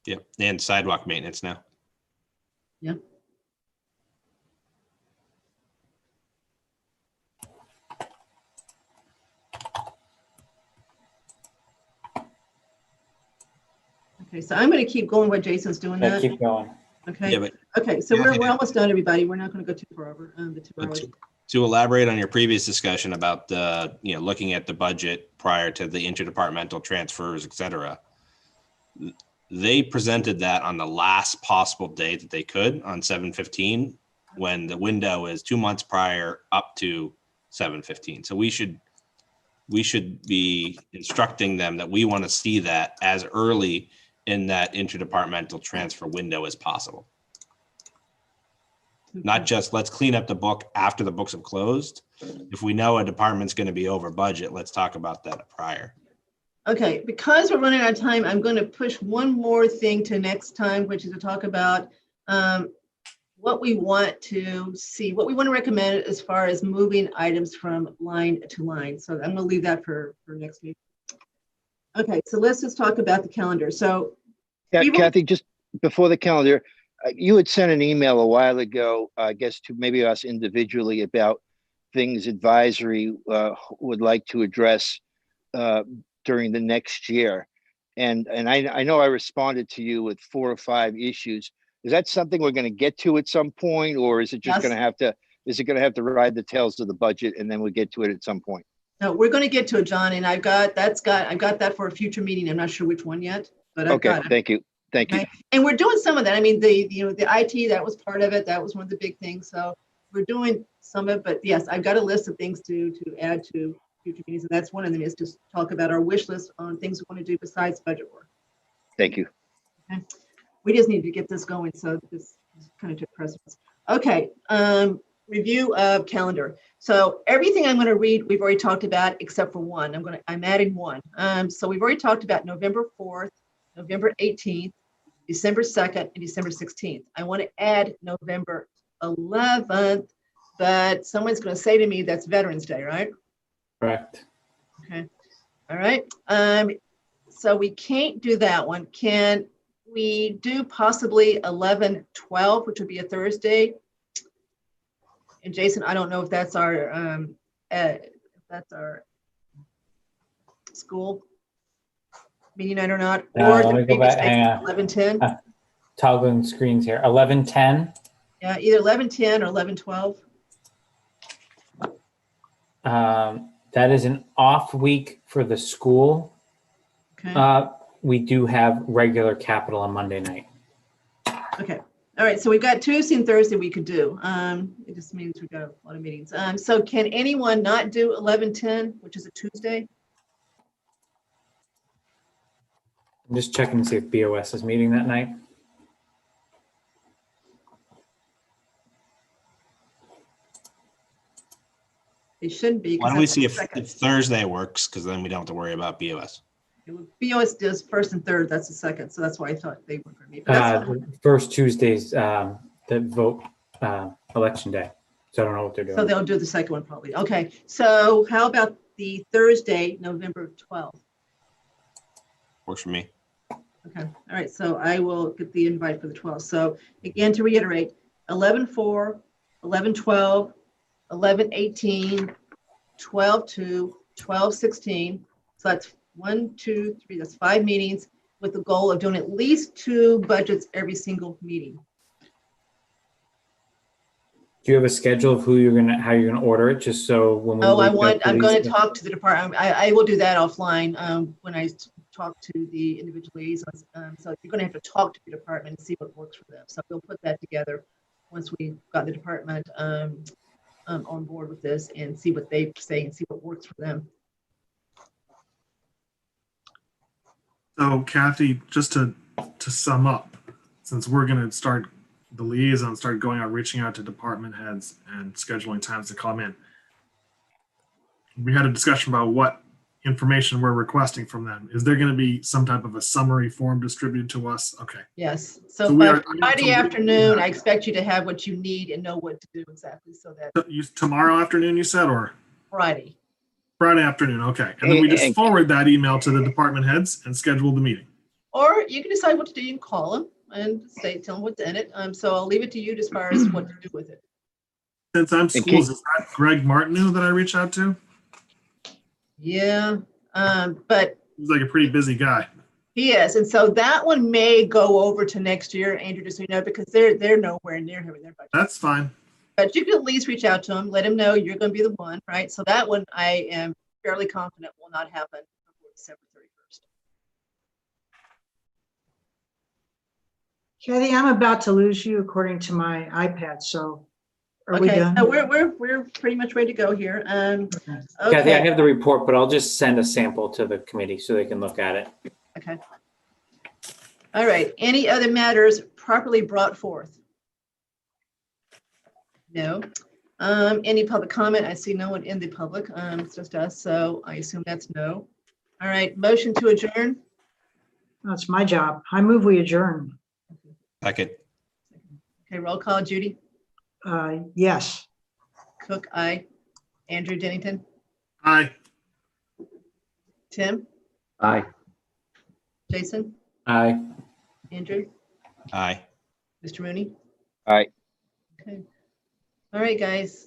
Yep. And sidewalk maintenance now. Yeah. Okay, so I'm going to keep going while Jason's doing Yeah, that. keep going. Okay. Yeah, but Okay, so Yeah, we're almost done, everybody. We're not going to go too far over the 2 hours. to elaborate on your previous discussion about looking at the budget prior to the interdepartmental transfers, et cetera, they presented that on the last possible date that they could on 7/15, when the window is 2 months prior up to 7/15. So we should be instructing them that we want to see that as early in that interdepartmental transfer window as possible. Not just let's clean up the book after the books have closed. If we know a department's going to be over budget, let's talk about that prior. Okay, because we're running out of time, I'm going to push one more thing to next time, which is to talk about what we want to see, what we want to recommend as far as moving items from line to line. So I'm going to leave that for next week. Okay, so let's just talk about the calendar. So Yeah, People- Kathy, just before the calendar, you had sent an email a while ago, I guess to maybe us individually, about things advisory would like to address during the next year. And I know I responded to you with 4 or 5 issues. Is that something we're going to get to at some point, or is it just Yes. going to have to, is it going to have to ride the tails of the budget and then we get to it at some point? no, we're going to get to it, John, and I've got that for a future meeting. I'm not sure which one yet, but I've Okay, got it. thank you. Thank you. Okay. And we're doing some of that. I mean, the IT, that was part of it. That was one of the big things. So we're doing some of it, but yes, I've got a list of things to add to future meetings. And that's one of them, is to talk about our wish list on things we want to do besides budget work. Thank you. Okay. We just need to get this going. So this kind of took precedence. Okay. Review of calendar. So everything I'm going to read, we've already talked about except for one. I'm adding one. So we've already talked about November 4th, November 18th, December 2nd, and December 16th. I want to add November 11th, but someone's going to say to me that's Veterans Day, right? Correct. Okay. All right. So we can't do that one. Can we do possibly 11/12, which would be a Thursday? And Jason, I don't know if that's our school meeting night or not. Or let me the go back. previous Hang day, on. 11/10. Toggling screens here. 11:10. Yeah, either 11/10 or 11/12. That is an off week for the school. Okay. We do have regular capital on Monday night. Okay. All right. So we've got Tuesday and Thursday we could do. It just means we've got a lot of meetings. So can anyone not do 11/10, which is a Tuesday? I'm just checking to see if BOS is meeting that night. It shouldn't be. Why don't we see if Thursday works? Because then we don't have to worry about BOS. BOS does first and third. That's the second. So that's why I thought they were going to meet. But that's fine. First Tuesdays, the vote election day. So I don't know what they're doing. So they'll do the second one probably. Okay. So how about the Thursday, November 12th. Works for me. Okay, all right, so I will get the invite for the 12th. So again, to reiterate, 11/4, 11/12, 11/18, 12/2, 12/16. So that's 1, 2, 3, that's 5 meetings with the goal of doing at least 2 budgets every single meeting. Do you have a schedule of how you're gonna order it, just so when we? Oh, wake up I'm these- going to talk to the department. I will do that offline when I talk to the individual liaisons. So you're going to have to talk to the department and see what works for them. So we'll put that together once we've got the department on board with this and see what they say and see what works for them. So Kathy, just to sum up, since we're going to start the liaison, start going out, reaching out to department heads and scheduling times to come in. We had a discussion about what information we're requesting from them. Is there going to be some type of a summary form distributed to us? Okay. Yes. So So we by are- Friday so we- afternoon, I expect you to have what you need and know what to do exactly so that Tomorrow afternoon, you said, or Friday. Friday afternoon? Okay. And then we just And- forward that email to the department heads and schedule the meeting. Or you can decide what to do. You can call them and tell them what's in it. So I'll leave it to you as far as what to do with it. Since I'm Kate- schools, is that Greg Martineau that I reach out to? Yeah, but He's like a pretty busy guy. he is. And so that one may go over to next year, Andrew, just so you know, because they're nowhere near having their budget. That's fine. But you can at least reach out to them, let them know you're going to be the one, right? So that one I am fairly confident will not happen before December 31st. Kathy, I'm about to lose you according to my iPad, so are we Okay, done? so we're pretty much ready to go here. Kathy, I Okay, have the report, but I'll just send a sample to the committee so they can look at it. okay. All right, any other matters properly brought forth? No. Any public comment? I see no one in the public. It's just us, so I assume that's no. All right, motion to adjourn. That's my job. I move we adjourn. Second. Okay, roll call. Judy, Yes. Cook, aye. Andrew Dennington, Aye. Tim, Aye. Jason, Aye. Andrew, Aye. Mr. Mooney. All right. Okay. All right, guys.